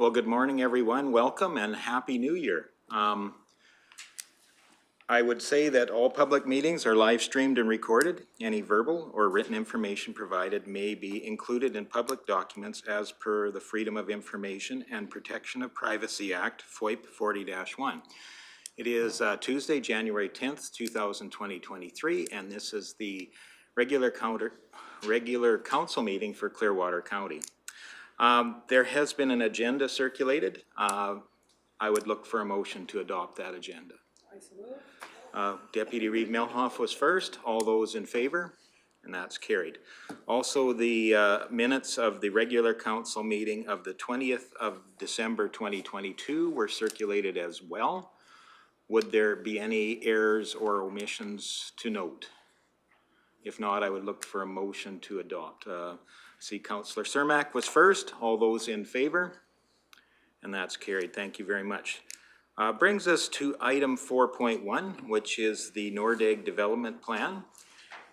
Well, good morning, everyone. Welcome and Happy New Year. I would say that all public meetings are live streamed and recorded. Any verbal or written information provided may be included in public documents as per the Freedom of Information and Protection of Privacy Act, FOIP 40-1. It is Tuesday, January 10th, 2023, and this is the regular council meeting for Clearwater County. There has been an agenda circulated. I would look for a motion to adopt that agenda. Deputy Reeve Melhoff was first. All those in favor? And that's carried. Also, the minutes of the regular council meeting of the 20th of December 2022 were circulated as well. Would there be any errors or omissions to note? If not, I would look for a motion to adopt. See, Councillor Cermak was first. All those in favor? And that's carried. Thank you very much. Brings us to item 4.1, which is the Nordegg Development Plan.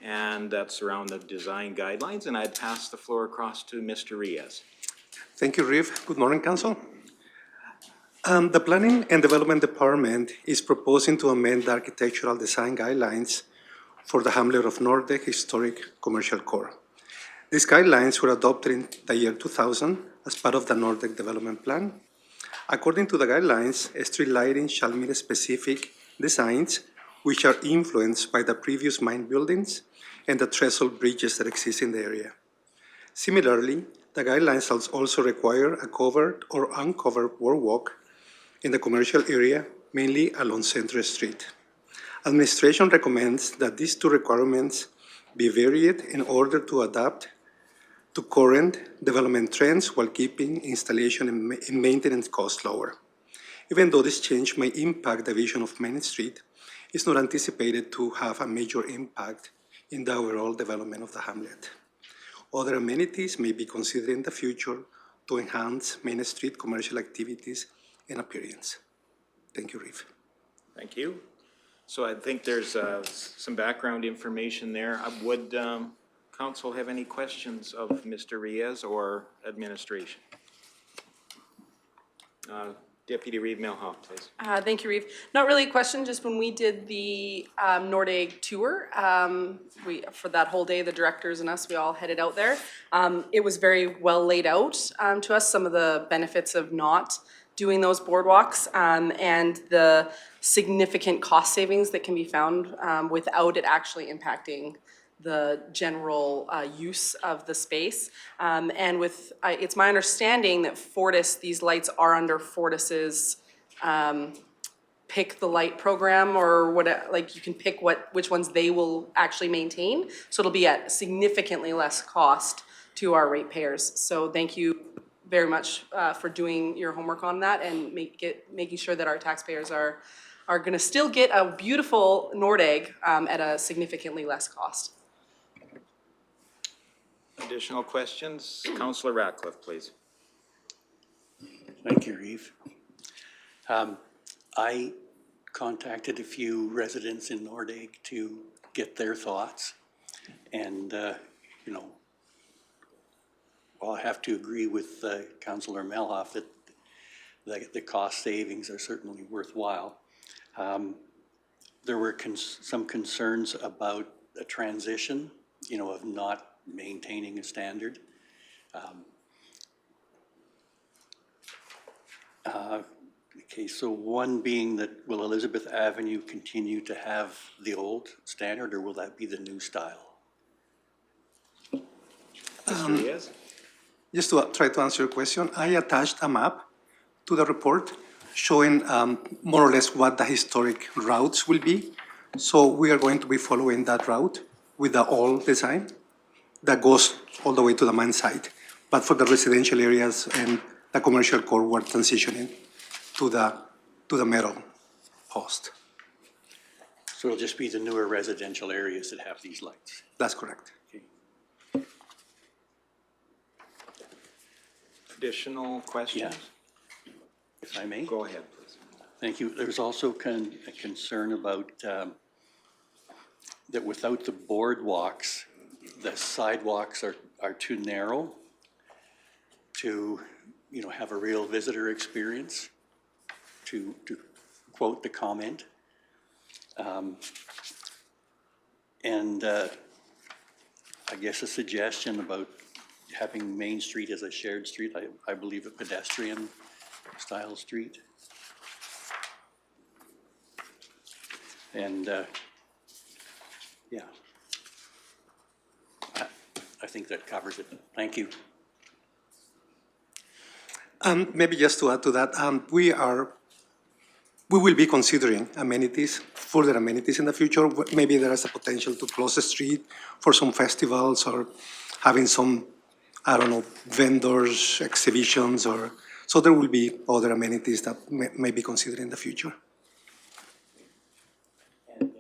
And that's around the design guidelines. And I'd pass the floor across to Mr. Riaz. Thank you, Reeve. Good morning, Council. The Planning and Development Department is proposing to amend the architectural design guidelines for the hamlet of Nordegg Historic Commercial Core. These guidelines were adopted in the year 2000 as part of the Nordegg Development Plan. According to the guidelines, street lighting shall meet specific designs which are influenced by the previous mine buildings and the trestle bridges that exist in the area. Similarly, the guidelines also require a covered or uncovered boardwalk in the commercial area, mainly along Centre Street. Administration recommends that these two requirements be varied in order to adapt to current development trends while keeping installation and maintenance costs lower. Even though this change may impact the vision of Main Street, it's not anticipated to have a major impact in the overall development of the hamlet. Other amenities may be considered in the future to enhance Main Street commercial activities and appearance. Thank you, Reeve. Thank you. So I think there's some background information there. Would Council have any questions of Mr. Riaz or administration? Deputy Reeve Melhoff, please. Thank you, Reeve. Not really a question, just when we did the Nordegg tour, for that whole day, the directors and us, we all headed out there. It was very well laid out to us, some of the benefits of not doing those boardwalks and the significant cost savings that can be found without it actually impacting the general use of the space. And with, it's my understanding that Fortis, these lights are under Fortis's pick the light program, or what, like you can pick which ones they will actually maintain. So it'll be at significantly less cost to our ratepayers. So thank you very much for doing your homework on that and making sure that our taxpayers are gonna still get a beautiful Nordegg at a significantly less cost. Additional questions? Councillor Ratcliffe, please. Thank you, Reeve. I contacted a few residents in Nordegg to get their thoughts. And, you know, well, I have to agree with Councillor Melhoff that the cost savings are certainly worthwhile. There were some concerns about a transition, you know, of not maintaining a standard. Okay, so one being that will Elizabeth Avenue continue to have the old standard, or will that be the new style? Just to try to answer your question, I attached a map to the report showing more or less what the historic routes will be. So we are going to be following that route with the old design that goes all the way to the mine site. But for the residential areas and the commercial core, we're transitioning to the metal post. So it'll just be the newer residential areas that have these lights? That's correct. Okay. Additional questions? Yeah. If I may? Go ahead, please. Thank you. There's also a concern about that without the boardwalks, the sidewalks are too narrow to you know, have a real visitor experience, to quote the comment. And I guess a suggestion about having Main Street as a shared street, I believe a pedestrian style street. And yeah, I think that covers it. Thank you. Maybe just to add to that, we will be considering amenities, further amenities in the future. Maybe there is a potential to close the street for some festivals or having some, I don't know, vendors, exhibitions, or so there will be other amenities that may be considered in the future. And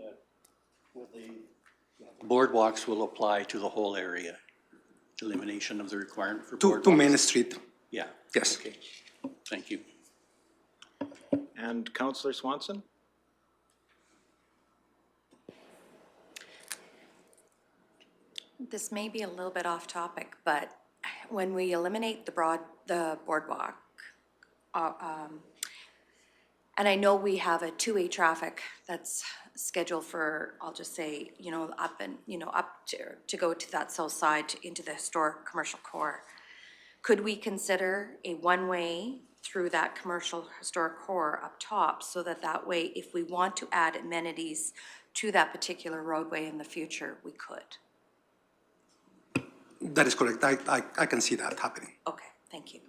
boardwalks will apply to the whole area, elimination of the requirement for boardwalks? To Main Street, Yeah. yes. Okay, thank you. And Councillor Swanson? This may be a little bit off topic, but when we eliminate the boardwalk, and I know we have a two-way traffic that's scheduled for, I'll just say, you know, up to go to that south side into the historic commercial core. Could we consider a one-way through that commercial historic core up top, so that way, if we want to add amenities to that particular roadway in the future, we could? That is correct. I can see that happening. Okay, thank you.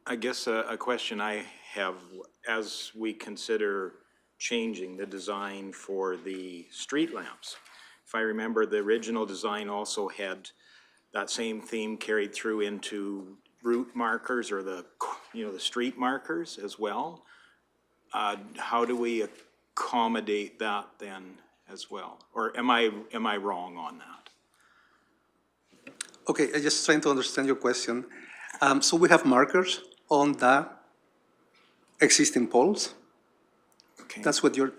I guess a question I have, as we consider changing the design for the street lamps, if I remember, the original design also had that same theme carried through into route markers or the street markers as well. How do we accommodate that then as well? Or am I wrong on that? Okay, I'm just trying to understand your question. So we have markers on the existing poles. Okay. That's what you're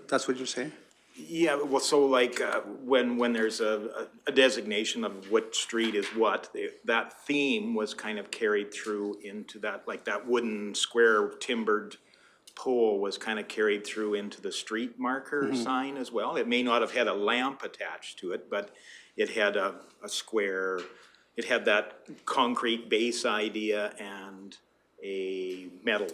saying? Yeah, well, so like when there's a designation of what street is what, that theme was kind of carried through into that, like that wooden square timbered pole was kind of carried through into the street marker sign as well. It may not have had a lamp attached to it, but it had a square, it had that concrete base idea and a metal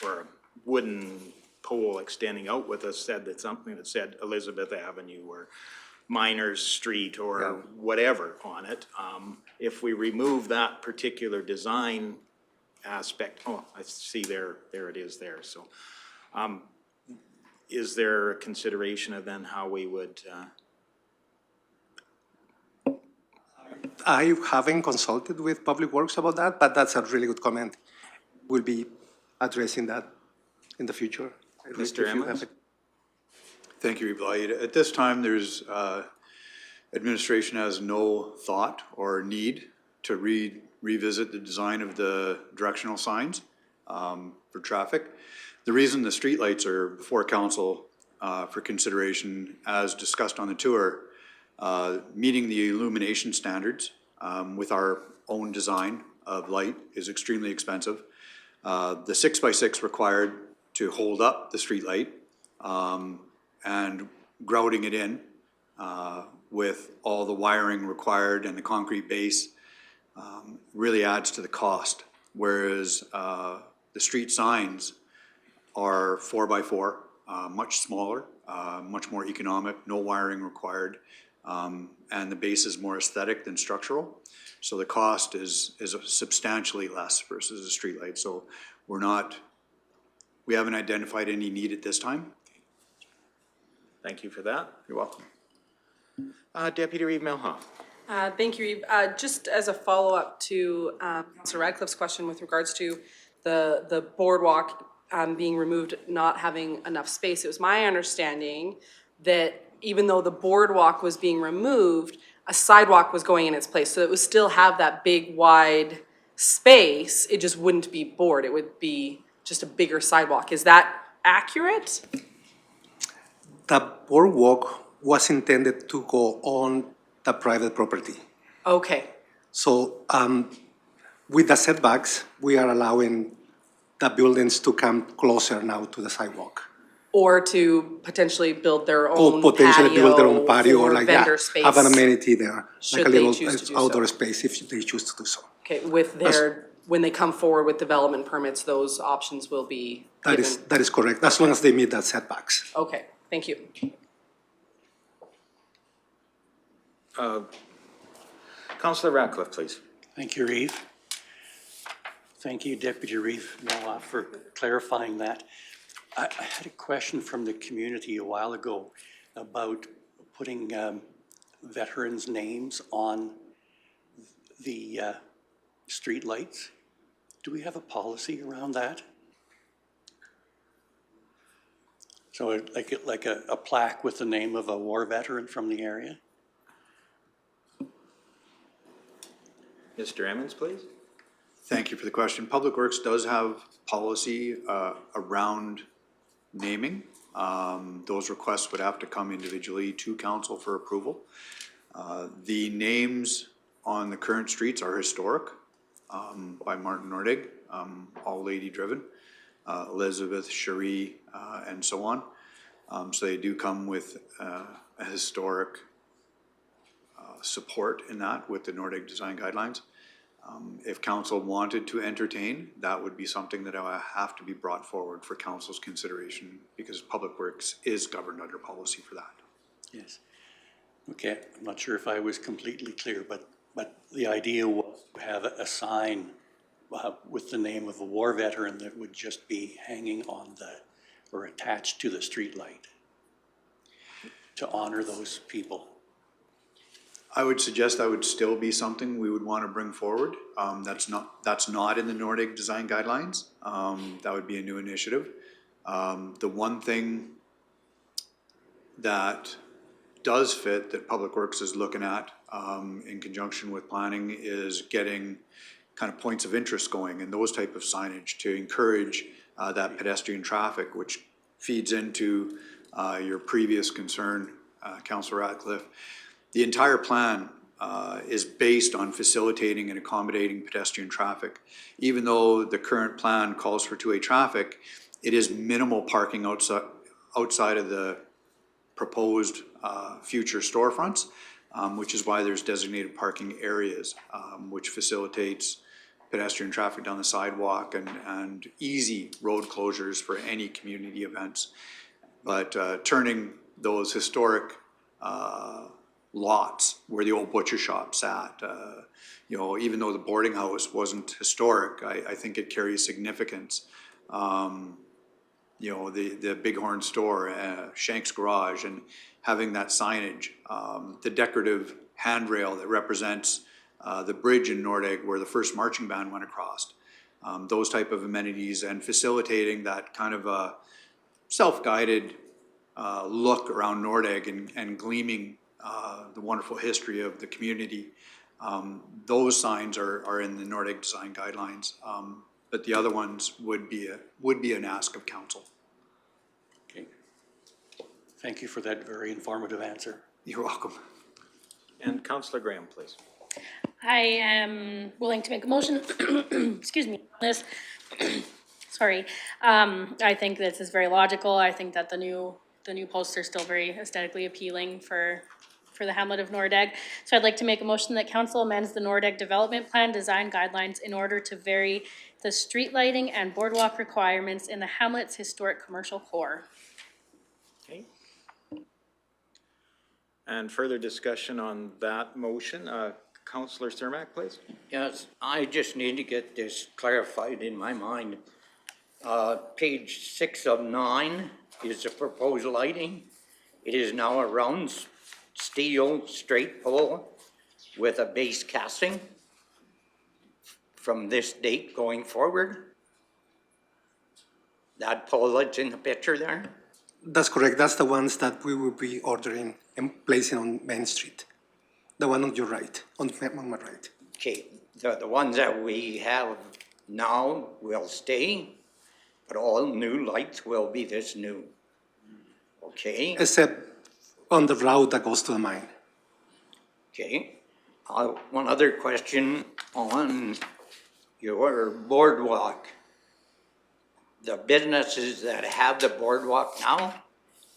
or a wooden pole extending out with us something that said Elizabeth Avenue or Miners Street or whatever on it. If we remove that particular design aspect, oh, I see there it is there. So is there a consideration of then how we would? I haven't consulted with Public Works about that, but that's a really good comment. We'll be addressing that in the future. Mr. Emmons? Thank you, Bylaw. At this time, there's, administration has no thought or need to revisit the design of the directional signs for traffic. The reason the streetlights are before council for consideration, as discussed on the tour, meeting the illumination standards with our own design of light is extremely expensive. The 6x6 required to hold up the streetlight and grouting it in with all the wiring required and the concrete base really adds to the cost. Whereas the street signs are 4x4, much smaller, much more economic, no wiring required, and the base is more aesthetic than structural. So the cost is substantially less versus a streetlight. So we haven't identified any need at this time. Thank you for that. You're welcome. Deputy Reeve Milhoff. Thank you, Eve. Just as a follow-up to Councillor Radcliffe's question with regards to the boardwalk being removed, not having enough space, it was my understanding that even though the boardwalk was being removed, a sidewalk was going in its place, so it would still have that big, wide space, it just wouldn't be board, it would be just a bigger sidewalk. Is that accurate? The boardwalk was intended to go on the private property. Okay, So with the setbacks, we are allowing the buildings to come closer now to the sidewalk. Or to potentially build their Or own potentially build their own patio or or like vendor that. space. Have an amenity there, should like a they little choose to do outdoor so. space if they choose to do so. Okay, with their, when they come forward with development permits, those options will be given. That is correct, as long as they meet that setbacks. Okay, thank you. Councillor Ratcliffe, please. Thank you, Reeve. Thank you, Deputy Reeve Noah, for clarifying that. I had a question from the community a while ago about putting veterans' names on the street lights. Do we have a policy around that? So like a plaque with the name of a war veteran from the area? Mr. Emmons, please. Thank you for the question. Public Works does have policy around naming. Those requests would have to come individually to council for approval. The names on the current streets are historic by Martin Nordegg, all lady driven, Elizabeth, Cherie, and so on. So they do come with a historic support in that with the Nordegg design guidelines. If council wanted to entertain, that would be something that would have to be brought forward for council's consideration because Public Works is governed under policy for that. Yes. Okay, I'm not sure if I was completely clear, but the idea was to have a sign with the name of a war veteran that would just be hanging on or attached to the street light to honor those people. I would suggest that would still be something we would want to bring forward. That's not in the Nordegg design guidelines. That would be a new initiative. The one thing that does fit that Public Works is looking at in conjunction with planning is getting kind of points of interest going and those type of signage to encourage that pedestrian traffic, which feeds into your previous concern, Councillor Ratcliffe. The entire plan is based on facilitating and accommodating pedestrian traffic. Even though the current plan calls for two-way traffic, it is minimal parking outside of the proposed future storefronts, which is why there's designated parking areas, which facilitates pedestrian traffic down the sidewalk and easy road closures for any community events. But turning those historic lots where the old butcher shop sat, you know, even though the boarding house wasn't historic, I think it carries significance. You know, the Bighorn store, Shank's Garage, and having that signage, the decorative handrail that represents the bridge in Nordegg where the first marching band went across, those type of amenities and facilitating that kind of a self-guided look around Nordegg and gleaming the wonderful history of the community. Those signs are in the Nordegg design guidelines, but the other ones would be an ask of council. Okay. Thank you for that very informative answer. You're welcome. And Councillor Graham, please. I am willing to make a motion, excuse me, on this. Sorry. I think this is very logical. I think that the new poster is still very aesthetically appealing for the hamlet of Nordegg. So I'd like to make a motion that council amends the Nordegg Development Plan design guidelines in order to vary the street lighting and boardwalk requirements in the hamlet's historic commercial core. Okay. And further discussion on that motion, Councillor Cermak, please. Yes, I just need to get this clarified in my mind. Page 6 of 9 is the proposed lighting. It is now a round steel straight pole with a base casting from this date going forward. That pole that's in the picture there? That's correct. That's the ones that we will be ordering and placing on Main Street. The one on your right, on my right. Okay, the ones that we have now will stay, but all new lights will be this new. Okay? Except on the route that goes to the mine. Okay, One other question on your boardwalk. The businesses that have the boardwalk now,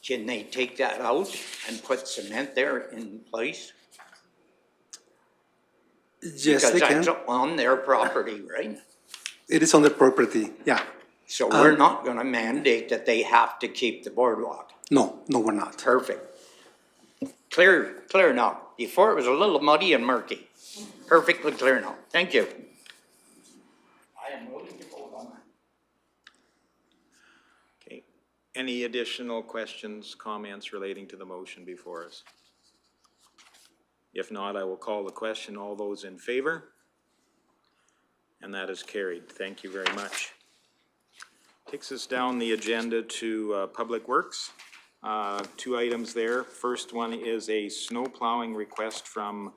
can they take that out and put cement there in place? Yes, they Because can. that's on their property, right? It is on the property, yeah. So we're not gonna mandate that they have to keep the boardwalk. No, we're not. Perfect. Clear now. Before it was a little muddy and murky. Perfectly clear now. Thank you. I am willing to vote on that. Okay. Any additional questions, comments relating to the motion before us? If not, I will call the question. All those in favor? And that is carried. Thank you very much. Takes us down the agenda to Public Works. Two items there. First one is a snow plowing request from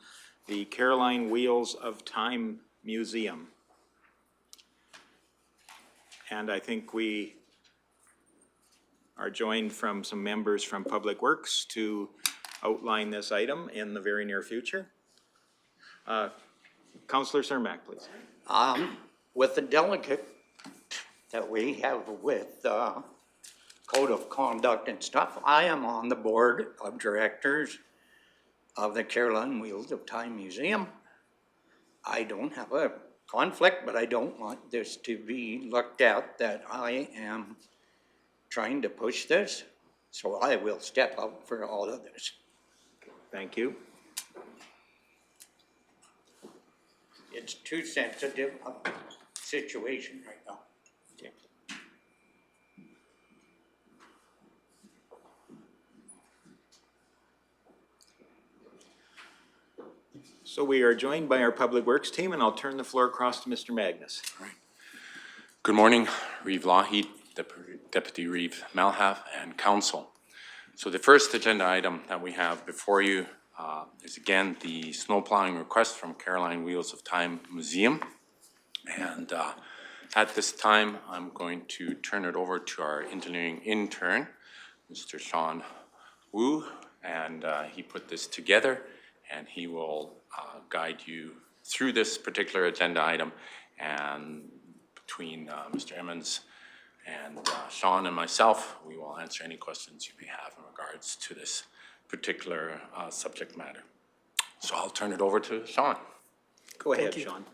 the Caroline Wheels of Time Museum. And I think we are joined from some members from Public Works to outline this item in the very near future. Councillor Cermak, please. With the delegate that we have with code of conduct and stuff, I am on the board of directors of the Caroline Wheels of Time Museum. I don't have a conflict, but I don't want this to be looked at that I am trying to push this, so I will step up for all of this. Thank you. It's too sensitive a situation right now. Okay. So we are joined by our Public Works team, and I'll turn the floor across to Mr. Magnus. Good morning, Reeve Lougheed, Deputy Reeve Malhave, and Council. So the first agenda item that we have before you is again the snow plowing request from Caroline Wheels of Time Museum. And at this time, I'm going to turn it over to our engineering intern, Mr. Sean Wu, and he put this together, and he will guide you through this particular agenda item. And between Mr. Emmons and Sean and myself, we will answer any questions you may have in regards to this particular subject matter. So I'll turn it over to Sean. Go ahead, Thank you. Sean.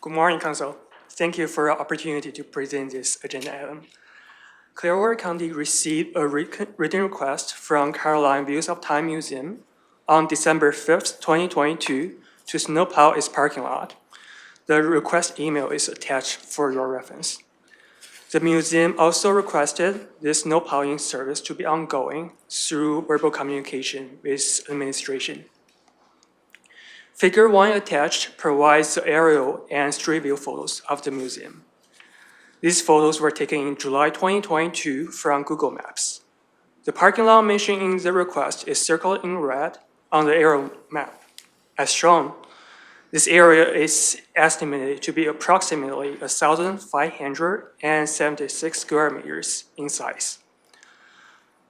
Good morning, Council. Thank you for the opportunity to present this agenda item. Clearwater County received a written request from Caroline Wheels of Time Museum on December 5th, 2022 to snowplow its parking lot. The request email is attached for your reference. The museum also requested this snowplowing service to be ongoing through verbal communication with administration. Figure 1 attached provides the aerial and street view photos of the museum. These photos were taken in July 2022 from Google Maps. The parking lot mentioned in the request is circled in red on the aerial map. As shown, this area is estimated to be approximately 1,576 square meters in size.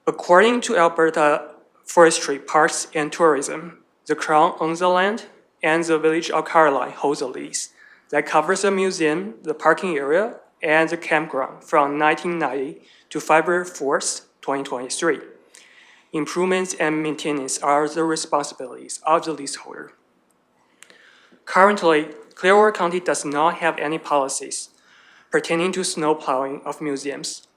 According to Alberta Forestry, Parks and Tourism, the Crown owns the land and the Village of Caroline holds a lease that covers the museum, the parking area, and the campground from 1990 to February 4th, 2023. Improvements and maintenance are the responsibilities of the leaseholder. Currently, Clearwater County does not have any policies pertaining to snow plowing of museums.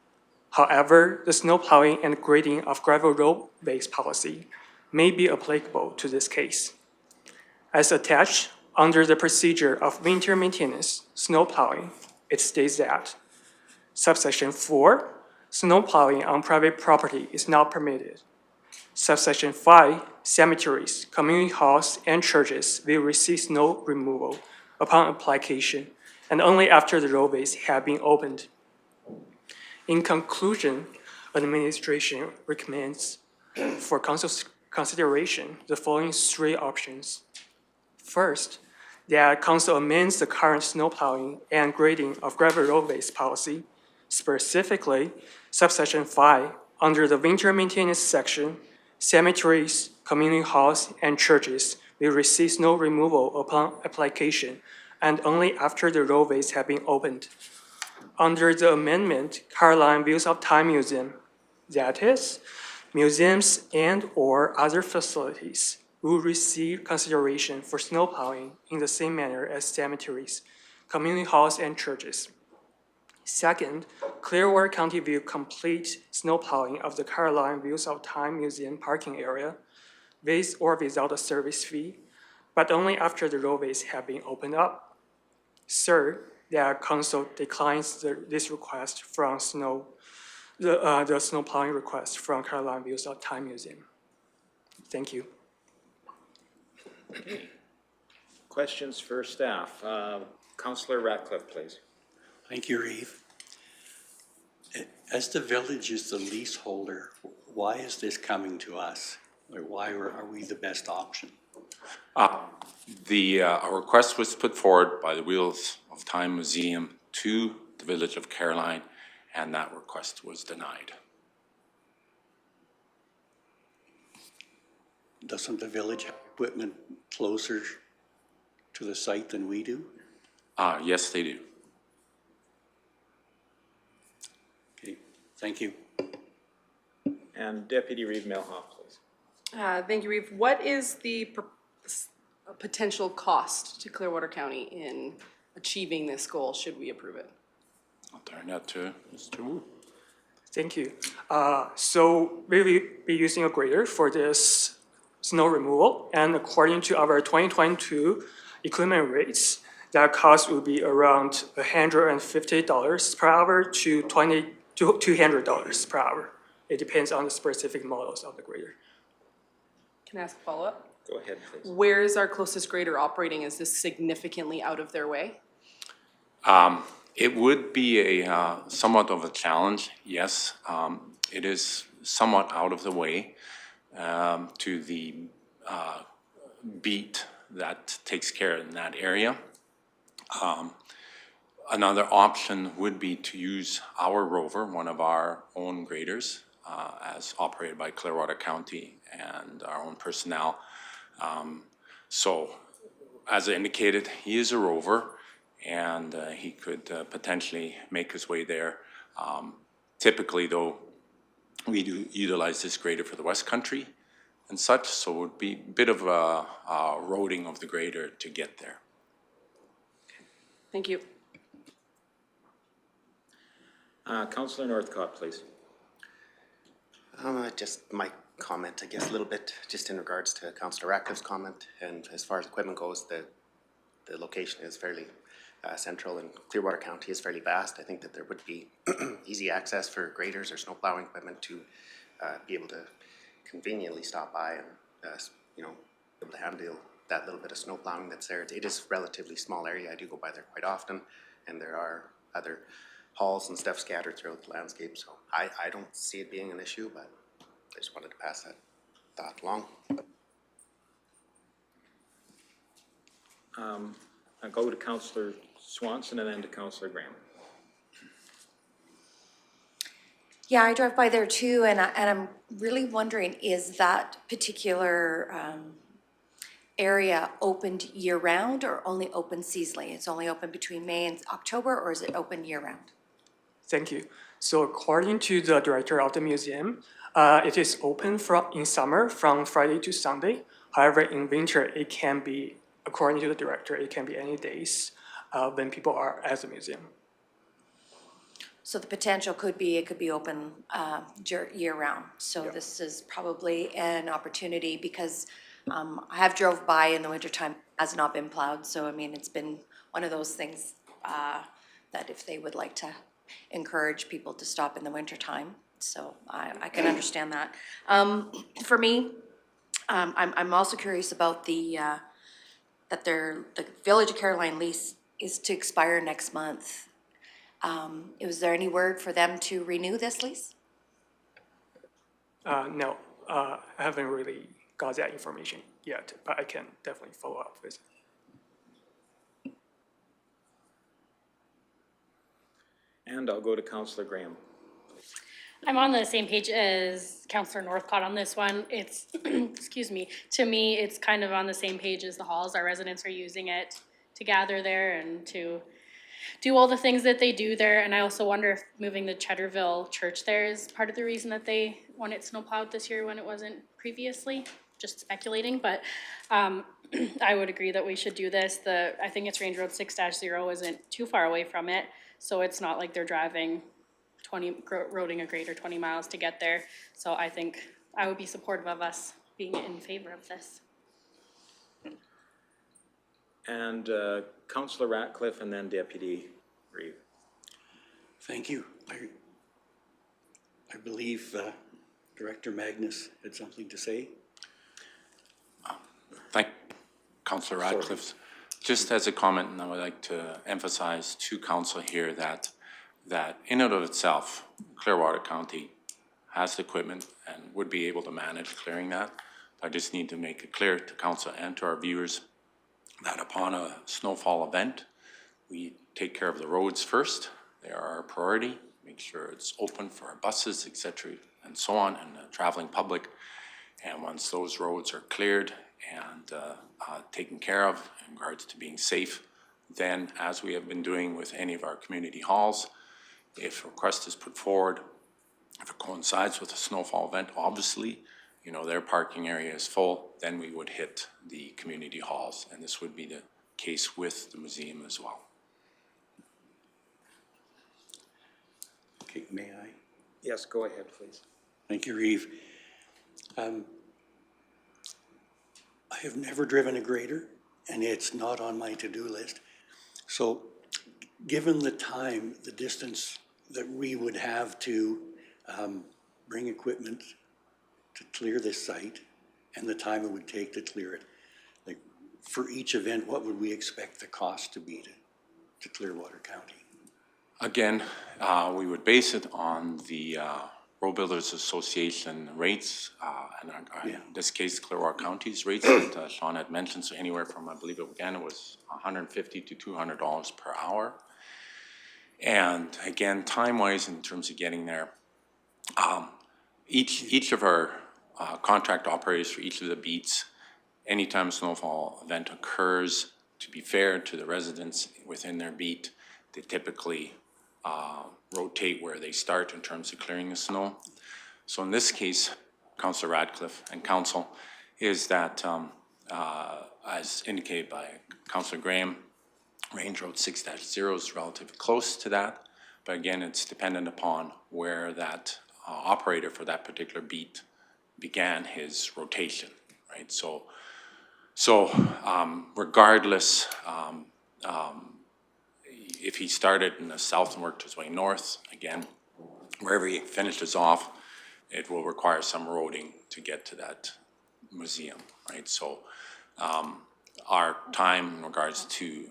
However, the snow plowing and grading of gravel roadways policy may be applicable to this case. As attached, under the procedure of winter maintenance, snow plowing, it states that subsection 4, snow plowing on private property is not permitted. Subsection 5, cemeteries, community halls, and churches will receive snow removal upon application and only after the roadways have been opened. In conclusion, administration recommends for council's consideration the following 3 options. First, that council amends the current snow plowing and grading of gravel roadways policy, specifically subsection 5 under the winter maintenance section cemeteries, community halls, and churches will receive snow removal upon application and only after the roadways have been opened. Under the amendment, Caroline Views of Time Museum, that is, museums and/or other facilities will receive consideration for snow plowing in the same manner as cemeteries, community halls, and churches. Second, Clearwater County will complete snow plowing of the Caroline Views of Time Museum parking area with or without a service fee, but only after the roadways have been opened up. Third, the council declines this request from the snow plowing request from Caroline Views of Time Museum. Thank you. Questions for staff? Councillor Ratcliffe, please. Thank you, Reeve. As the village is the leaseholder, why is this coming to us? Or why are we the best option? Our request was put forward by the Wheels of Time Museum to the Village of Caroline, and that request was denied. Doesn't the village have equipment closer to the site than we do? Yes, they do. Okay, thank you. And Deputy Reeve Milhoff, please. Thank you, Reeve. What is the potential cost to Clearwater County in achieving this goal, should we approve it? I'll turn that to Mr. Wu. Thank you. So we will be using a grader for this snow removal, and according to our 2022 equipment rates, that cost will be around $150 per hour to $200 per hour. It depends on the specific models of the grader. Can I ask a follow-up? Go ahead, please. Where is our closest grader operating? Is this significantly out of their way? It would be a somewhat of a challenge, yes. It is somewhat out of the way to the beat that takes care in that area. Another option would be to use our rover, one of our own graders, as operated by Clearwater County and our own personnel. So, as I indicated, he is a rover, and he could potentially make his way there. Typically, though, we do utilize this grader for the West Country and such, so it would be a bit of a roading of the grader to get there. Thank you. Councillor Northcott, please. Just my comment, I guess, a little bit, just in regards to Councillor Ratcliffe's comment, and as far as equipment goes, the location is fairly central, and Clearwater County is fairly vast. I think that there would be easy access for graders or snow plowing equipment to be able to conveniently stop by and, you know, be able to handle that little bit of snow plowing that's there. It is a relatively small area. I do go by there quite often, and there are other halls and stuff scattered throughout the landscape, so I don't see it being an issue, but I just wanted to pass that thought along. I'll go to Councillor Swanson and then to Councillor Graham. Yeah, I drive by there too, and I'm really wondering, is that particular area opened year-round or only open seasonally? It's only open between May and October, or is it open year-round? Thank you. So according to the director of the museum, it is open in summer from Friday to Sunday. However, in winter, it can be, according to the director, it can be any days when people are at the museum. So the potential could be, it could be open year-round. So Yeah. this is probably an opportunity because I have drove by in the wintertime, has not been plowed. So I mean, it's been one of those things that if they would like to encourage people to stop in the wintertime. So I can understand that. For me, I'm also curious about the Village of Caroline lease is to expire next month. Is there any word for them to renew this lease? No, I haven't really got that information yet, but I can definitely follow up with it. And I'll go to Councillor Graham. I'm on the same page as Councillor Northcott on this one. It's, excuse me, to me, it's kind of on the same page as the halls. Our residents are using it to gather there and to do all the things that they do there. And I also wonder if moving the Cheddarville Church there is part of the reason that they want it snowplowed this year when it wasn't previously. Just speculating, but I would agree that we should do this. I think it's Range Road 6-0 isn't too far away from it, so it's not like they're driving roading a greater 20 miles to get there. So I think I would be supportive of us being in favor of this. And Councillor Ratcliffe and then Deputy Reeve. Thank you. I believe Director Magnus had something to say. Thank Councillor Radcliffe. Just as a comment, and I would like to emphasize to council here that in and of itself, Clearwater County has the equipment and would be able to manage clearing that. I just need to make it clear to council and to our viewers that upon a snowfall event, we take care of the roads first. They are our priority. Make sure it's open for our buses, etc., and so on, and the traveling public. And once those roads are cleared and taken care of in regards to being safe, then as we have been doing with any of our community halls, if a request is put forward, if it coincides with a snowfall event, obviously, you know, their parking area is full, then we would hit the community halls. And this would be the case with the museum as well. Okay, may I? Yes, go ahead, please. Thank you, Reeve. I have never driven a grader, and it's not on my to-do list. So given the time, the distance that we would have to bring equipment to clear this site and the time it would take to clear it, like for each event, what would we expect the cost to be to Clearwater County? Again, we would base it on the Road Builders Association rates, and in this case, Clearwater County's rates that Sean had mentioned. So anywhere from, I believe it was $150 to $200 per hour. And again, time-wise, in terms of getting there, each of our contract operators for each of the beats, anytime a snowfall event occurs, to be fair to the residents within their beat, they typically rotate where they start in terms of clearing the snow. So in this case, Councillor Radcliffe and Council, is that as indicated by Councillor Graham, Range Road 6-0 is relatively close to that, but again, it's dependent upon where that operator for that particular beat began his rotation, right? So regardless, if he started in the south and worked his way north, again, wherever he finishes off, it will require some roading to get to that museum, right? So our time in regards to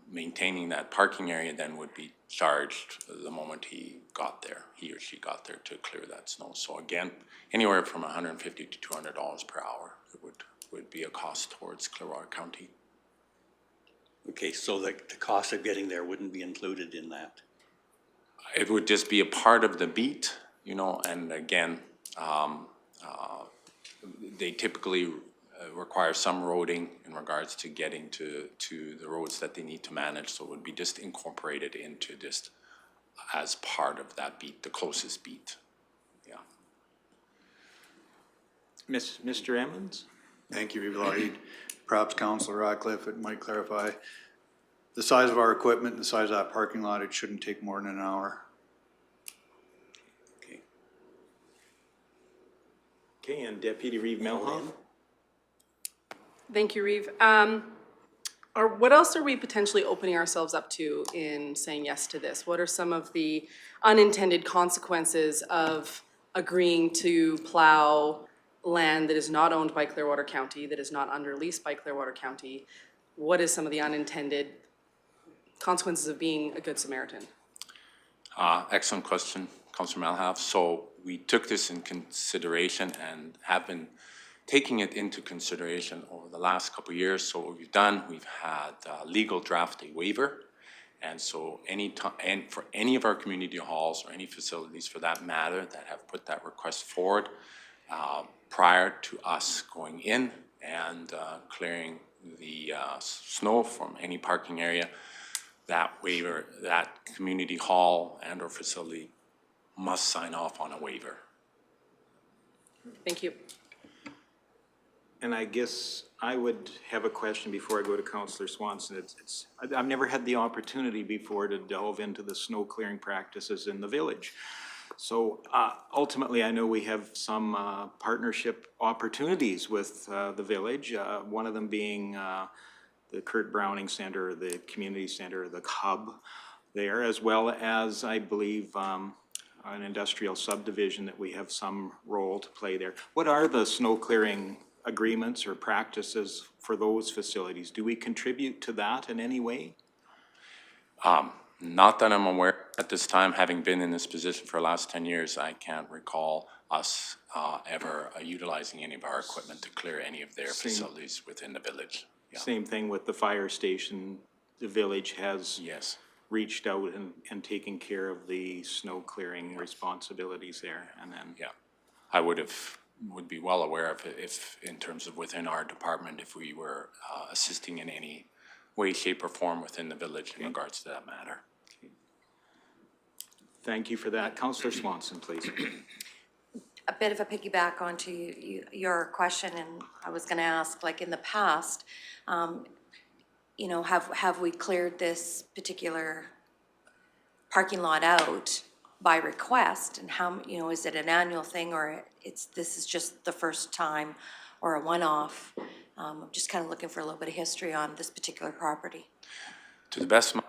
maintaining that parking area then would be charged the moment he or she got there to clear that snow. So again, anywhere from $150 to $200 per hour would be a cost towards Clearwater County. Okay, so the cost of getting there wouldn't be included in that? It would just be a part of the beat, you know, and again, they typically require some roading in regards to getting to the roads that they need to manage, so it would be just incorporated into just as part of that beat, the closest beat, yeah. Mr. Emmons? Thank you, Bylaw. Perhaps Councillor Ratcliffe, it might clarify the size of our equipment and the size of that parking lot. It shouldn't take more than an hour. Okay. Okay, and Deputy Reeve Melhoff? Thank you, Reeve. What else are we potentially opening ourselves up to in saying yes to this? What are some of the unintended consequences of agreeing to plow land that is not owned by Clearwater County, that is not under lease by Clearwater County? What is some of the unintended consequences of being a good Samaritan? Excellent question, Councillor Malhave. So we took this in consideration and have been taking it into consideration over the last couple of years. So what we've done, we've had legal draft a waiver, And so and for any of our community halls or any facilities for that matter that have put that request forward prior to us going in and clearing the snow from any parking area, that waiver, that community hall and or facility must sign off on a waiver. Thank you. And I guess I would have a question before I go to Councillor Swanson. I've never had the opportunity before to delve into the snow clearing practices in the village. So ultimately, I know we have some partnership opportunities with the village, one of them being the Kurt Browning Center, the community center, the hub there, as well as, I believe, an industrial subdivision that we have some role to play there. What are the snow clearing agreements or practices for those facilities? Do we contribute to that in any way? Not that I'm aware at this time. Having been in this position for the last 10 years, I can't recall us ever utilizing any of our equipment to clear any of their facilities within the village. Yeah. Same thing with the fire station. The village has Yes. reached out and taken care of the snow clearing responsibilities there, and then. Yeah, I would be well aware of it if, in terms of within our department, if we were assisting in any way, shape, or form within the village in regards to that matter. Thank you for that. Councillor Swanson, please. A bit of a piggyback onto your question, and I was going to ask, like in the past, you know, have we cleared this particular parking lot out by request, and how, you know, is it an annual thing, or this is just the first time, or a one-off? I'm just kind of looking for a little bit of history on this particular property. To the best of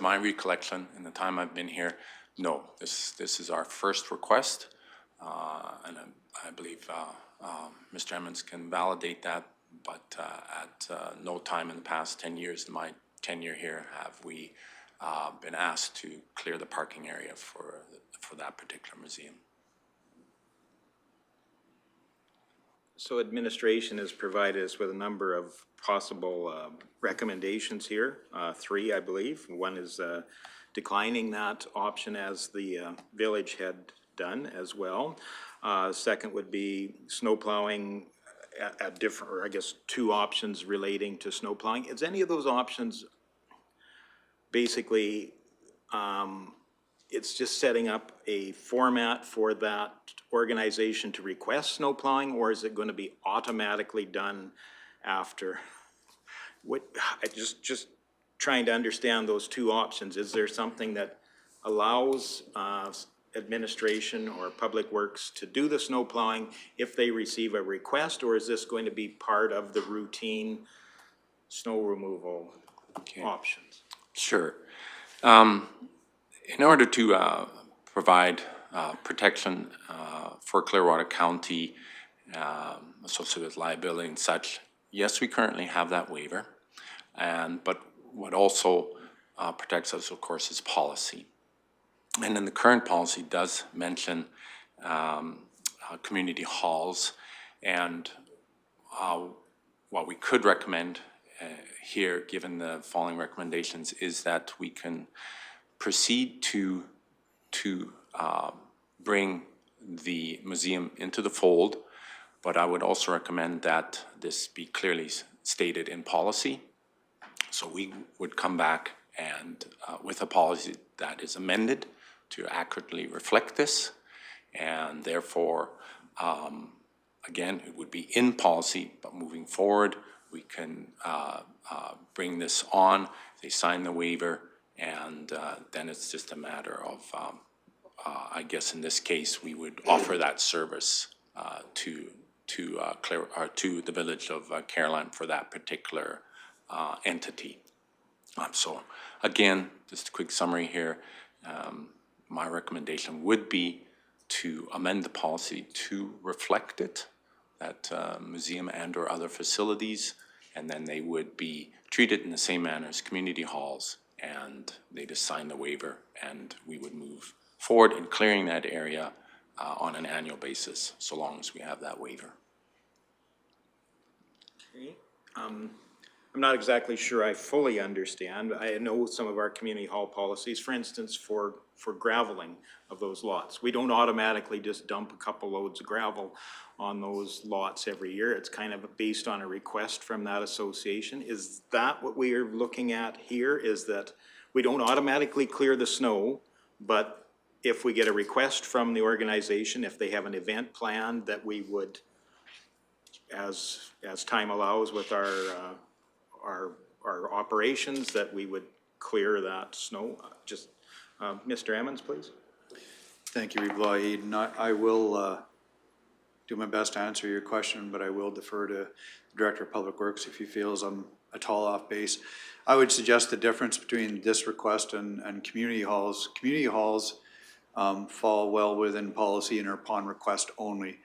my recollection in the time I've been here, no, this is our first request, and I believe Mr. Emmons can validate that, but at no time in the past 10 years in my tenure here have we been asked to clear the parking area for that particular museum. So administration has provided us with a number of possible recommendations here, 3, I believe. One is declining that option as the village had done as well. Second would be snow plowing at different, or I guess 2 options relating to snow plowing. Is any of those options basically, it's just setting up a format for that organization to request snow plowing, or is it going to be automatically done after? Just trying to understand those 2 options. Is there something that allows administration or public works to do the snow plowing if they receive a request, or is this going to be part of the routine snow removal options? Sure. In order to provide protection for Clearwater County associated with liability and such, yes, we currently have that waiver, but what also protects us, of course, is policy. And then the current policy does mention community halls, and what we could recommend here, given the following recommendations, is that we can proceed to bring the museum into the fold, but I would also recommend that this be clearly stated in policy. So we would come back and with a policy that is amended to accurately reflect this, and therefore, again, it would be in policy, but moving forward, we can bring this on, they sign the waiver, and then it's just a matter of, I guess in this case, we would offer that service to the village of Caroline for that particular entity. So again, just a quick summary here. My recommendation would be to amend the policy to reflect it, that museum and or other facilities, and then they would be treated in the same manner as community halls, and they just sign the waiver, and we would move forward in clearing that area on an annual basis, so long as we have that waiver. Okay. I'm not exactly sure I fully understand. I know some of our community hall policies, for instance, for graveling of those lots. We don't automatically just dump a couple loads of gravel on those lots every year. It's kind of based on a request from that association. Is that what we are looking at here, is that we don't automatically clear the snow, but if we get a request from the organization, if they have an event planned, that we would, as time allows with our operations, that we would clear that snow? Just, Mr. Emmons, please. Thank you, Reeve Lahid. And I will do my best to answer your question, but I will defer to the Director of Public Works if he feels I'm a tall off base. I would suggest the difference between this request and community halls. Community halls fall well within policy and are upon request only,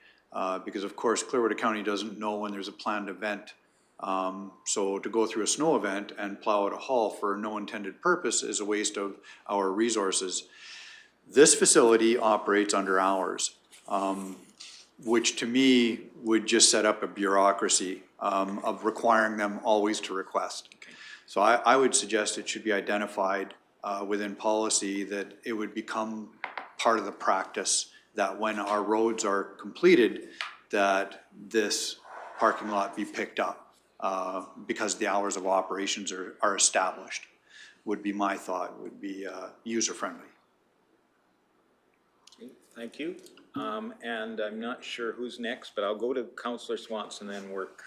because of course Clearwater County doesn't know when there's a planned event. So to go through a snow event and plow out a hall for no intended purpose is a waste of our resources. This facility operates under hours, which to me would just set up a bureaucracy of requiring them always to request. Okay. So I would suggest it should be identified within policy that it would become part of the practice that when our roads are completed, that this parking lot be picked up because the hours of operations are established, would be my thought, would be user-friendly. Okay, thank you. And I'm not sure who's next, but I'll go to Councillor Swanson and then work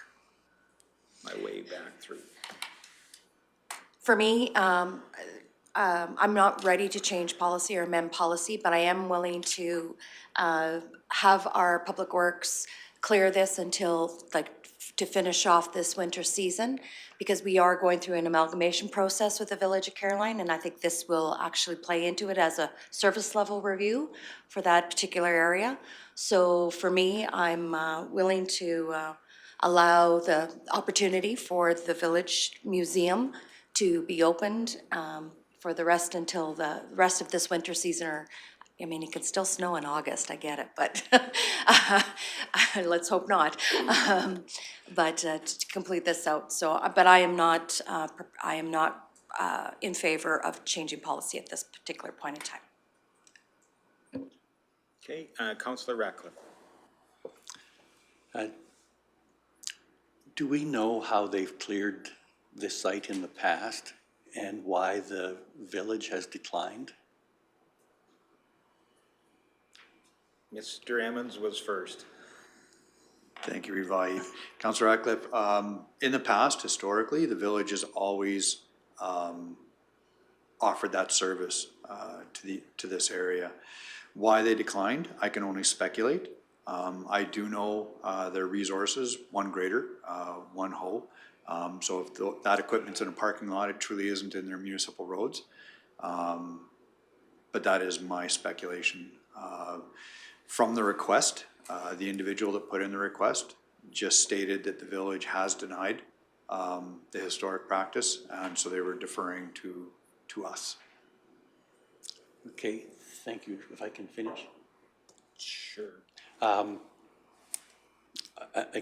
my way back through. For me, I'm not ready to change policy or amend policy, but I am willing to have our Public Works clear this until, to finish off this winter season, because we are going through an amalgamation process with the Village of Caroline, and I think this will actually play into it as a service level review for that particular area. So for me, I'm willing to allow the opportunity for the Village Museum to be opened for the rest until the rest of this winter season, or I mean, it could still snow in August, I get it, but let's hope not. But to complete this out, so, but I am not in favor of changing policy at this particular point in time. Okay, Councillor Ratcliffe. Do we know how they've cleared this site in the past and why the village has declined? Mr. Emmons was first. Thank you, Reeve. Councillor Ratcliffe, in the past, historically, the village has always offered that service to this area. Why they declined, I can only speculate. I do know their resources, one grader, one hoe. So if that equipment's in a parking lot, it truly isn't in their municipal roads. But that is my speculation. From the request, the individual that put in the request just stated that the village has denied the historic practice, and so they were deferring to us. Okay, thank you. If I can finish? Sure. I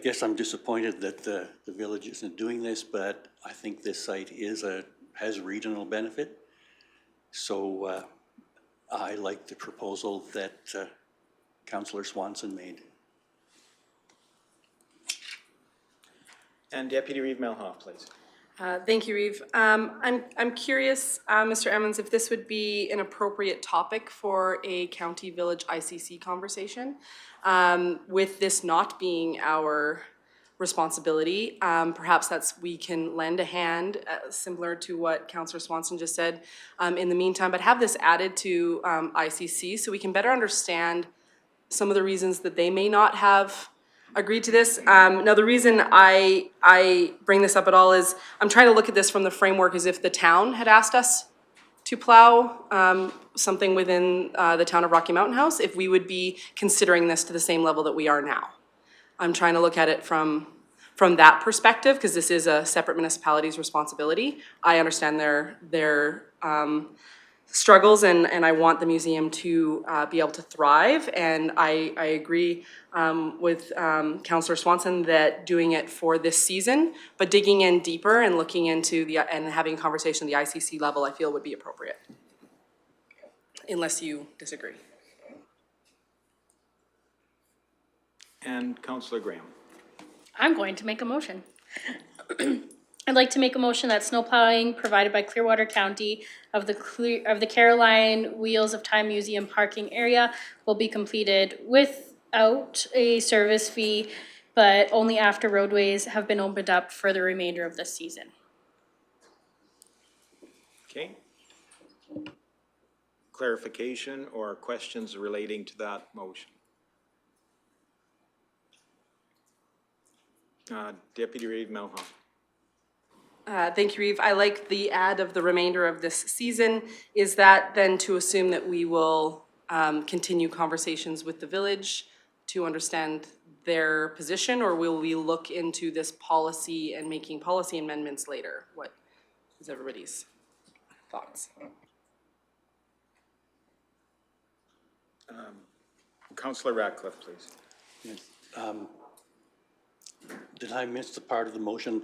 guess I'm disappointed that the village isn't doing this, but I think this site has regional benefit. So I like the proposal that Councillor Swanson made. And Deputy Reeve Melhoff, please. Thank you, Reeve. I'm curious, Mr. Emmons, if this would be an appropriate topic for a county village ICC conversation. With this not being our responsibility, perhaps we can lend a hand, similar to what Councillor Swanson just said in the meantime, but have this added to ICC so we can better understand some of the reasons that they may not have agreed to this. Now, the reason I bring this up at all is I'm trying to look at this from the framework as if the town had asked us to plow something within the town of Rocky Mountain House, if we would be considering this to the same level that we are now. I'm trying to look at it from that perspective, because this is a separate municipality's responsibility. I understand their struggles, and I want the museum to be able to thrive. And I agree with Councillor Swanson that doing it for this season, but digging in deeper and looking into and having a conversation at the ICC level, I feel would be appropriate. Unless you disagree. And Councillor Graham. I'm going to make a motion. I'd like to make a motion that snow plowing provided by Clearwater County of the Caroline Wheels of Time Museum parking area will be completed without a service fee, but only after roadways have been opened up for the remainder of the season. Okay. Clarification or questions relating to that motion? Deputy Reeve Melhoff. Thank you, Reeve. I like the add of the remainder of this season. Is that then to assume that we will continue conversations with the village to understand their position, or will we look into this policy and making policy amendments later? What is everybody's thoughts? Councillor Ratcliffe, please. Yes. Did I miss the part of the motion?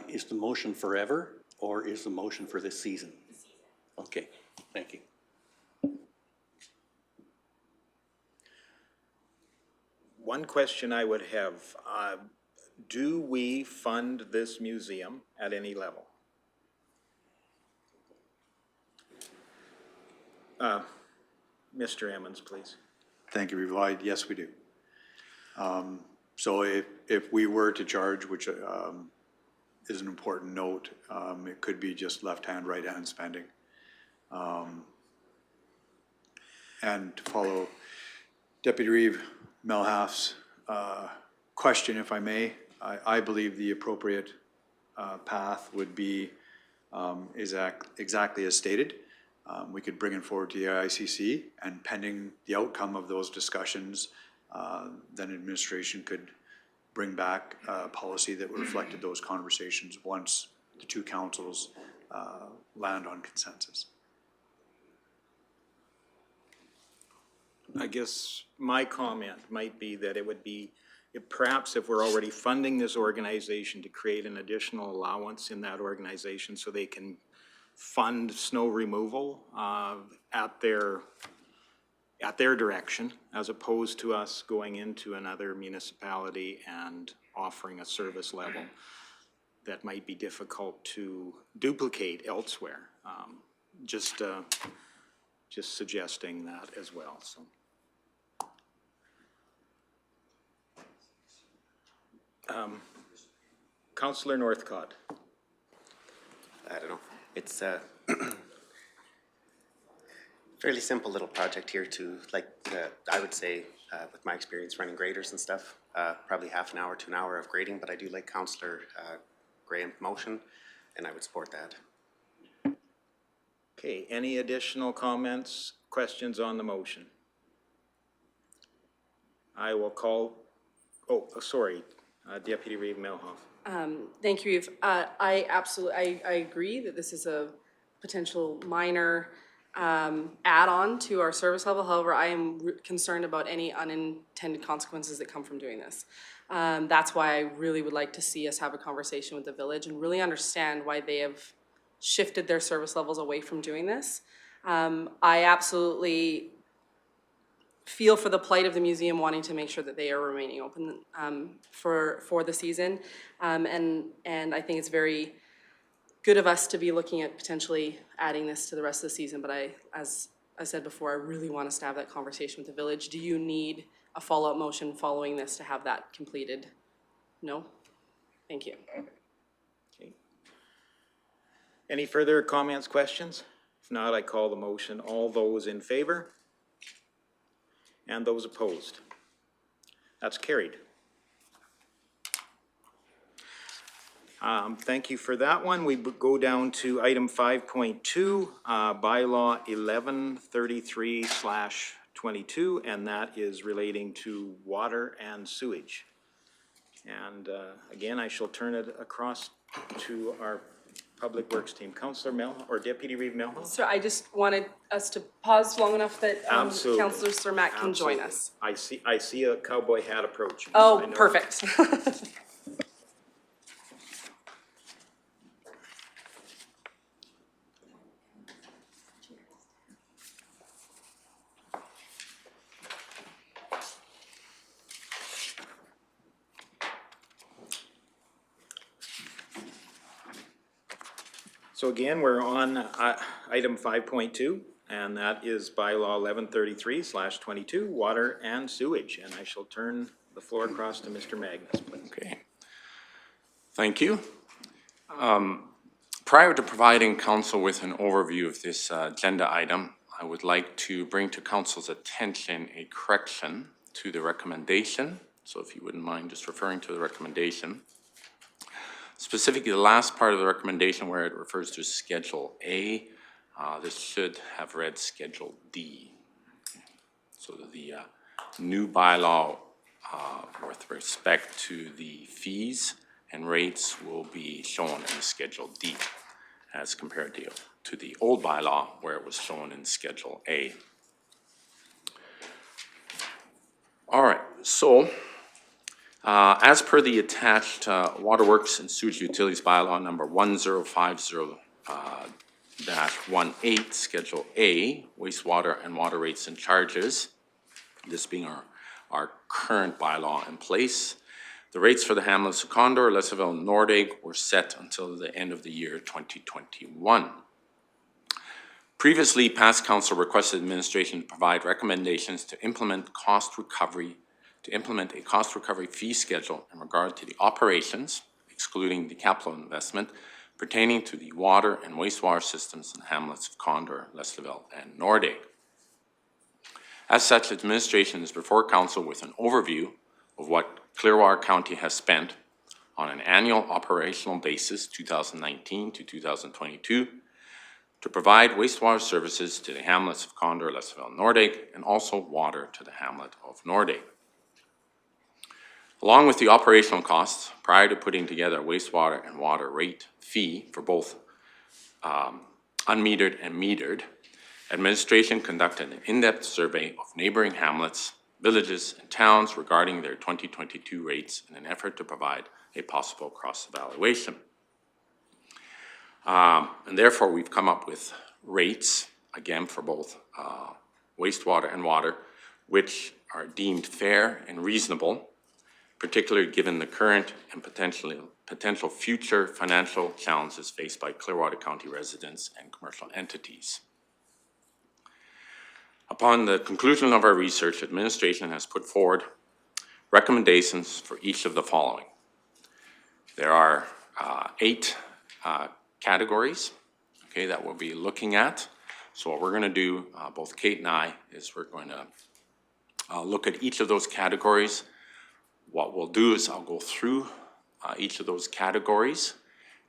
Is the motion forever, or is the motion for this season? Okay, thank you. One question I would have, do we fund this museum at any level? Mr. Emmons, please. Thank you, Reeve. Yes, we do. So if we were to charge, which is an important note, it could be just left-hand, right-hand spending. And to follow Deputy Reeve Melhoff's question, if I may, I believe the appropriate path would be exactly as stated. We could bring it forward to the ICC, and pending the outcome of those discussions, then administration could bring back a policy that reflected those conversations once the two councils land on consensus. I guess my comment might be that it would be, perhaps if we're already funding this organization, to create an additional allowance in that organization so they can fund snow removal at their direction, as opposed to us going into another municipality and offering a service level that might be difficult to duplicate elsewhere. Just suggesting that as well. So. Councillor Northcott. I don't know. It's a fairly simple little project here to, I would say, with my experience running graders and stuff, probably half an hour to an hour of grading, but I do like Councillor Graham's motion, and I would support that. Okay, any additional comments, questions on the motion? I will call, Deputy Reeve Melhoff. Thank you, Reeve. I agree that this is a potential minor add-on to our service level. However, I am concerned about any unintended consequences that come from doing this. That's why I really would like to see us have a conversation with the village and really understand why they have shifted their service levels away from doing this. I absolutely feel for the plight of the museum, wanting to make sure that they are remaining open for the season. And I think it's very good of us to be looking at potentially adding this to the rest of the season. But as I said before, I really want us to have that conversation with the village. Do you need a follow-up motion following this to have that completed? No? Thank you. Okay. Any further comments, questions? If not, I call the motion. All those in favor? And those opposed? That's carried. Thank you for that one. We go down to item 5.2, bylaw 1133/22, and that is relating to water and sewage. And again, I shall turn it across to our Public Works Team. Councillor or Deputy Reeve Milhouse? So I just wanted us to pause long enough that Absolutely. Councillor Cermak can join Absolutely. us. I see a cowboy hat approaching. Oh, I know. perfect. So again, we're on item 5.2, and that is bylaw 1133/22, water and sewage. And I shall turn the floor across to Mr. Magnus, please. Okay. Thank you. Prior to providing council with an overview of this agenda item, I would like to bring to council's attention a correction to the recommendation. So if you wouldn't mind just referring to the recommendation. Specifically, the last part of the recommendation where it refers to Schedule A, this should have read Schedule D. So the new bylaw with respect to the fees and rates will be shown in Schedule D as compared to the old bylaw where it was shown in Schedule A. All right, so as per the attached Waterworks and Sewage Utilities Bylaw number 1050-18, Schedule A, wastewater and water rates and charges, this being our current bylaw in place, the rates for the hamlets of Condor, Lesaville, and Nordegg were set until the end of the year 2021. Previously, past council requested administration to provide recommendations to implement a cost recovery fee schedule in regard to the operations, excluding the capital investment, pertaining to the water and wastewater systems in the hamlets of Condor, Lesaville, and Nordegg. As such, administration is before council with an overview of what Clearwater County has spent on an annual operational basis, 2019 to 2022, to provide wastewater services to the hamlets of Condor, Lesaville, and Nordegg, and also water to the hamlet of Nordegg. Along with the operational costs, prior to putting together a wastewater and water rate fee for both unmetered and metered, administration conducted an in-depth survey of neighboring hamlets, villages, and towns regarding their 2022 rates in an effort to provide a possible cross-evaluation. And therefore, we've come up with rates, again, for both wastewater and water, which are deemed fair and reasonable, particularly given the current and potential future financial challenges faced by Clearwater County residents and commercial entities. Upon the conclusion of our research, administration has put forward recommendations for each of the following. There are 8 categories, okay, that we'll be looking at. So what we're going to do, both Kate and I, is we're going to look at each of those categories. What we'll do is I'll go through each of those categories,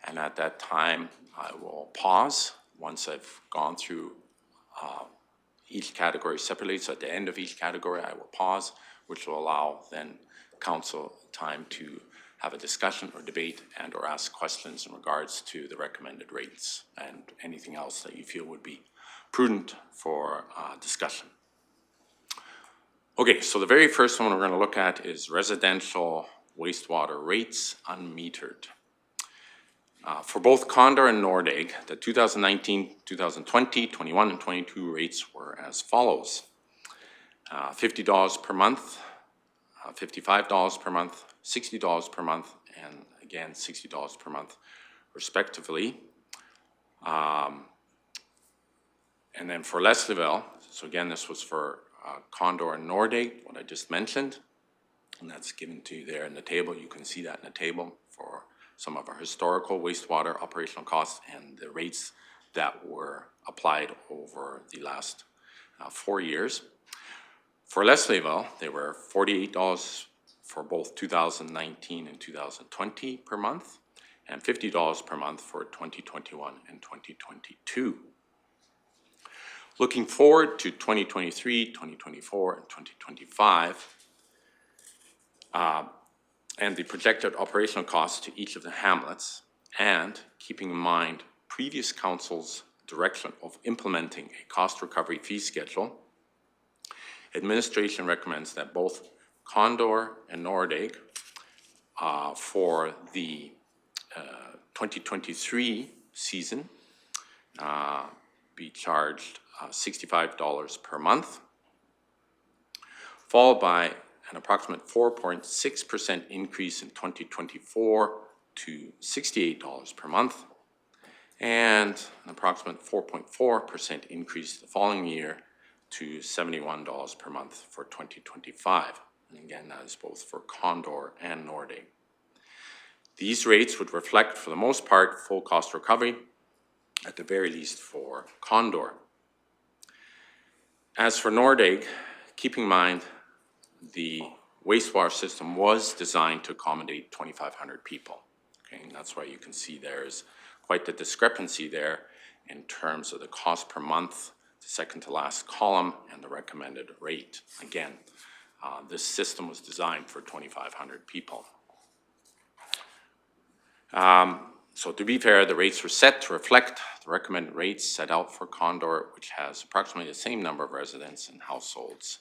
and at that time I will pause once I've gone through each category separately. So at the end of each category I will pause, which will allow then council time to have a discussion or debate and or ask questions in regards to the recommended rates and anything else that you feel would be prudent for discussion. Okay, so the very first one we're going to look at is residential wastewater rates unmetered. For both Condor and Nordegg, the 2019, 2020, 21, and 22 rates were as follows. $50 per month, $55 per month, $60 per month, and again, $60 per month, respectively. And then for Lesaville, so again, this was for Condor and Nordegg, what I just mentioned, and that's given to you there in the table. You can see that in the table for some of our historical wastewater operational costs and the rates that were applied over the last 4 years. For Lesaville, they were $48 for both 2019 and 2020 per month, and $50 per month for 2021 and 2022. Looking forward to 2023, 2024, and 2025, and the projected operational costs to each of the hamlets, and keeping in mind previous council's direction of implementing a cost recovery fee schedule, administration recommends that both Condor and Nordegg for the 2023 season be charged $65 per month, followed by an approximate 4.6% increase in 2024 to $68 per month, and an approximate 4.4% increase the following year to $71 per month for 2025. And again, that is both for Condor and Nordegg. These rates would reflect, for the most part, full cost recovery, at the very least for Condor. As for Nordegg, keep in mind the wastewater system was designed to accommodate 2,500 people. Okay, and that's why you can see there's quite the discrepancy there in terms of the cost per month, the second to last column, and the recommended rate. Again, this system was designed for 2,500 people. So to be fair, the rates were set to reflect the recommended rates set out for Condor, which has approximately the same number of residents and households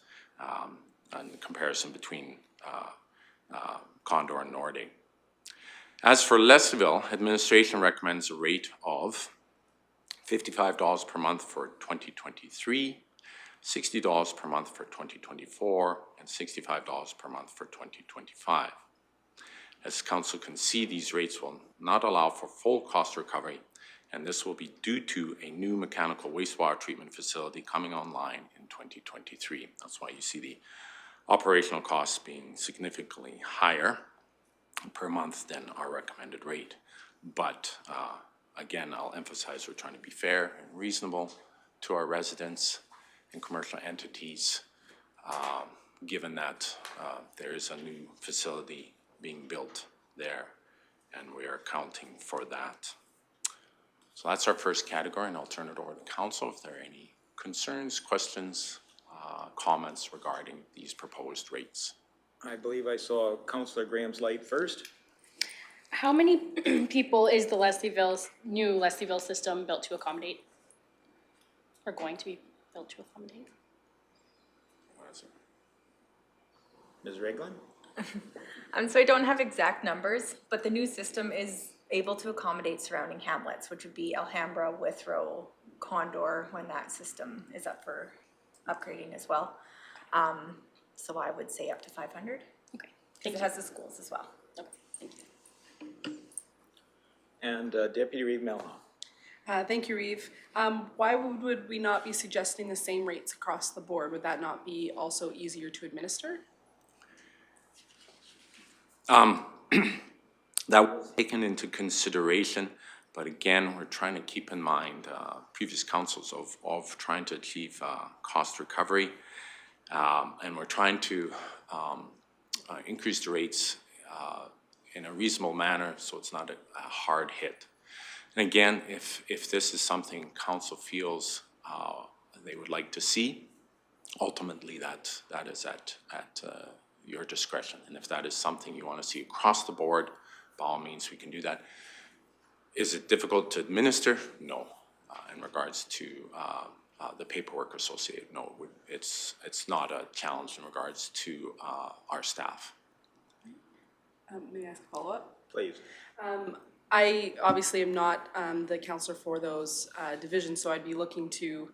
in comparison between Condor and Nordegg. As for Leslieville, administration recommends a rate of $55 per month for 2023, $60 per month for 2024, and $65 per month for 2025. As council can see, these rates will not allow for full cost recovery, and this will be due to a new mechanical wastewater treatment facility coming online in 2023. That's why you see the operational costs being significantly higher per month than our recommended rate. But again, I'll emphasize we're trying to be fair and reasonable to our residents and commercial entities, given that there is a new facility being built there, and we are accounting for that. So that's our first category, and I'll turn it over to council if there are any concerns, questions, comments regarding these proposed rates. I believe I saw Councillor Graham's light first. How many people is the new Leslieville system built to accommodate? Or going to be built to accommodate? What is it? Ms. Reglan? So I don't have exact numbers, but the new system is able to accommodate surrounding hamlets, which would be Alhambra, Withrow, Condor, when that system is up for upgrading as well. So I would say up to 500. Okay. Because it has the schools as well. Okay, thank you. And Deputy Reeve Melhoff. Thank you, Reeve. Why would we not be suggesting the same rates across the board? Would that not be also easier to administer? That was taken into consideration, but again, we're trying to keep in mind previous councils of trying to achieve cost recovery, and we're trying to increase the rates in a reasonable manner so it's not a hard hit. And again, if this is something council feels they would like to see, ultimately that is at your discretion. And if that is something you want to see across the board, by all means, we can do that. Is it difficult to administer? No. In regards to the paperwork associated, no. It's not a challenge in regards to our staff. May I ask a follow-up? Please. I obviously am not the counselor for those divisions, so I'd be looking to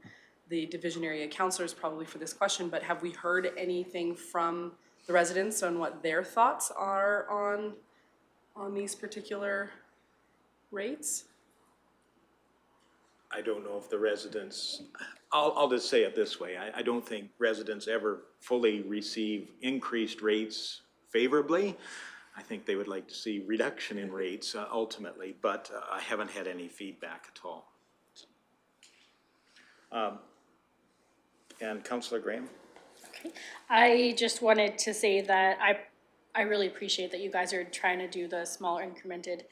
the division area counselors probably for this question, but have we heard anything from the residents on what their thoughts are on these particular rates? I don't know if the residents, I'll just say it this way. I don't think residents ever fully receive increased rates favorably. I think they would like to see reduction in rates ultimately, but I haven't had any feedback at all. And Councillor Graham? Okay. I just wanted to say that I really appreciate that you guys are trying to do the smaller incremented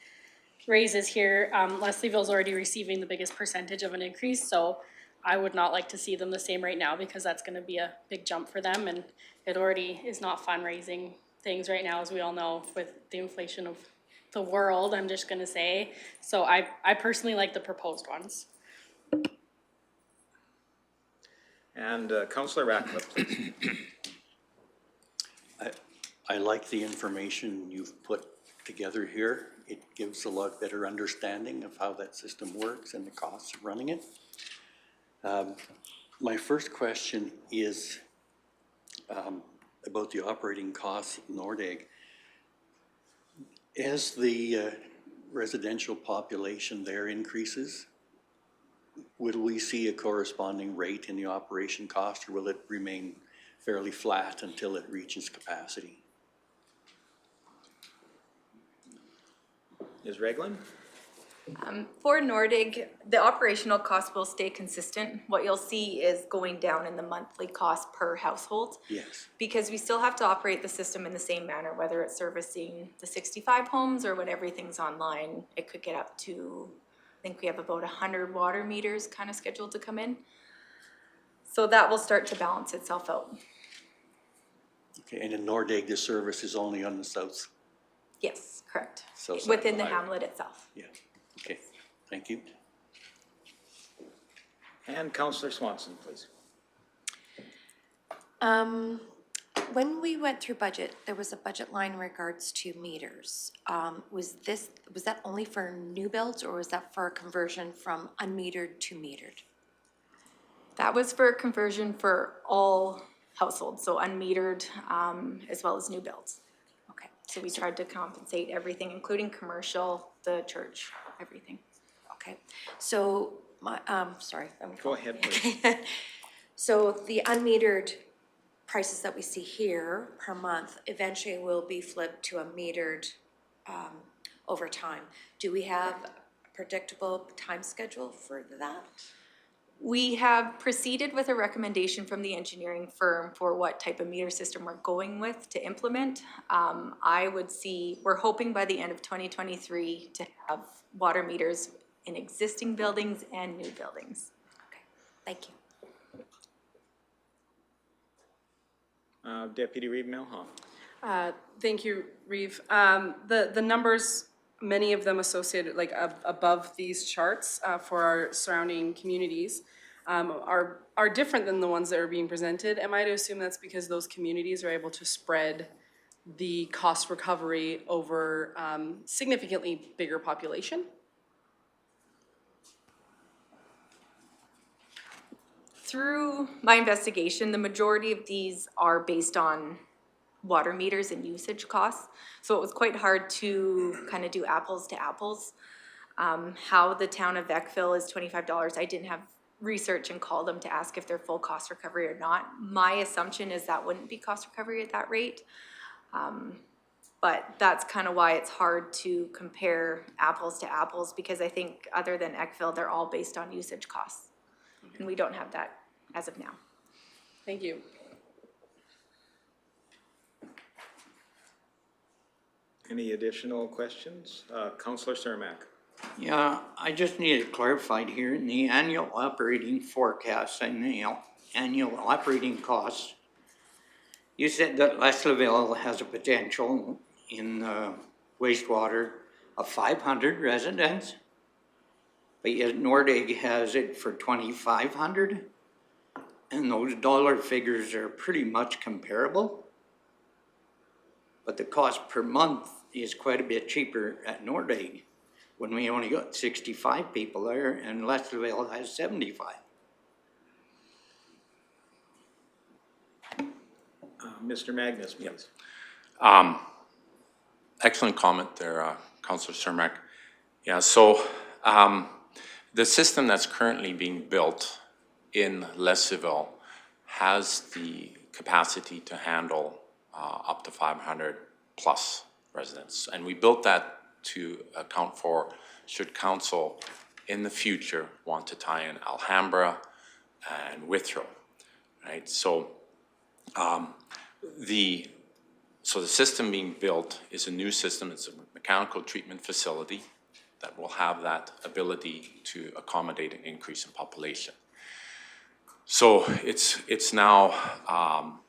raises here. Leslieville's already receiving the biggest percentage of an increase, so I would not like to see them the same right now because that's going to be a big jump for them, and it already is not fun raising things right now, as we all know, with the inflation of the world, I'm just gonna say. So I personally like the proposed ones. And Councillor Ratcliffe, please. I like the information you've put together here. It gives a lot better understanding of how that system works and the costs of running it. My first question is about the operating costs at Nordegg. As the residential population there increases, will we see a corresponding rate in the operation cost, or will it remain fairly flat until it reaches capacity? Ms. Regland? For Nordegg, the operational cost will stay consistent. What you'll see is going down in the monthly cost per household. Yes. Because we still have to operate the system in the same manner, whether it's servicing the 65 homes or when everything's online, it could get up to, I think we have about 100 water meters kind of scheduled to come in. So that will start to balance itself out. Okay, and in Nordegg, the service is only on the south? Yes, correct. So Within the hamlet itself. Yeah, okay, thank you. And Councillor Swanson, please. When we went through budget, there was a budget line in regards to meters. Was that only for new builds, or was that for a conversion from unmetered to metered? That was for conversion for all households, so unmetered, as well as new builds. Okay. So we tried to compensate everything, including commercial, the church, everything. Okay, so sorry. Go ahead, please. So the unmetered prices that we see here per month eventually will be flipped to a metered over time. Do we have a predictable time schedule for that? We have proceeded with a recommendation from the engineering firm for what type of meter system we're going with to implement. We're hoping by the end of 2023 to have water meters in existing buildings and new buildings. Okay, thank you. Deputy Reeve Milhoff. Thank you, Reeve. The numbers, many of them associated, like above these charts for our surrounding communities, are different than the ones that are being presented. Am I to assume that's because those communities are able to spread the cost recovery over significantly bigger population? Through my investigation, the majority of these are based on water meters and usage costs. So it was quite hard to kind of do apples to apples. How the town of Eckville is $25, I didn't have research and call them to ask if they're full cost recovery or not. My assumption is that wouldn't be cost recovery at that rate. But that's kind of why it's hard to compare apples to apples, because I think other than Eckville, they're all based on usage costs. And we don't have that as of now. Thank you. Any additional questions? Councillor Cermak. Yeah, I just need it clarified here in the annual operating forecast and the annual operating costs. You said that Leslieville has a potential in wastewater of 500 residents, but yet Nordegg has it for 2,500, and those dollar figures are pretty much comparable. But the cost per month is quite a bit cheaper at Nordegg, when we only got 65 people there, and Leslieville has 75. Mr. Magnus, please. Excellent comment there, Councillor Cermak. Yeah, so the system that's currently being built in Leslieville has the capacity to handle up to 500 plus residents. And we built that to account for should council in the future want to tie in Alhambra and Withrow, right? So the system being built is a new system. It's a mechanical treatment facility that will have that ability to accommodate an increase in population. So it's now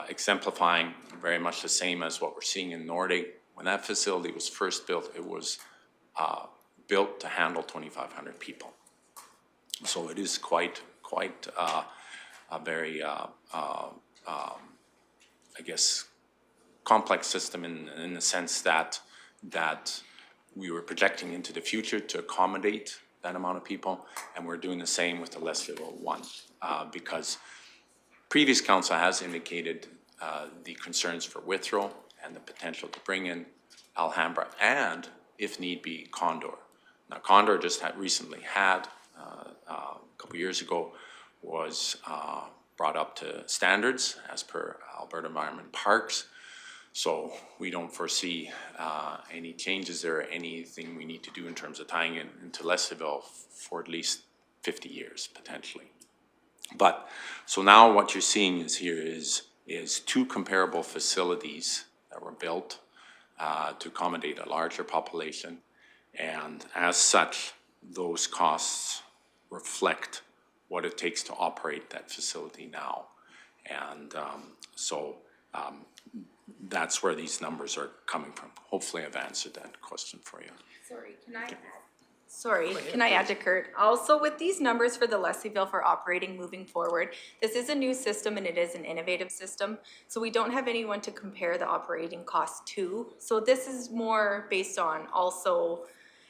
exemplifying very much the same as what we're seeing in Nordegg. When that facility was first built, it was built to handle 2,500 people. So it is quite a very, I guess, complex system in the sense that we were projecting into the future to accommodate that amount of people, and we're doing the same with the Leslieville one, because previous council has indicated the concerns for Withrow and the potential to bring in Alhambra and, if need be, Condor. Now, Condor just recently had, a couple years ago, was brought up to standards as per Alberta Environment Parks. So we don't foresee any changes there or anything we need to do in terms of tying it into Leslieville for at least 50 years, potentially. But, so now what you're seeing is two comparable facilities that were built to accommodate a larger population. And as such, those costs reflect what it takes to operate that facility now. And that's where these numbers are coming from. Hopefully I've answered that question for you. Sorry, can I add to Kurt? Also, with these numbers for the Leslieville for operating moving forward, this is a new system and it is an innovative system. So we don't have anyone to compare the operating costs to. So this is more based on also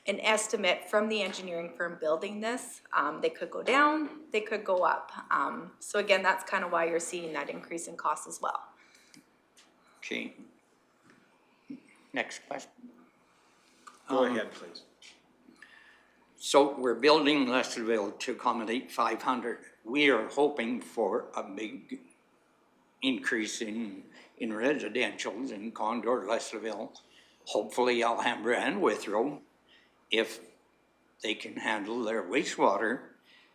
an estimate from the engineering firm building this. They could go down, they could go up. So again, that's kind of why you're seeing that increase in cost as well. Okay. Next question. Go ahead, please. So we're building Leslieville to accommodate 500. We are hoping for a big increase in residentials in Condor, Leslieville, hopefully Alhambra and Withrow, if they can handle their wastewater.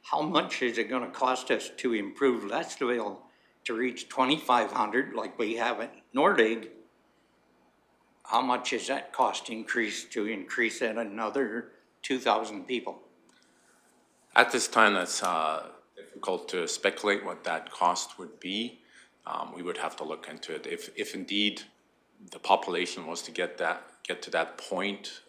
How much is it going to cost us to improve Leslieville to reach 2,500 like we have at Nordegg? How much is that cost increase to increase at another 2,000 people? At this time, that's difficult to speculate what that cost would be. We would have to look into it. If indeed the population was to get to that point,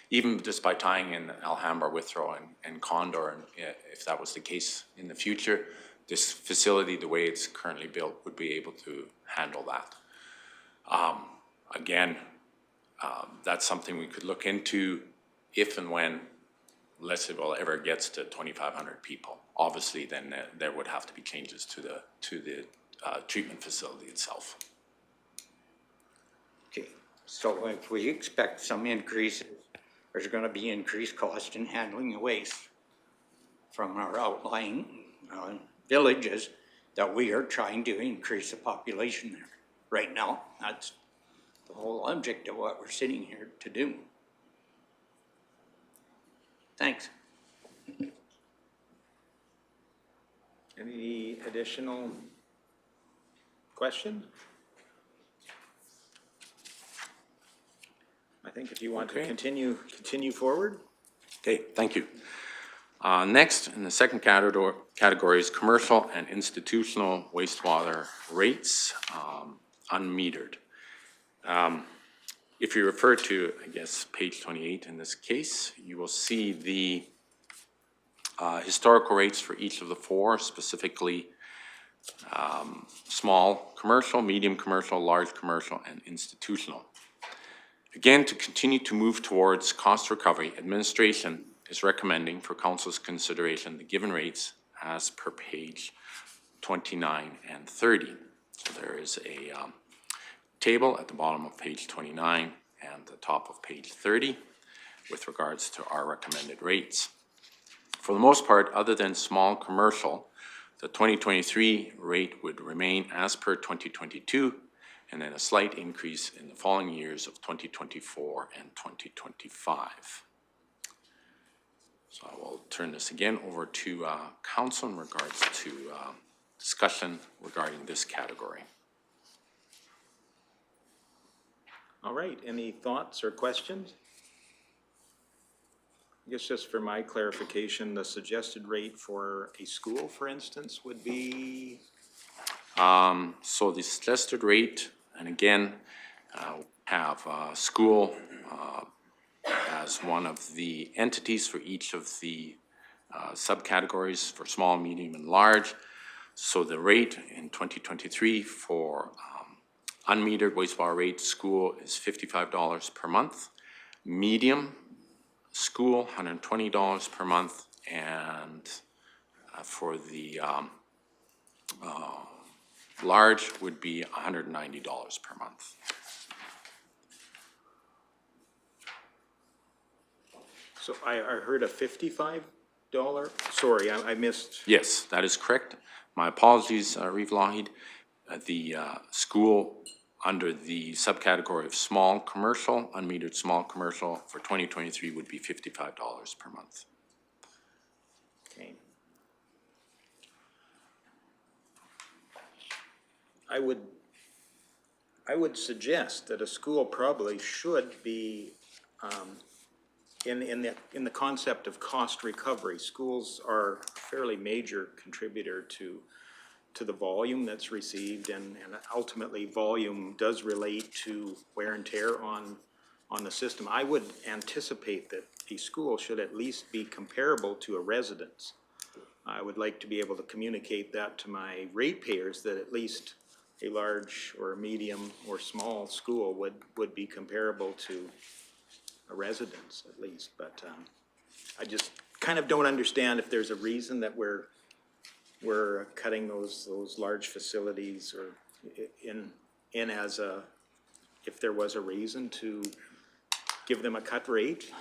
even just by tying in Alhambra, Withrow, and Condor, and if that was the case in the future, this facility, the way it's currently built, would be able to handle that. Again, that's something we could look into if and when Leslieville ever gets to 2,500 people. Obviously, then there would have to be changes to the treatment facility itself. Okay, so if we expect some increase, there's going to be increased cost in handling the waste from our outlying villages that we are trying to increase the population there. Right now, that's the whole object of what we're sitting here to do. Thanks. Any additional question? I think if you want to continue forward. Okay, thank you. Next, in the second category is commercial and institutional wastewater rates, unmetered. If you refer to, I guess, page 28 in this case, you will see the historical rates for each of the four, specifically small commercial, medium commercial, large commercial, and institutional. Again, to continue to move towards cost recovery, administration is recommending for council's consideration the given rates as per page 29 and 30. So there is a table at the bottom of page 29 and the top of page 30 with regards to our recommended rates. For the most part, other than small commercial, the 2023 rate would remain as per 2022, and then a slight increase in the following years of 2024 and 2025. So I will turn this again over to council in regards to discussion regarding this category. All right, any thoughts or questions? I guess just for my clarification, the suggested rate for a school, for instance, would be? So the suggested rate, and again, have school as one of the entities for each of the subcategories for small, medium, and large. So the rate in 2023 for unmetered wastewater rate school is $55 per month. Medium school, $120 per month, and for the large would be $190 per month. So I heard a $55, sorry, I missed. Yes, that is correct. My apologies, Reeve Lougheed. The school under the subcategory of small commercial, unmetered small commercial for 2023 would be $55 per month. Okay. I would suggest that a school probably should be in the concept of cost recovery. Schools are a fairly major contributor to the volume that's received, and ultimately volume does relate to wear and tear on the system. I would anticipate that a school should at least be comparable to a residence. I would like to be able to communicate that to my ratepayers, that at least a large or a medium or small school would be comparable to a residence at least. But I just kind of don't understand if there's a reason that we're cutting those large facilities, or in as a, if there was a reason to give them a cut rate.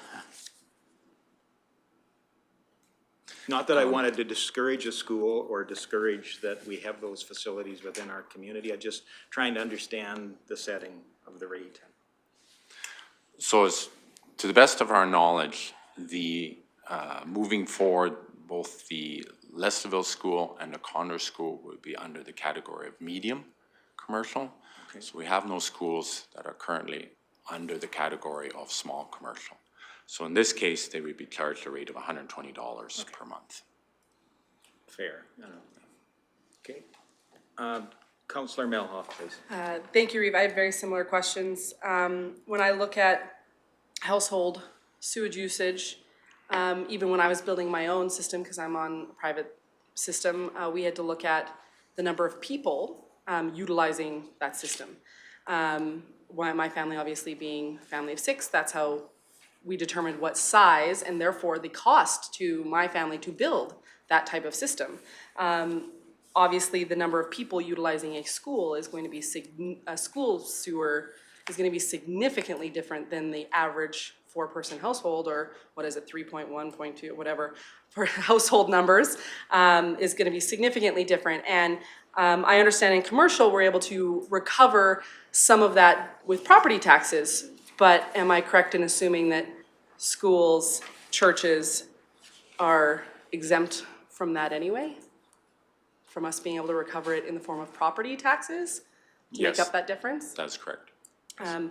Not that I wanted to discourage a school or discourage that we have those facilities within our community. I'm just trying to understand the setting of the rate. So as to the best of our knowledge, the moving forward, both the Lesterville School and the Condor School would be under the category of medium commercial. Okay. So we have no schools that are currently under the category of small commercial. So in this case, they would be charged a rate of $120 per month. Fair. Okay. Councillor Melhoff, please. Thank you, Reeve. I have very similar questions. When I look at household sewage usage, even when I was building my own system, because I'm on a private system, we had to look at the number of people utilizing that system. My family obviously being a family of 6, that's how we determined what size and therefore the cost to my family to build that type of system. Obviously, the number of people utilizing a school is going to be, a school sewer is going to be significantly different than the average 4-person household, or what is it, 3.1, 0.2, whatever, for household numbers, is going to be significantly different. And I understand in commercial, we're able to recover some of that with property taxes, but am I correct in assuming that schools, churches are exempt from that anyway? From us being able to recover it in the form of property taxes to make up that difference? That's correct. Can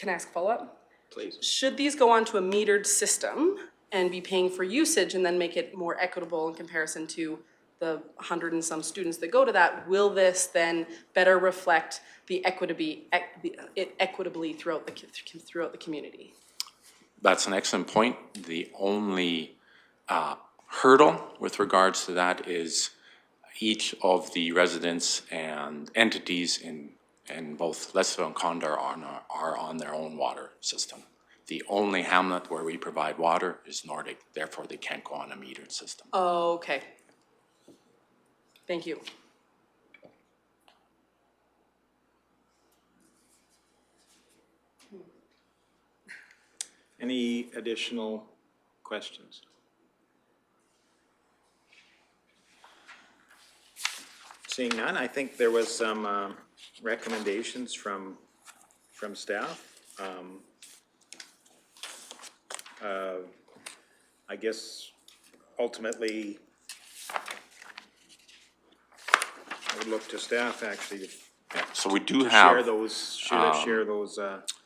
I ask a follow-up? Please. Should these go on to a metered system and be paying for usage and then make it more equitable in comparison to the 100 and some students that go to that? Will this then better reflect the equitably throughout the community? That's an excellent point. The only hurdle with regards to that is each of the residents and entities in both Lesterville and Condor are on their own water system. The only hamlet where we provide water is Nordegg, therefore they can't go on a metered system. Oh, okay. Thank you. Any additional questions? Seeing none, I think there was some recommendations from staff. I guess ultimately I would look to staff actually. Yeah, so we do have share those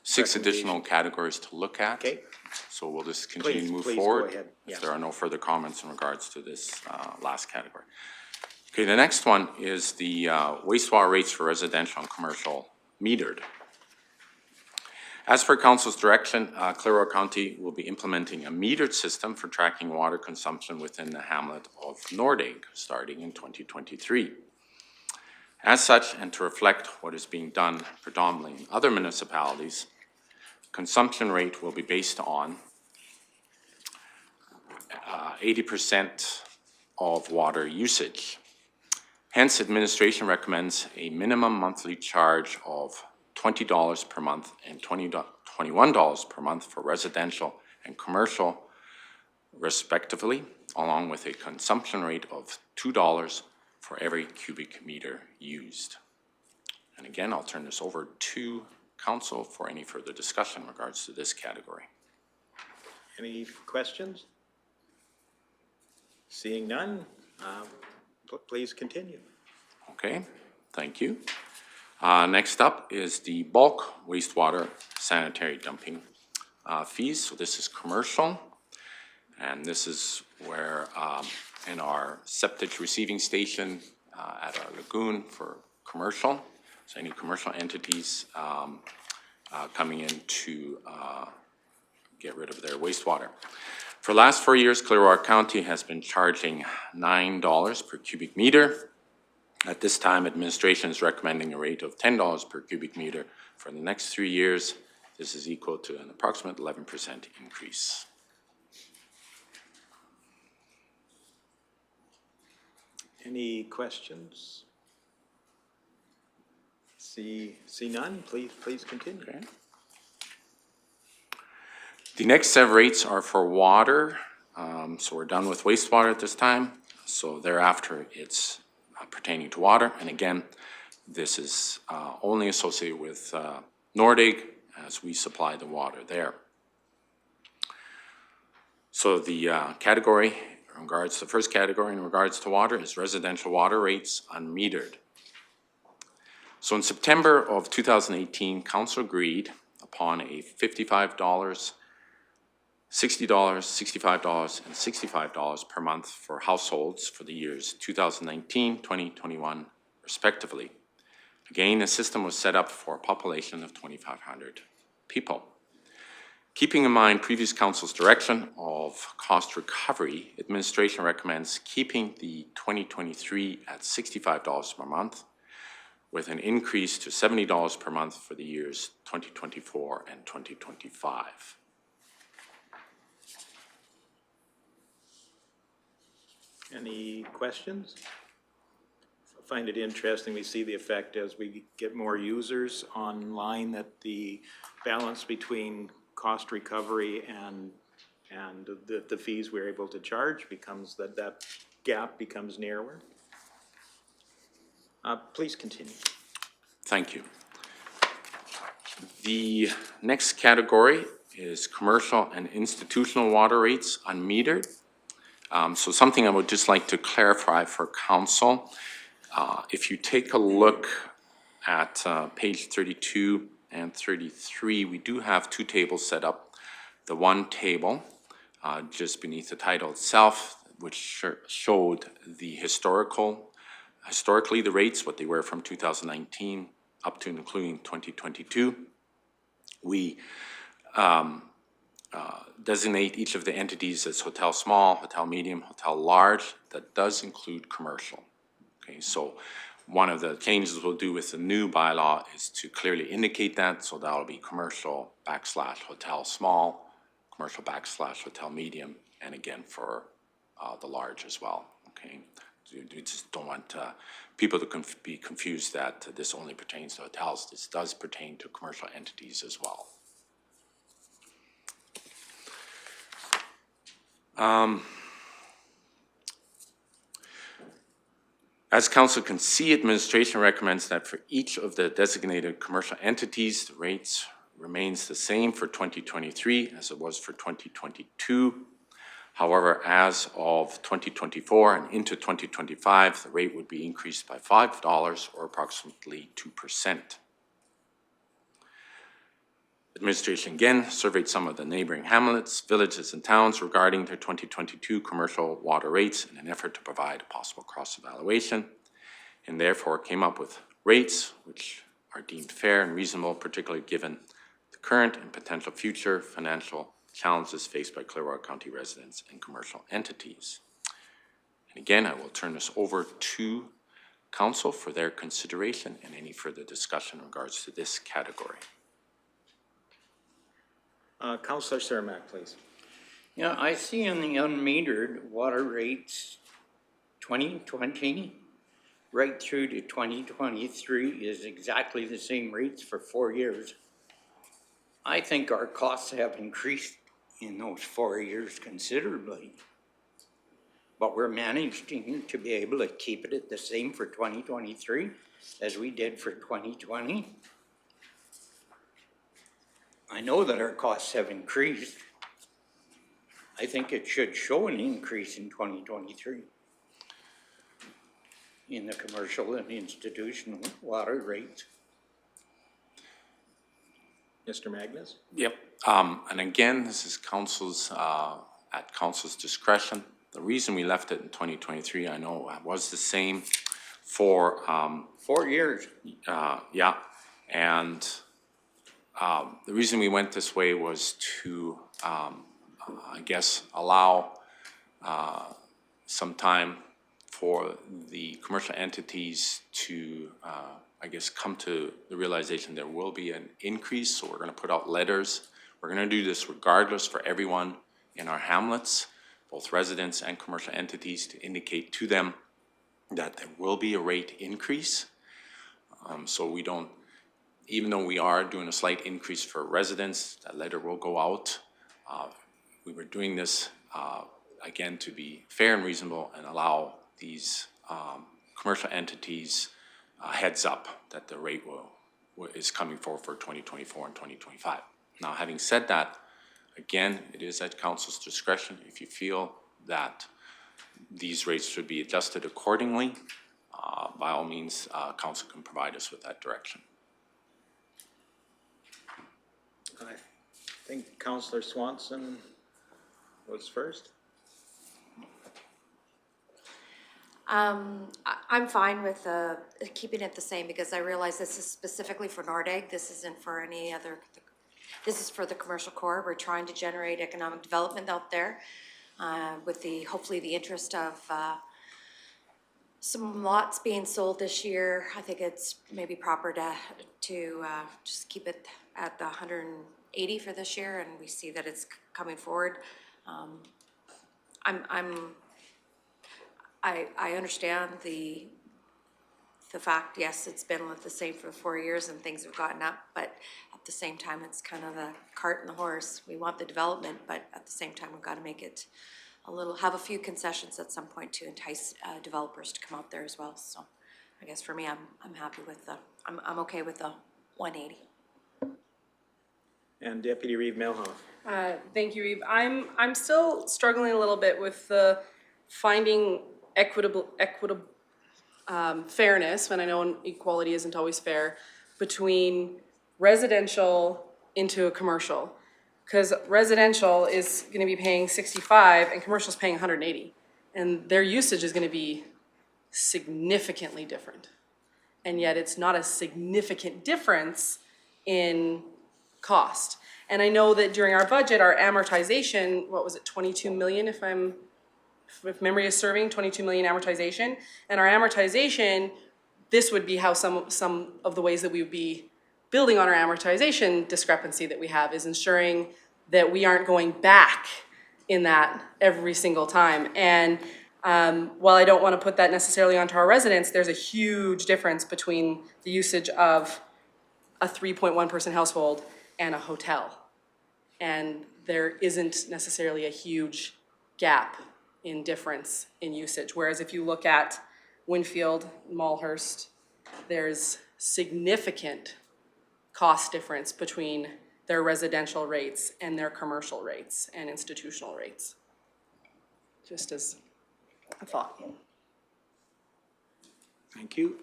6 additional categories to look at. Okay. So we'll just continue to move please forward. go ahead. If there are no further comments in regards to this last category. Okay, the next one is the wastewater rates for residential and commercial metered. As per Council's direction, Clearwater County will be implementing a metered system for tracking water consumption within the hamlet of Nordegg, starting in 2023. As such, and to reflect what is being done predominantly in other municipalities, consumption rate will be based on 80% of water usage. Hence, administration recommends a minimum monthly charge of $20 per month and $21 per month for residential and commercial, respectively, along with a consumption rate of $2 for every cubic meter used. And again, I'll turn this over to Council for any further discussion in regards to this category. Any questions? Seeing none, please continue. Okay, thank you. Next up is the bulk wastewater sanitary dumping fees. So this is commercial, and this is where in our septic receiving station at our lagoon for commercial, so any commercial entities coming in to get rid of their wastewater. For the last 4 years, Clearwater County has been charging $9 per cubic meter. At this time, administration is recommending a rate of $10 per cubic meter for the next 3 years. This is equal to an approximate 11% increase. Any questions? See none, please continue. Okay. The next set of rates are for water. So we're done with wastewater at this time. So thereafter, it's pertaining to water. And again, this is only associated with Nordegg as we supply the water there. So the category, in regards to the first category in regards to water, is residential water rates unmetered. So in September of 2018, Council agreed upon a $55, $60, $65, and $65 per month for households for the years 2019, 2021, respectively. Again, the system was set up for a population of 2,500 people. Keeping in mind previous council's direction of cost recovery, administration recommends keeping the 2023 at $65 per month, with an increase to $70 per month for the years 2024 and 2025. Any questions? I find it interesting. We see the effect as we get more users online, that the balance between cost recovery and the fees we're able to charge becomes, that gap becomes narrower. Please continue. Thank you. The next category is commercial and institutional water rates unmetered. So something I would just like to clarify for council. If you take a look at page 32 and 33, we do have two tables set up. The one table just beneath the title itself, which showed the historically the rates, what they were from 2019 up to including 2022. We designate each of the entities as hotel small, hotel medium, hotel large. That does include commercial. Okay, so one of the changes we'll do with the new bylaw is to clearly indicate that, so that'll be commercial / hotel small, commercial / hotel medium, and again for the large as well. Okay, we just don't want people to be confused that this only pertains to hotels. This does pertain to commercial entities as well. As council can see, administration recommends that for each of the designated commercial entities, the rates remains the same for 2023 as it was for 2022. However, as of 2024 and into 2025, the rate would be increased by $5 or approximately 2%. Administration again surveyed some of the neighboring hamlets, villages, and towns regarding their 2022 commercial water rates in an effort to provide a possible cross-evaluation, and therefore came up with rates which are deemed fair and reasonable, particularly given the current and potential future financial challenges faced by Clearwater County residents and commercial entities. And again, I will turn this over to Council for their consideration and any further discussion in regards to this category. Councillor Cermak, please. Yeah, I see in the unmetered water rates 2020 right through to 2023 is exactly the same rates for 4 years. I think our costs have increased in those 4 years considerably. But we're managing to be able to keep it at the same for 2023 as we did for 2020. I know that our costs have increased. I think it should show an increase in 2023 in the commercial and institutional water rates. Mr. Magnus? Yep. And again, this is council's, at council's discretion. The reason we left it in 2023, I know, was the same for 4 years. yeah, and the reason we went this way was to, I guess, allow some time for the commercial entities to, I guess, come to the realization there will be an increase. So we're going to put out letters. We're going to do this regardless for everyone in our hamlets, both residents and commercial entities, to indicate to them that there will be a rate increase. So we don't, even though we are doing a slight increase for residents, that letter will go out. We were doing this, again, to be fair and reasonable and allow these commercial entities heads up that the rate is coming forward for 2024 and 2025. Now, having said that, again, it is at council's discretion. If you feel that these rates should be adjusted accordingly, by all means, council can provide us with that direction. I think Councillor Swanson was first. I'm fine with keeping it the same because I realize this is specifically for Nordegg. This isn't for any other, this is for the commercial core. We're trying to generate economic development out there with the, hopefully the interest of some lots being sold this year. I think it's maybe proper to just keep it at the 180 for this year, and we see that it's coming forward. I understand the fact, yes, it's been the same for 4 years and things have gotten up, but at the same time, it's kind of the cart and the horse. We want the development, but at the same time, we've got to make it a little, have a few concessions at some point to entice developers to come out there as well. So I guess for me, I'm happy with the, I'm okay with the 180. And Deputy Reeve Melhoff. Thank you, Reeve. I'm still struggling a little bit with the finding equitable fairness, when I know equality isn't always fair, between residential into a commercial. Because residential is going to be paying 65 and commercial is paying 180. And their usage is going to be significantly different. And yet it's not a significant difference in cost. And I know that during our budget, our amortization, what was it, 22 million if memory is serving, 22 million amortization. And our amortization, this would be how some of the ways that we would be building on our amortization discrepancy that we have, is ensuring that we aren't going back in that every single time. And while I don't want to put that necessarily onto our residents, there's a huge difference between the usage of a 3.1 person household and a hotel. And there isn't necessarily a huge gap in difference in usage. Whereas if you look at Winfield, Malhurst, there's significant cost difference between their residential rates and their commercial rates and institutional rates. Just as a thought. Thank you.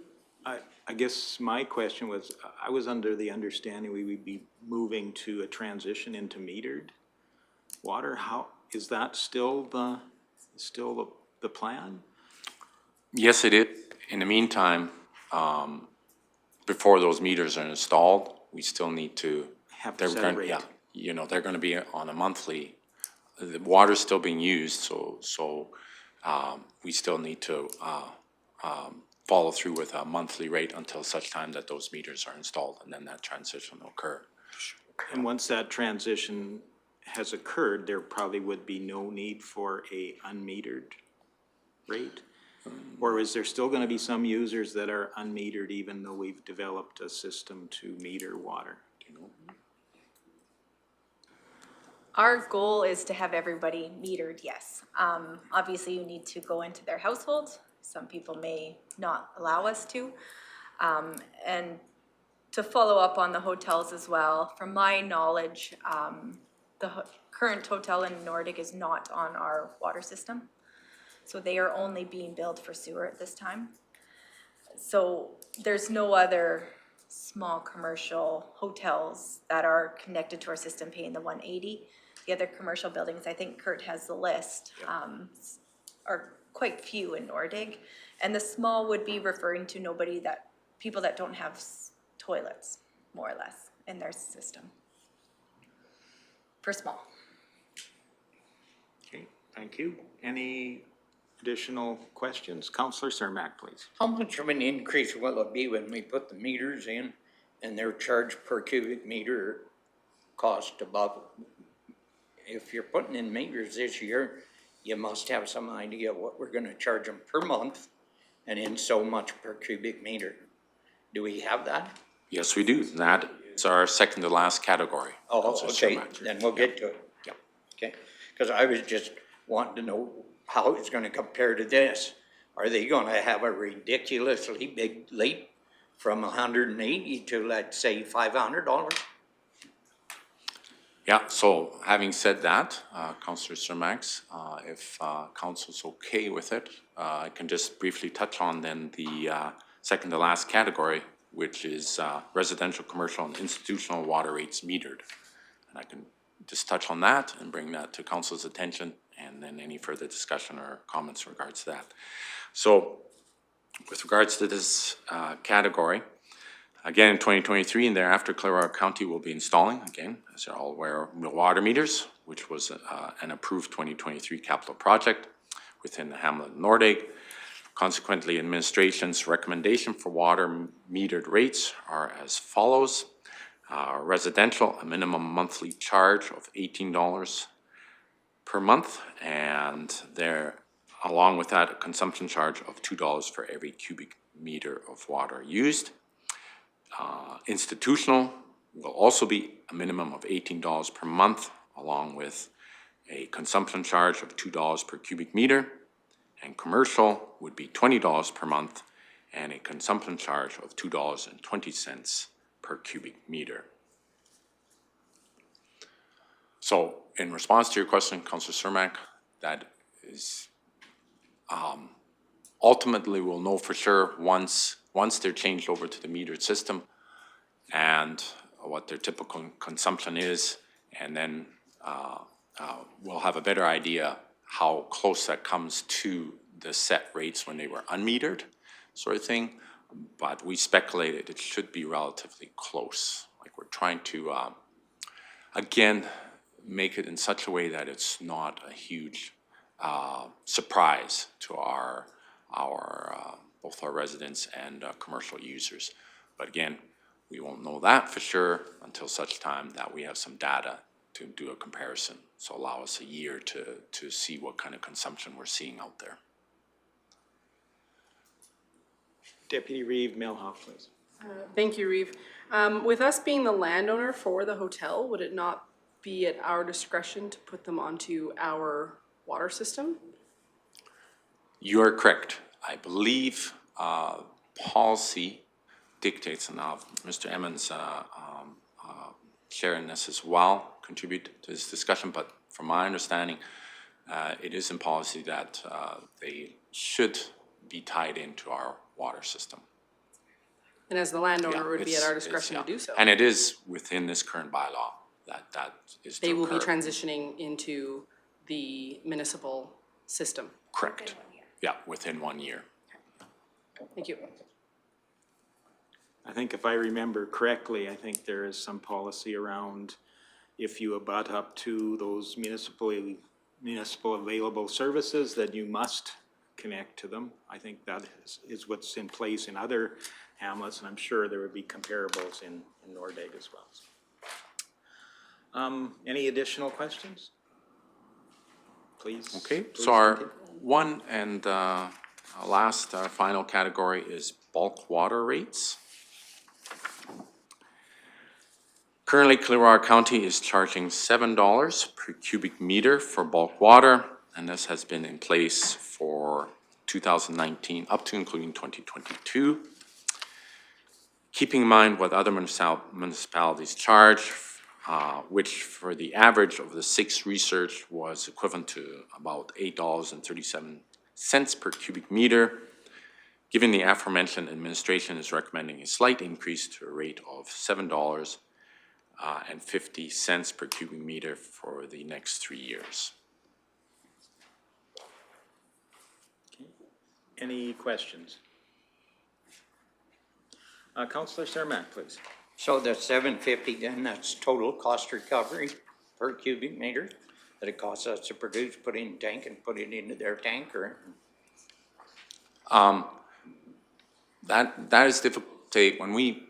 I guess my question was, I was under the understanding we would be moving to a transition into metered water. How is that still the plan? Yes, it is. In the meantime, before those meters are installed, we still need to Have to they're set a going, rate. yeah, you know, they're gonna be on a monthly, the water's still being used, so we still need to, follow through with a monthly rate until such time that those meters are installed, and then that transition will occur. And once that transition has occurred, there probably would be no need for a unmetered rate? Or is there still gonna be some users that are unmetered even though we've developed a system to meter water? Do you know? Our goal is to have everybody metered, yes. Obviously, you need to go into their household. Some people may not allow us to. And to follow up on the hotels as well, from my knowledge, current hotel in Nordegg is not on our water system. So they are only being billed for sewer at this time. So there's no other small commercial hotels that are connected to our system paying the 180. The other commercial buildings, I think Kurt has the list, are quite few in Nordegg. And the small would be referring to people that don't have toilets, more or less, in their system. For small. Okay, thank you. Any additional questions? Councillor Cermak, please. How much of an increase will it be when we put the meters in and their charge per cubic meter cost above? If you're putting in meters this year, you must have some idea what we're gonna charge them per month and in so much per cubic meter. Do we have that? Yes, we do. That is our second to last category. Oh, Councillor okay, Cermak. then we'll get to it. Yep. Okay, because I was just wanting to know how it's gonna compare to this. Are they gonna have a ridiculously big leap from 180 to, let's say, $500? Yeah, so having said that, Councillor Cermak, if council's okay with it, I can just briefly touch on then the second to last category, which is residential, commercial, and institutional water rates metered. And I can just touch on that and bring that to council's attention, and then any further discussion or comments in regards to that. So with regards to this category, again, in 2023 and thereafter, Clearwater County will be installing, again, as you're all aware, water meters, which was an approved 2023 capital project within the hamlet of Nordegg. Consequently, administration's recommendation for water metered rates are as follows. Residential, a minimum monthly charge of $18 per month, and there, along with that, a consumption charge of $2 for every cubic meter of water used. Institutional will also be a minimum of $18 per month, along with a consumption charge of $2 per cubic meter. And commercial would be $20 per month and a consumption charge of $2.20 per cubic meter. So in response to your question, Councillor Cermak, that is ultimately we'll know for sure once they're changed over to the metered system and what their typical consumption is, and then we'll have a better idea how close that comes to the set rates when they were unmetered, sort of thing. But we speculated it should be relatively close. Like we're trying to, again, make it in such a way that it's not a huge surprise to our both our residents and commercial users. But again, we won't know that for sure until such time that we have some data to do a comparison. So allow us a year to see what kind of consumption we're seeing out there. Deputy Reeve Milhoff, please. Thank you, Reeve. With us being the landowner for the hotel, would it not be at our discretion to put them onto our water system? You are correct. I believe policy dictates, and now Mr. Emmons sharing this as well, contribute to this discussion, but from my understanding, it is in policy that they should be tied into our water system. And as the landowner, Yeah, it would be at our discretion yeah. to do so. And it is within this current bylaw that is to They will be occur. transitioning into the municipal system. Correct. Yeah, within 1 year. Thank you. I think if I remember correctly, I think there is some policy around if you abut up to those municipal available services, that you must connect to them. I think that is what's in place in other hamlets, and I'm sure there would be comparables in Nordegg as well. Any additional questions? Please. Okay, please so our continue. one and last, our final category is bulk water rates. Currently, Clearwater County is charging $7 per cubic meter for bulk water, and this has been in place for 2019 up to including 2022. Keeping in mind what other municipalities charge, which for the average of the 6 research was equivalent to about $8.37 per cubic meter. Given the aforementioned, administration is recommending a slight increase to a rate of $7.50 per cubic meter for the next 3 years. Any questions? Councillor Remuneration, please. So the $7.50 then, that's total cost recovery per cubic meter that it costs us to produce, put in tank and put it into their tank, or? That is difficult to say. When we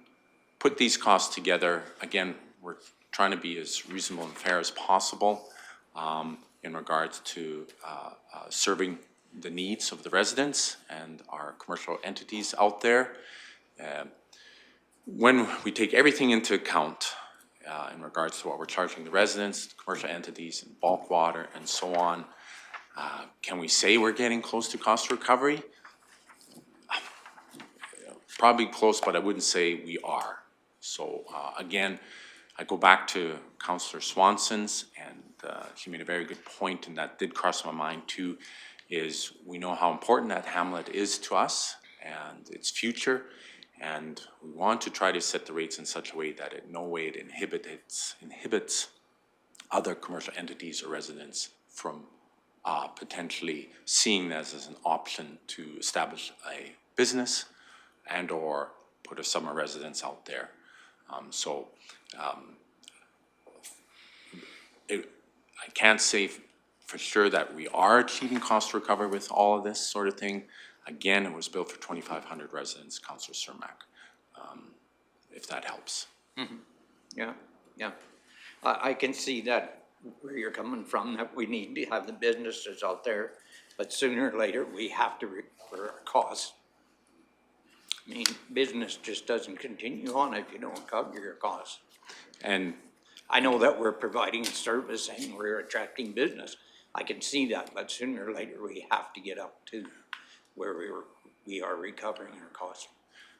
put these costs together, again, we're trying to be as reasonable and fair as possible in regards to serving the needs of the residents and our commercial entities out there. When we take everything into account in regards to what we're charging the residents, commercial entities, and bulk water, and so on, can we say we're getting close to cost recovery? Probably close, but I wouldn't say we are. So again, I go back to Councillor Swanson's, and she made a very good point, and that did cross my mind too, is we know how important that hamlet is to us and its future, and we want to try to set the rates in such a way that in no way it inhibits other commercial entities or residents from potentially seeing this as an option to establish a business and or put a summer residence out there. I can't say for sure that we are achieving cost recovery with all of this sort of thing. Again, it was built for 2,500 residents, Councillor Cermak, if that helps. Mm-hmm. Yeah, yeah. I can see that where you're coming from, that we need to have the businesses out there, but sooner or later, we have to recover our costs. I mean, business just doesn't continue on if you don't cover your costs. And I know that we're providing a service and we're attracting business. I can see that, but sooner or later, we have to get up to where we are recovering our costs.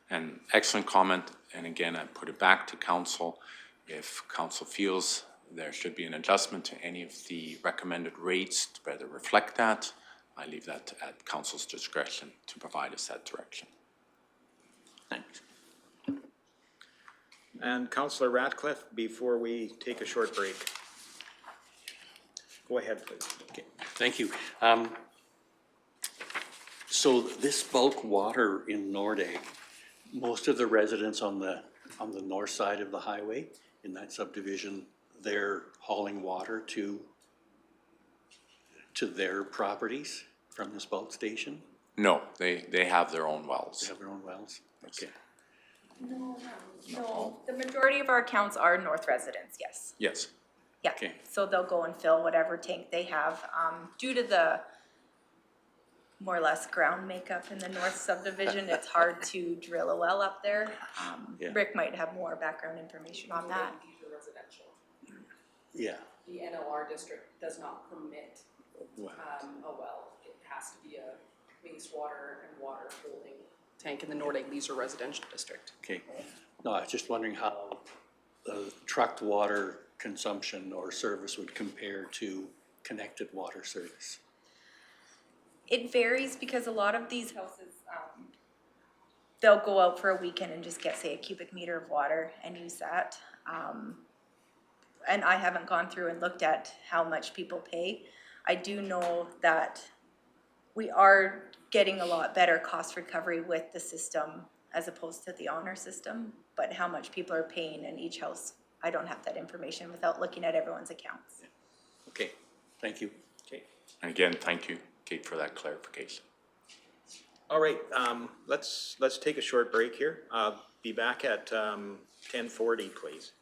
An excellent comment, and again, I put it back to council. If council feels there should be an adjustment to any of the recommended rates to better reflect that, I leave that at council's discretion to provide us that direction. Thanks. And Councillor Ratcliffe, before we take a short break. Go ahead, please. Okay, thank you. So this bulk water in Nordegg, most of the residents on the north side of the highway in that subdivision, they're hauling water to their properties from this bulk station? No, they have their own wells. They have their own wells? Okay. No, the majority of our accounts are north residents, yes. Yes. Yeah, Okay. so they'll go and fill whatever tank they have. Due to the more or less ground makeup in the north subdivision, it's hard to drill a well up there. Yeah. Rick might have more background information on that. Residential. Yeah. The NLR district does not permit Wow. a well. It has to be a wastewater and water holding tank in the Nordegg Leisure Residential District. Okay. No, I was just wondering how the trucked water consumption or service would compare to connected water service. It varies because a lot of these houses, they'll go out for a weekend and just get, say, a cubic meter of water and use that. And I haven't gone through and looked at how much people pay. I do know that we are getting a lot better cost recovery with the system as opposed to the honor system, but how much people are paying in each house, I don't have that information without looking at everyone's accounts. Okay, Thank you. okay. And again, thank you, Kate, for that clarification. All right, let's take a short break here. Be back at 10:40, please.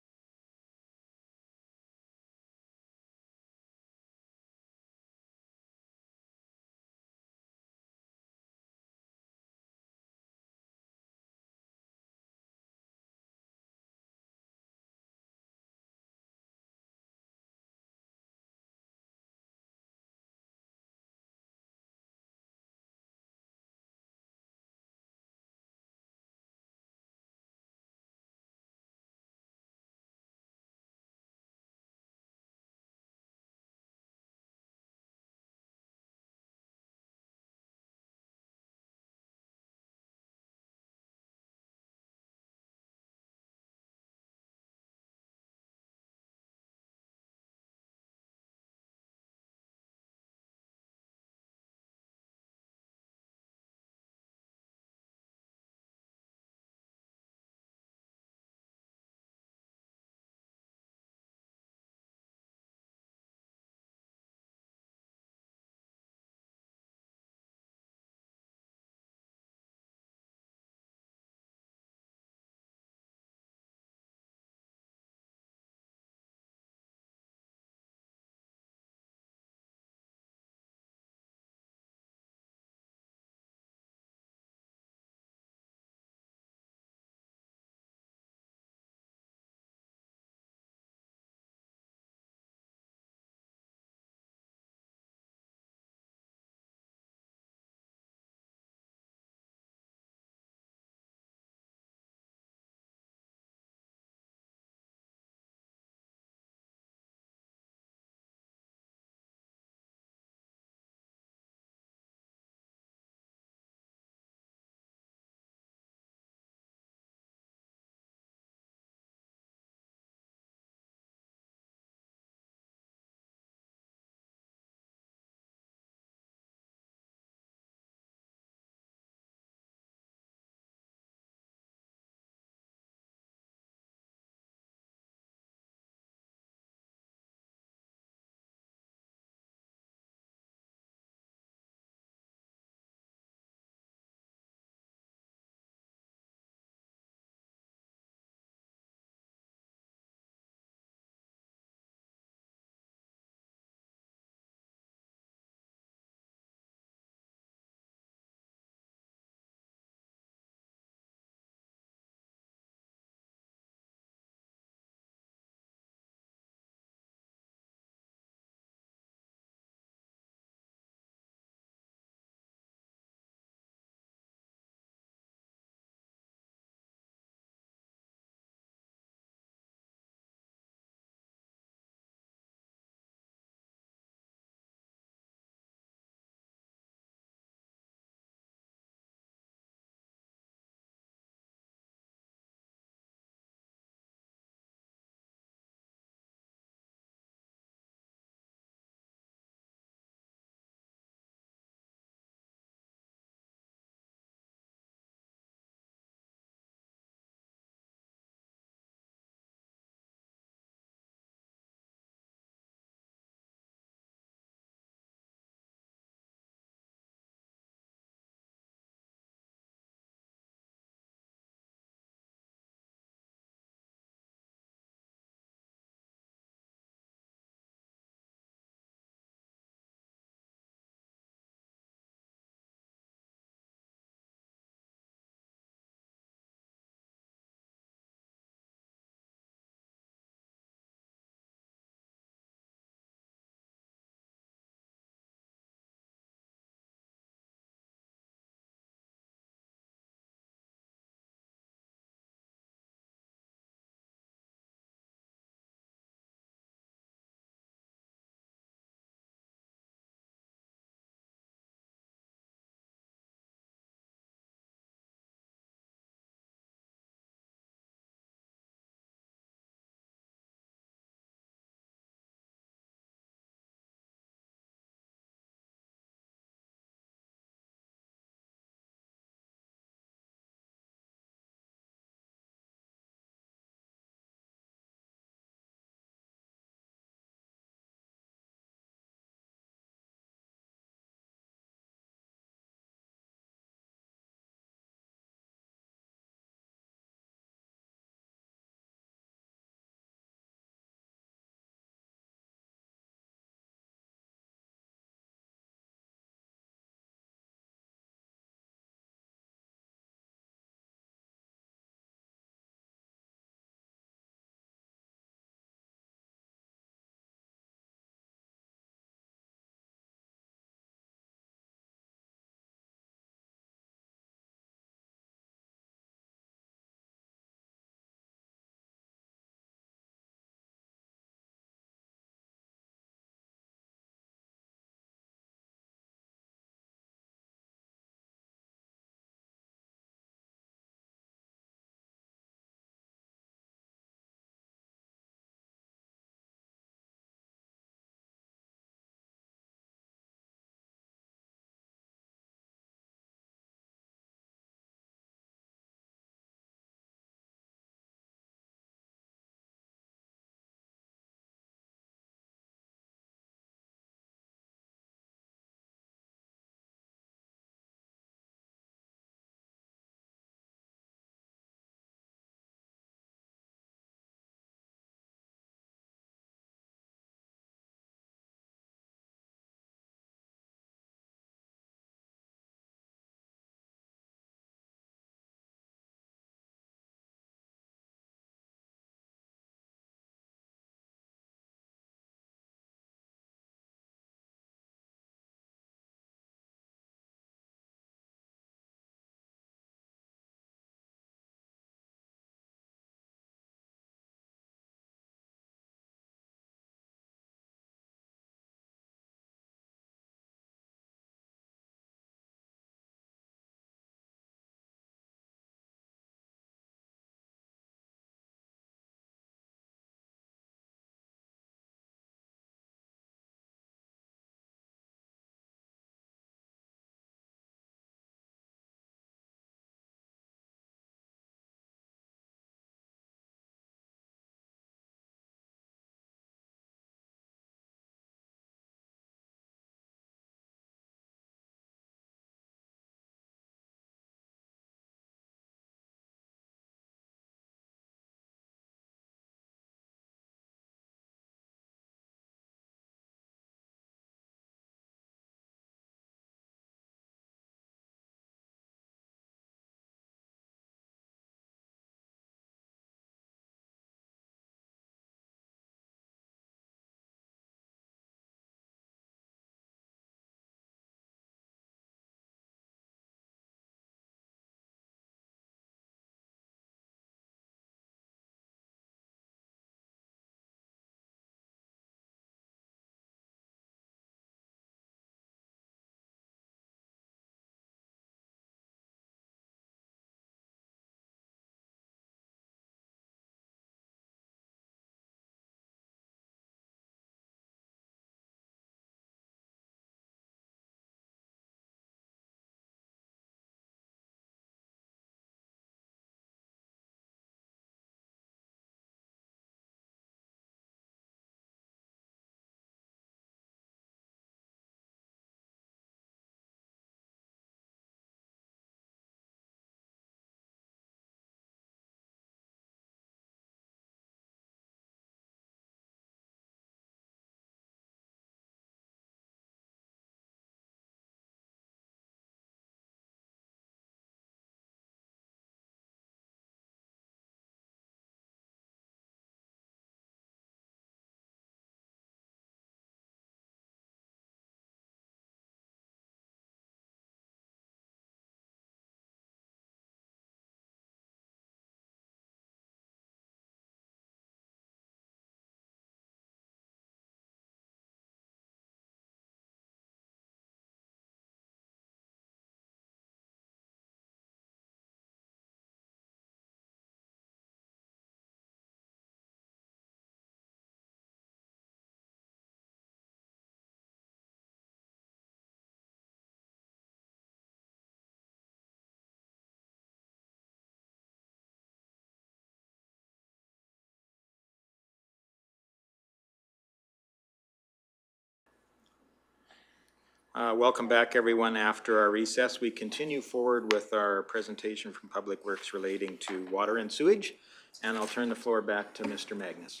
Welcome back, everyone, after our recess. We continue forward with our presentation from Public Works relating to water and sewage, and I'll turn the floor back to Mr. Magnus.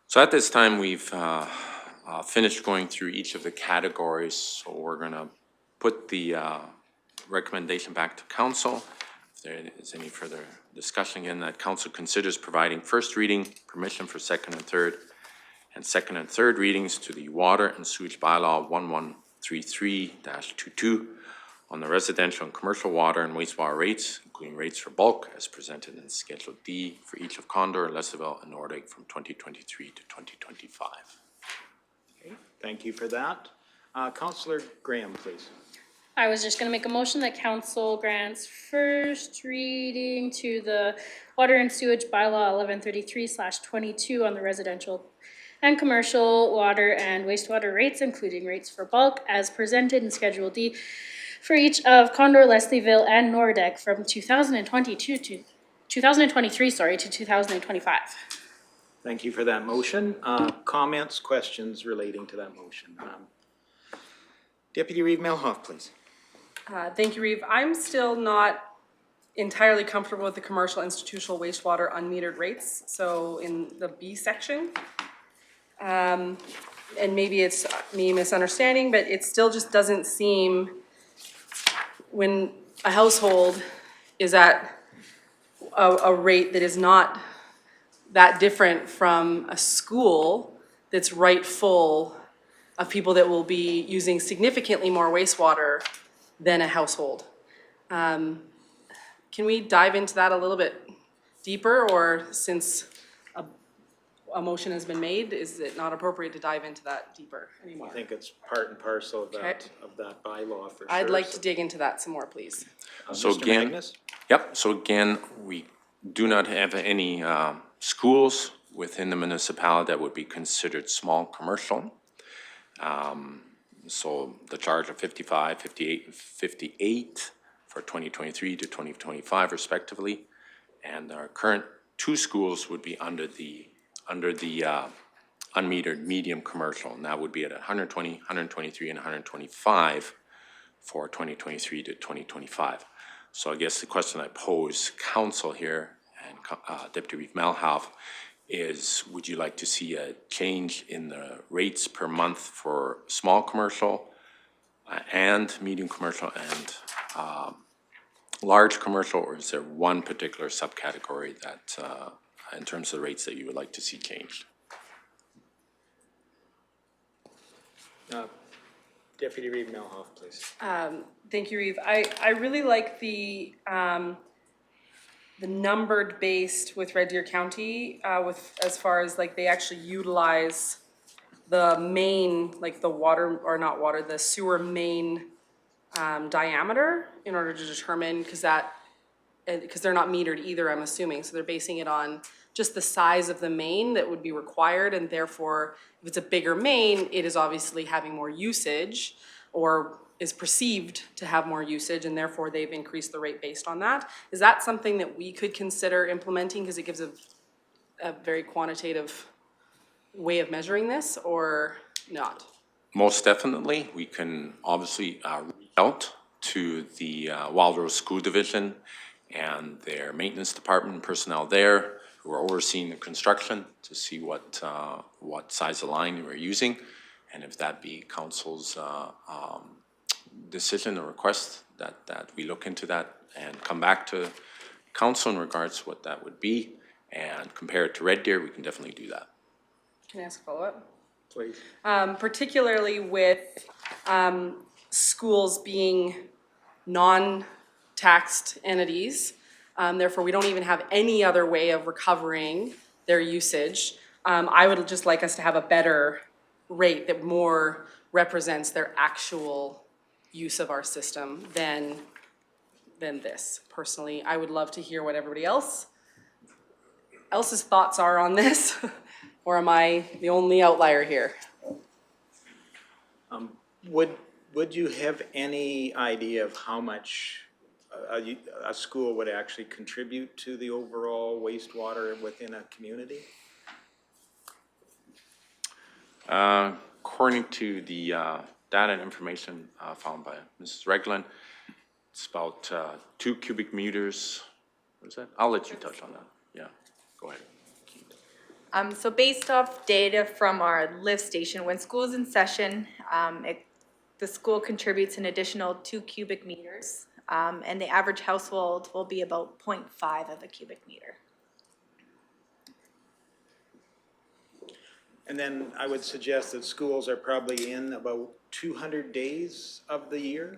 So at this time, we've finished going through each of the categories, so we're going to put the recommendation back to council. If there is any further discussion, again, that council considers providing first reading, permission for second and third readings to the Water and Sewage Bylaw 1133-22 on the residential and commercial water and wastewater rates, including rates for bulk as presented in Schedule D for each of Condor, Lesaville, and Nordegg from 2023 to 2025. Okay, thank you for that. Councillor Graham, please. I was just gonna make a motion that council grants first reading to the Water and Sewage Bylaw 1133/22 on the residential and commercial water and wastewater rates, including rates for bulk, as presented in Schedule D for each of Condor, Leslieville, and Nordegg from 2023 to 2025. Thank you for that motion. Comments, questions relating to that motion? Deputy Reeve Melhoff, please. Thank you, Reeve. I'm still not entirely comfortable with the commercial institutional wastewater unmetered rates. So in the B section, and maybe it's me misunderstanding, but it still just doesn't seem, when a household is at a rate that is not that different from a school that's right full of people that will be using significantly more wastewater than a household. Can we dive into that a little bit deeper, or since a motion has been made, is it not appropriate to dive into that deeper anymore? I think it's part and parcel of Okay. that bylaw for sure. I'd like to dig into that some more, please. So Mr. again, Magnus? yep, so again, we do not have any schools within the municipality that would be considered small commercial. So the charge of 55, 58, and 58 for 2023 to 2025 respectively. And our current two schools would be under the unmetered medium commercial, and that would be at 120, 123, and 125 for 2023 to 2025. So I guess the question I pose council here and Deputy Reeve Melhoff is, would you like to see a change in the rates per month for small commercial and medium commercial and large commercial, or is there one particular subcategory that in terms of the rates that you would like to see changed? Deputy Reeve Melhoff, please. Thank you, Reeve. I really like the numbered based with Red Deer County, with as far as like they actually utilize the main, like the water, or not water, the sewer main diameter in order to determine, because they're not metered either, I'm assuming, so they're basing it on just the size of the main that would be required, and therefore, if it's a bigger main, it is obviously having more usage, or is perceived to have more usage, and therefore they've increased the rate based on that. Is that something that we could consider implementing, because it gives a very quantitative way of measuring this, or not? Most definitely. We can obviously reach out to the Wildrose School Division and their maintenance department personnel there who are overseeing the construction to see what size of line we're using, and if that be council's decision or request that we look into that and come back to council in regards to what that would be and compare it to Red Deer, we can definitely do that. Can I ask a follow-up? Please. Particularly with schools being non-taxed entities, therefore we don't even have any other way of recovering their usage. I would just like us to have a better rate that more represents their actual use of our system than this. Personally, I would love to hear what everybody else's thoughts are on this. Or am I the only outlier here? Would you have any idea of how much a school would actually contribute to the overall wastewater within a community? According to the data and information found by Mrs. Reglan. It's about 2 cubic meters. What is that? I'll let you touch on that. Yeah, go ahead. So based off data from our lift station, when school is in session, the school contributes an additional 2 cubic meters, and the average household will be about 0.5 of a cubic meter. And then I would suggest that schools are probably in about 200 days of the year.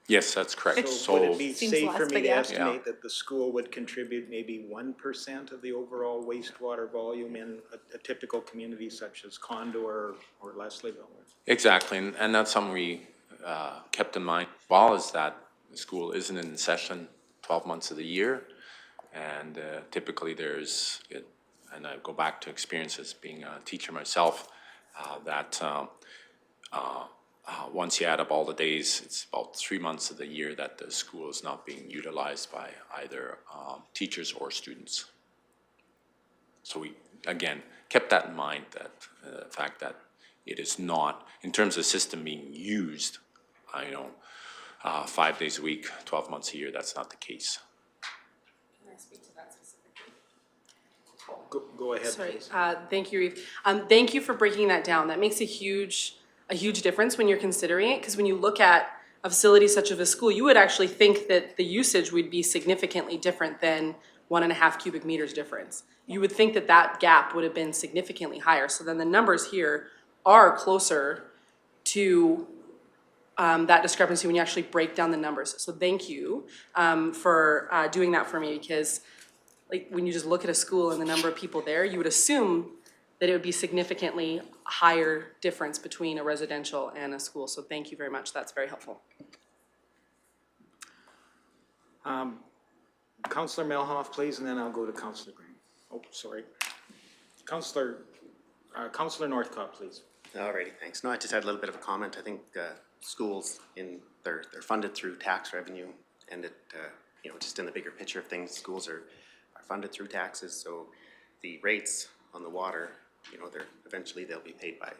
Yes, that's correct. So would it be Seems safe less, for me but to yeah. estimate that the school would contribute maybe 1% of the overall wastewater volume in a typical community such as Condor or Leslieville? Exactly, and that's something we kept in mind as well, is that the school isn't in session 12 months of the year, and typically there's, and I go back to experiences being a teacher myself, that once you add up all the days, it's about 3 months of the year that the school is not being utilized by either teachers or students. So we, again, kept that in mind, that the fact that it is not, in terms of system being used, 5 days a week, 12 months a year, that's not the case. Can I speak to that specifically? Go ahead, Sorry, please. thank you, Reeve. Thank you for breaking that down. That makes a huge difference when you're considering it, because when you look at a facility such as a school, you would actually think that the usage would be significantly different than 1.5 cubic meters difference. You would think that that gap would have been significantly higher. So then the numbers here are closer to that discrepancy when you actually break down the numbers. So thank you for doing that for me, because like when you just look at a school and the number of people there, you would assume that it would be significantly higher difference between a residential and a school. So thank you very much. That's very helpful. Councillor Melhoff, please, and then I'll go to Councillor Green. Oh, sorry. Councillor Northcott, please. Alrighty, thanks. No, I just had a little bit of a comment. I think schools, they're funded through tax revenue, and it, just in the bigger picture of things, schools are funded through taxes, so the rates on the water, eventually they'll be paid by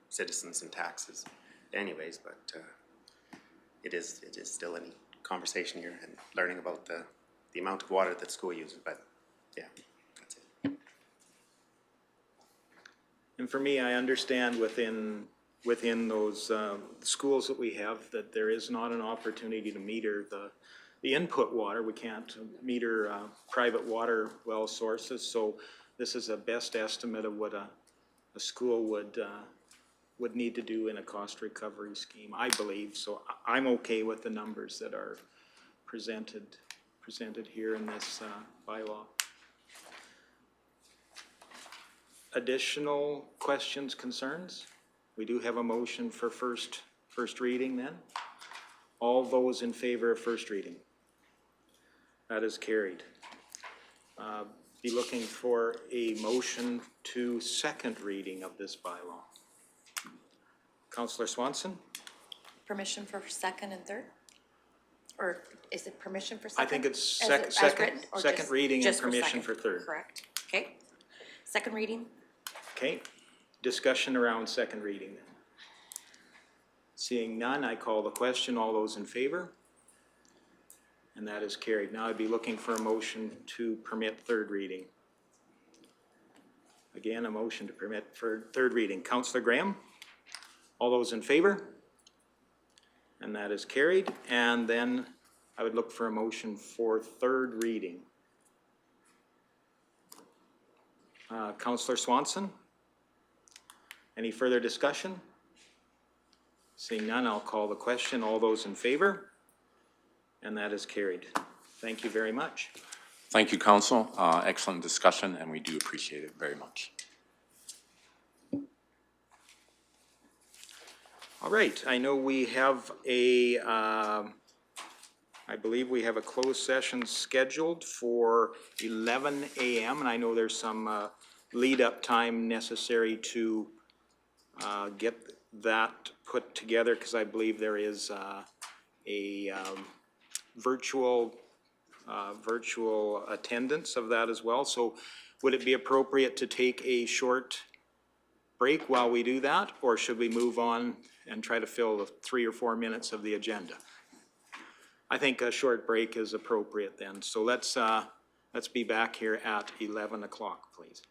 citizens and taxes anyways, but it is still any conversation here and learning about the amount of water that school uses, but yeah, that's it. And for me, I understand within those schools that we have that there is not an opportunity to meter the input water. We can't meter private water well sources, so this is a best estimate of what a school would need to do in a cost recovery scheme, I believe. So I'm okay with the numbers that are presented here in this bylaw. Additional questions, concerns? We do have a motion for first reading then. All those in favor of first reading? That is carried. Be looking for a motion to second reading of this bylaw. Councillor Swanson? Permission for second and third? Or is it permission for second? I think it's As written, or second just- reading and just permission second? for third. Correct. Okay. Second reading? Okay, discussion around second reading then. Seeing none, I call the question. All those in favor? And that is carried. Now I'd be looking for a motion to permit third reading. Again, a motion to permit for third reading. Councillor Graham? All those in favor? And that is carried. And then I would look for a motion for third reading. Councillor Swanson? Any further discussion? Seeing none, I'll call the question. All those in favor? And that is carried. Thank you very much. Thank you, Council. Excellent discussion, and we do appreciate it very much. All right, I know we have I believe we have a closed session scheduled for 11 a.m. and I know there's some lead-up time necessary to get that put together, because I believe there is a virtual attendance of that as well. So would it be appropriate to take a short break while we do that, or should we move on and try to fill the 3 or 4 minutes of the agenda? I think a short break is appropriate then. So let's be back here at 11 o'clock, please.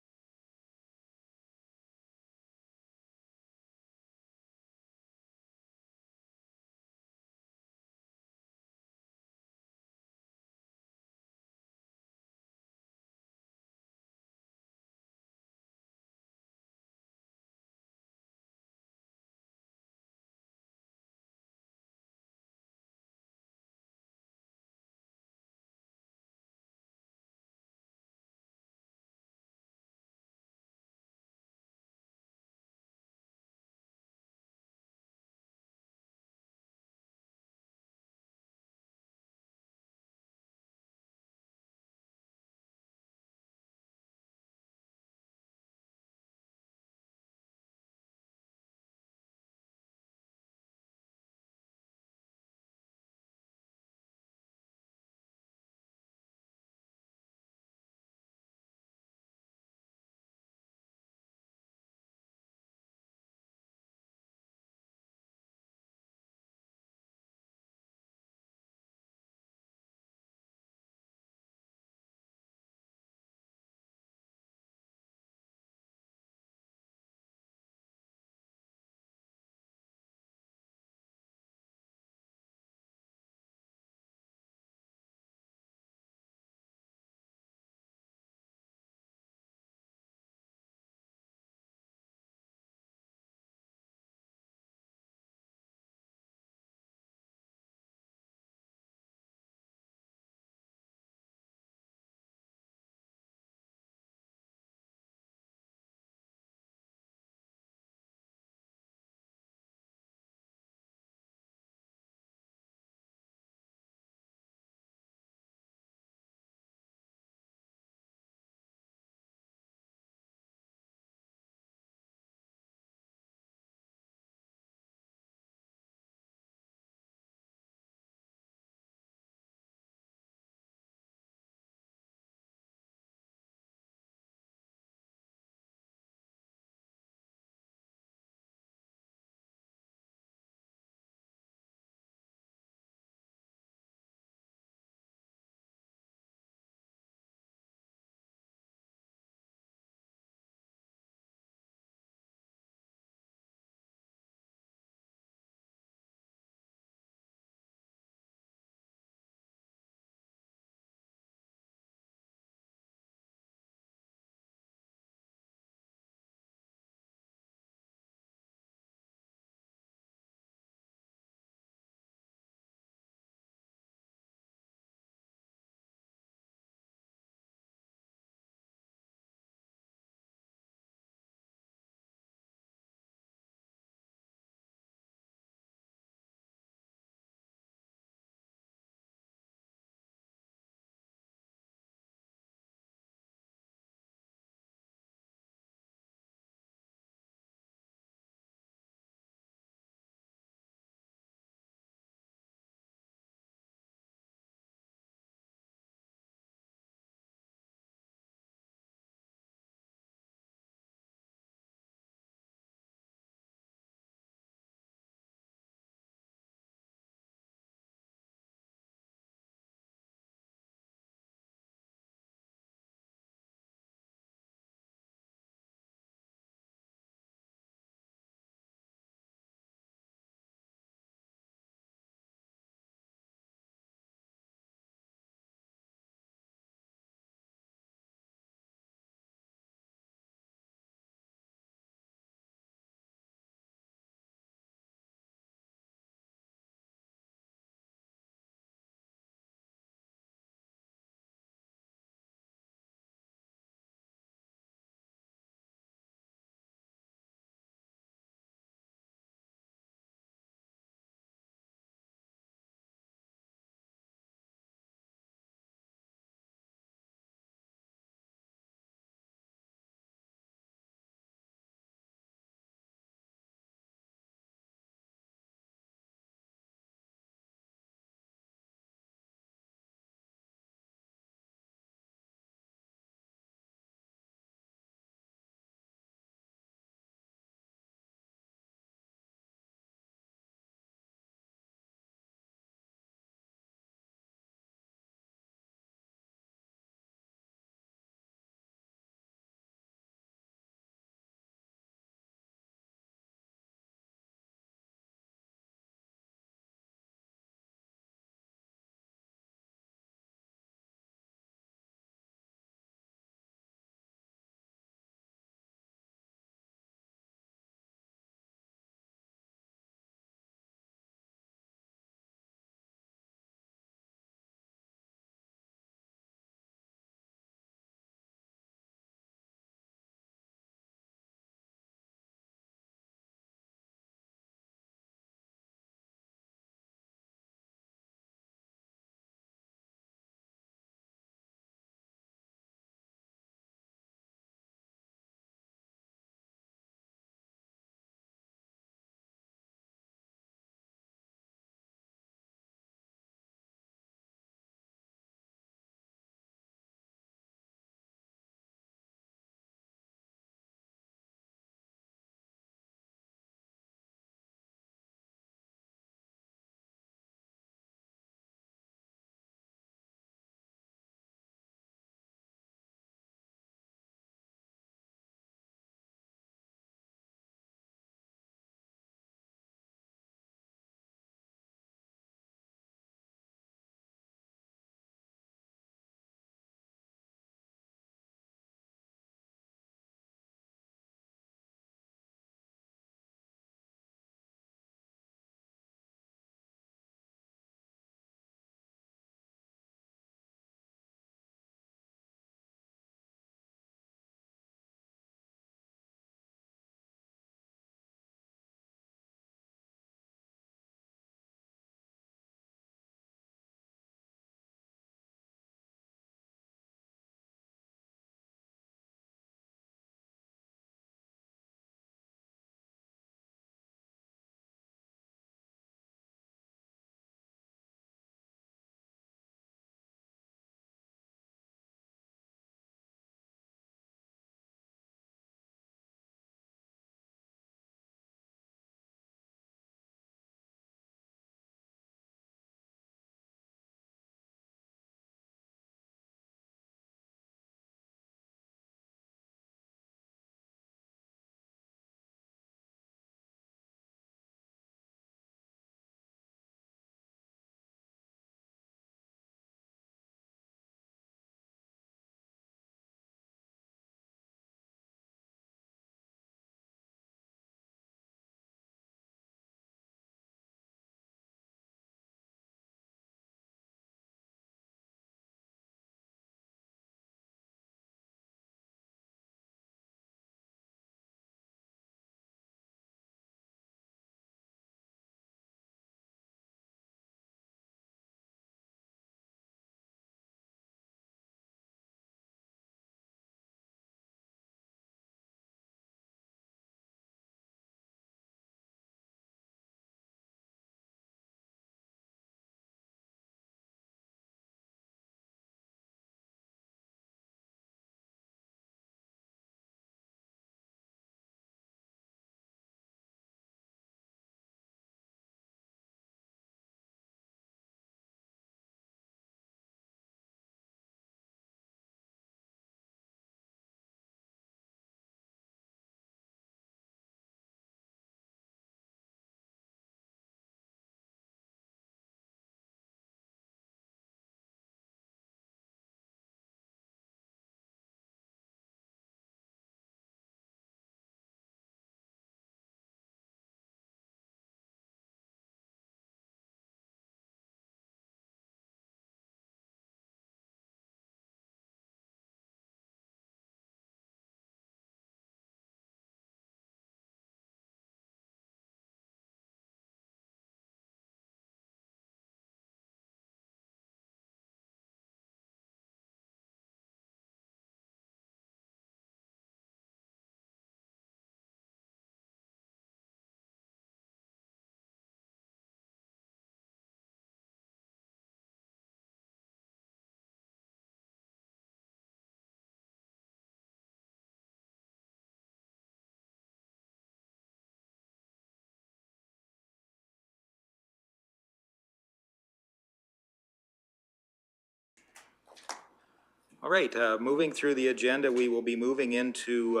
All right, moving through the agenda, we will be moving into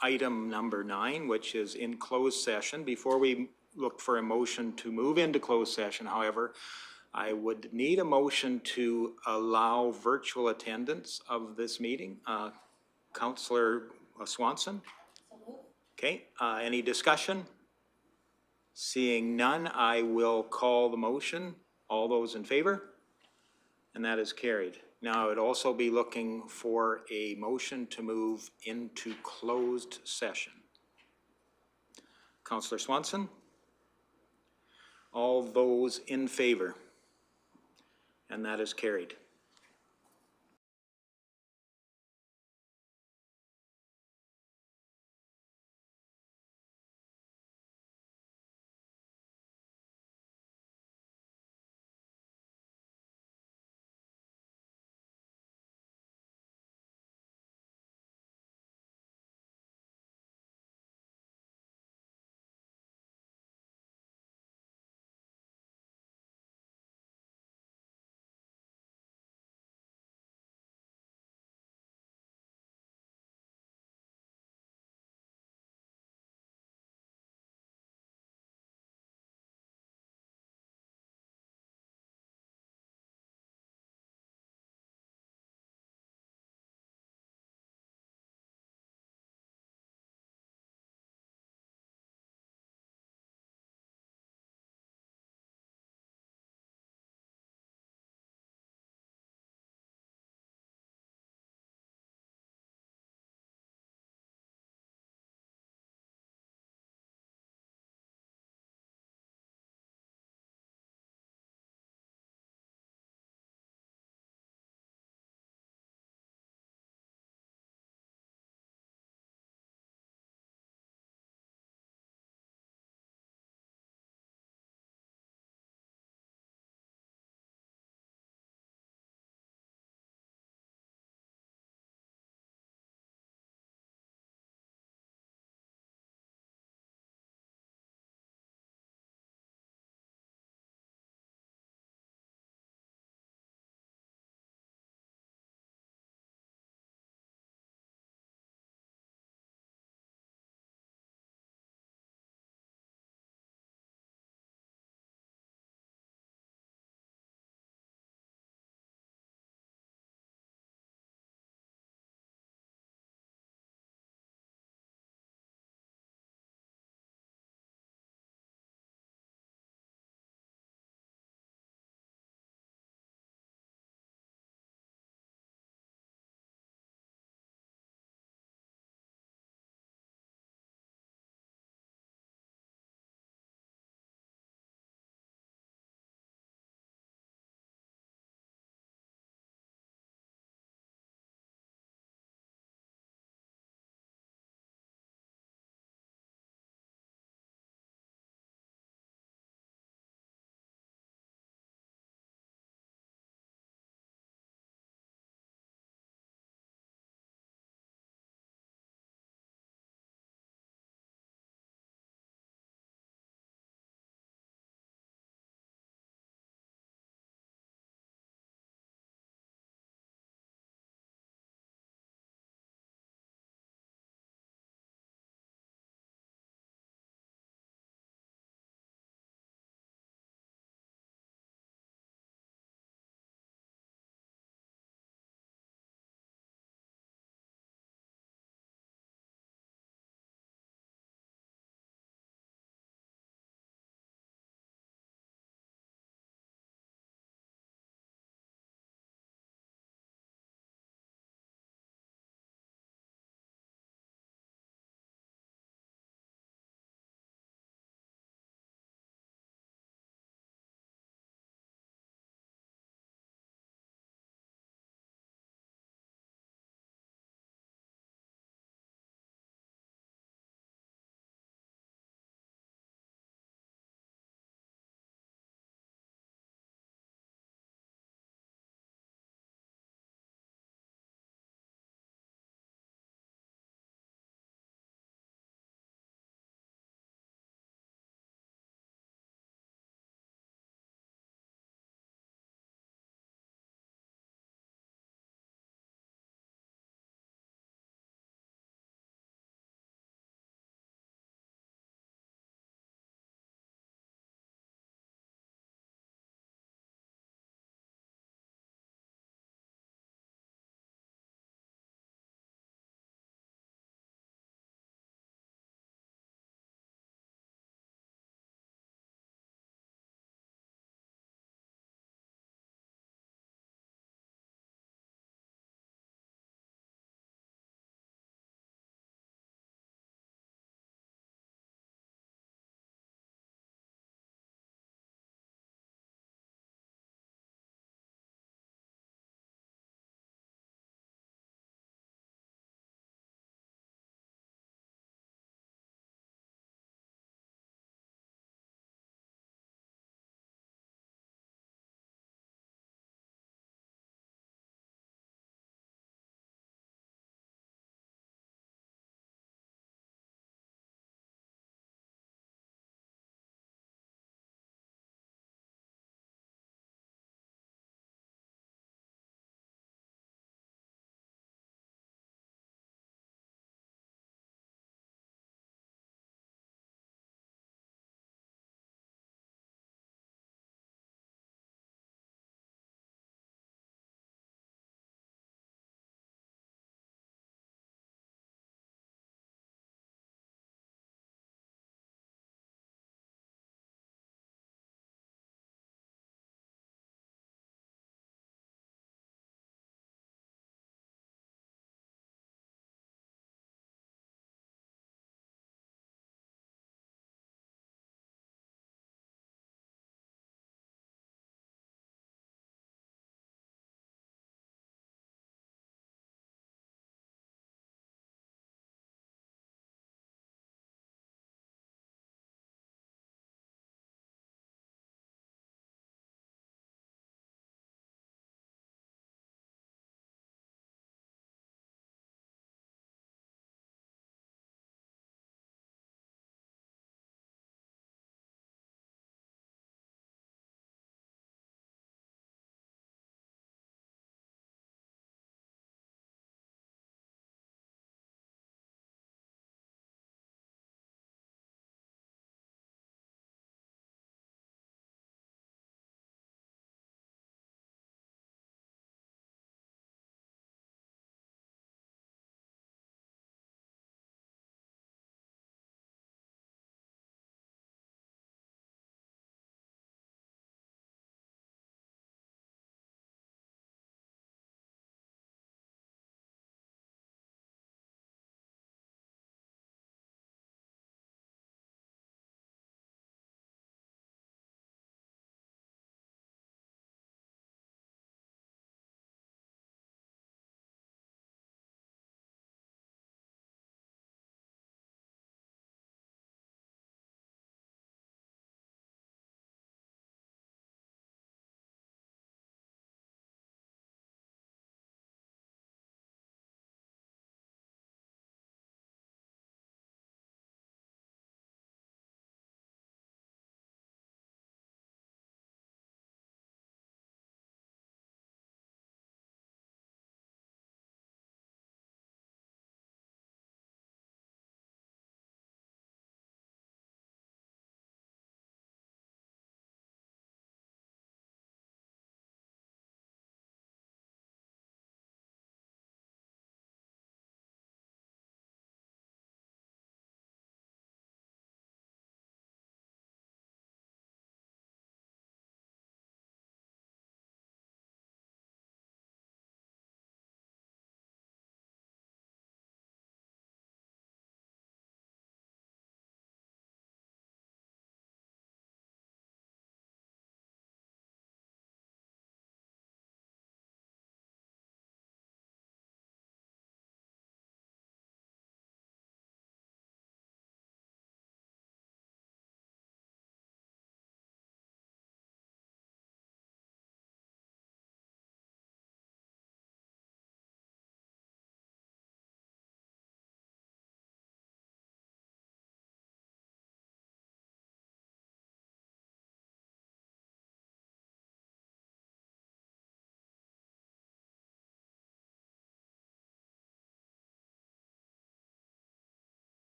item number 9, which is in closed session. Before we look for a motion to move into closed session, however, I would need a motion to allow virtual attendance of this meeting. Councillor Swanson? Okay, any discussion? Seeing none, I will call the motion. All those in favor? And that is carried. Now, I would also be looking for a motion to move into closed session. Councillor Swanson? All those in favor? And that is carried.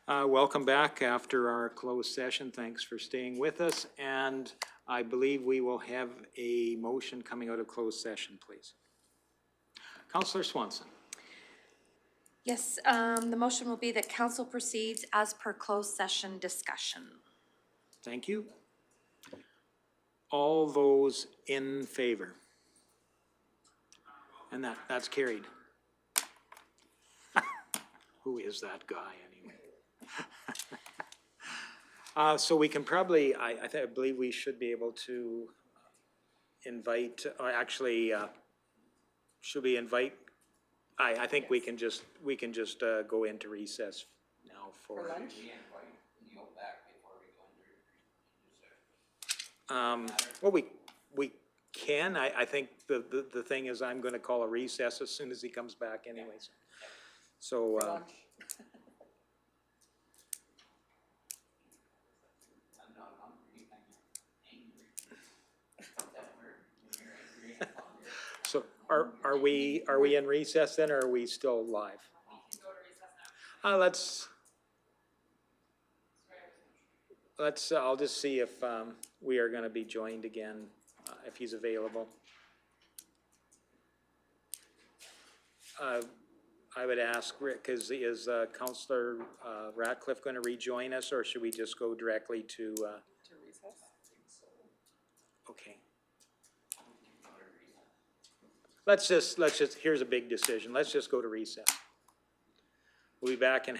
Welcome back after our closed session. Thanks for staying with us. And I believe we will have a motion coming out of closed session, please. Councillor Swanson. Yes, the motion will be that council proceeds as per closed session discussion. Thank you. All those in favor? And that's carried. Who is that guy anyway? So we can probably, I believe we should be able to invite, or actually, should we invite? I think we can just go into recess now for lunch. Well, we can. I think the thing is, I'm going to call a recess as soon as he comes back, anyways. So. So are we in recess then, or are we still live? Let's I'll just see if we are going to be joined again, if he's available. I would ask Rick, is Councillor Ratcliffe going to rejoin us, or should we just go directly to recess? Okay. Let's just, here's a big decision. Let's just go to recess. We'll be back in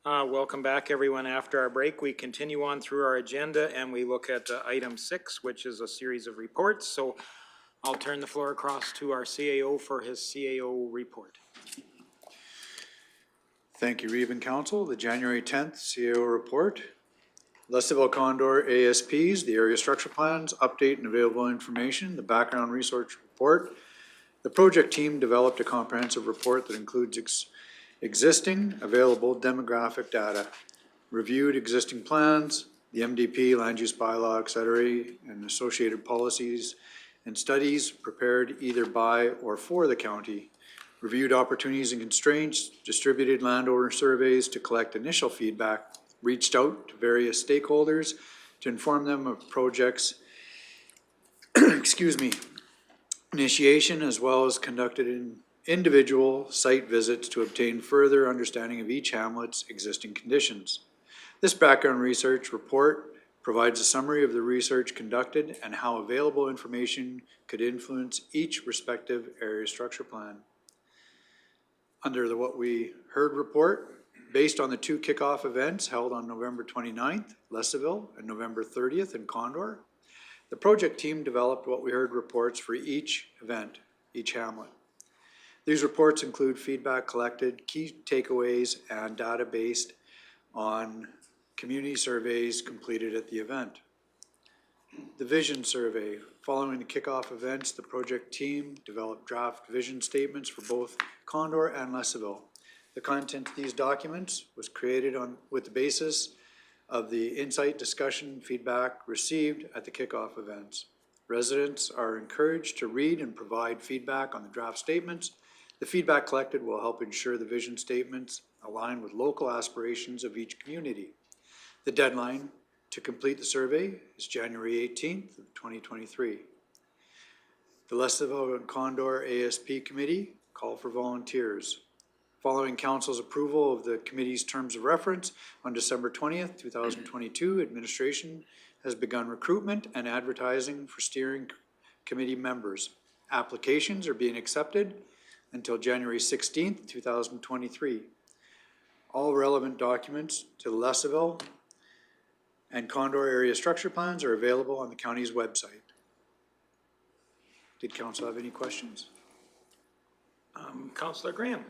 Welcome back, everyone. After our break, we continue on through our agenda and we look at item 6, which is a series of reports. So I'll turn the floor across to our CAO for his CAO report. Thank you, Reeve and Council. The January 10th CAO report. Lesaville Condor ASPs, the area structure plans, update and available information, the background research report. The project team developed a comprehensive report that includes existing available demographic data, reviewed existing plans, the MDP, land use bylaw, et cetera, and associated policies and studies prepared either by or for the county, reviewed opportunities and constraints, distributed landowner surveys to collect initial feedback, reached out to various stakeholders to inform them of projects, initiation, as well as conducted individual site visits to obtain further understanding of each hamlet's existing conditions. This background research report provides a summary of the research conducted and how available information could influence each respective area structure plan. Under the What We Heard report, based on the 2 kickoff events held on November 29th, Lesaville, and November 30th in Condor, the project team developed What We Heard reports for each event, each hamlet. These reports include feedback collected, key takeaways, and data based on community surveys completed at the event. The vision survey. Following the kickoff events, the project team developed draft vision statements for both Condor and Lesaville. The content of these documents was created with the basis of the insight, discussion, feedback received at the kickoff events. Residents are encouraged to read and provide feedback on the draft statements. The feedback collected will help ensure the vision statements align with local aspirations of each community. The deadline to complete the survey is January 18th of 2023. The Lesaville and Condor ASP Committee call for volunteers. Following Council's approval of the committee's terms of reference on December 20th, 2022, administration has begun recruitment and advertising for steering committee members. Applications are being accepted until January 16th, 2023. All relevant documents to the Lesaville and Condor area structure plans are available on the county's website. Did Council have any questions? Councillor Graham.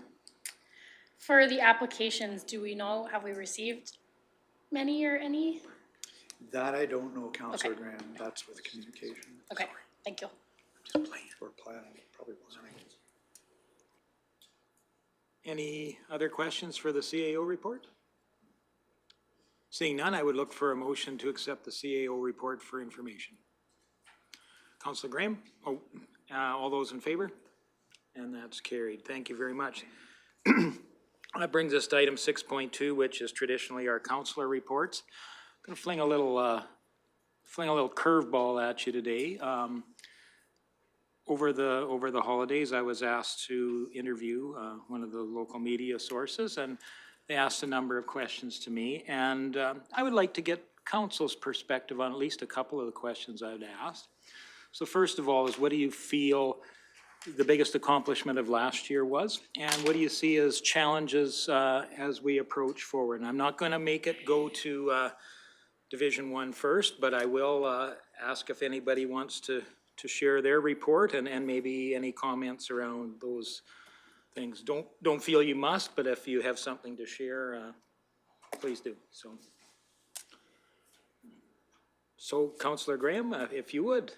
For the applications, do we know, have we received many or any? That I don't know, Councillor Okay. Graham. That's with communication. Okay, thank you. Or planning, probably planning. Any other questions for the CAO report? Seeing none, I would look for a motion to accept the CAO report for information. Councillor Graham? All those in favor? And that's carried. Thank you very much. That brings us to item 6.2, which is traditionally our councillor reports. I'm going to fling a little curveball at you today. Over the holidays, I was asked to interview one of the local media sources, and they asked a number of questions to me. And I would like to get council's perspective on at least a couple of the questions I've asked. So first of all is, what do you feel the biggest accomplishment of last year was? And what do you see as challenges as we approach forward? And I'm not going to make it go to Division 1 first, but I will ask if anybody wants to share their report and maybe any comments around those things. Don't feel you must, but if you have something to share, please do. So Councillor Graham, if you would.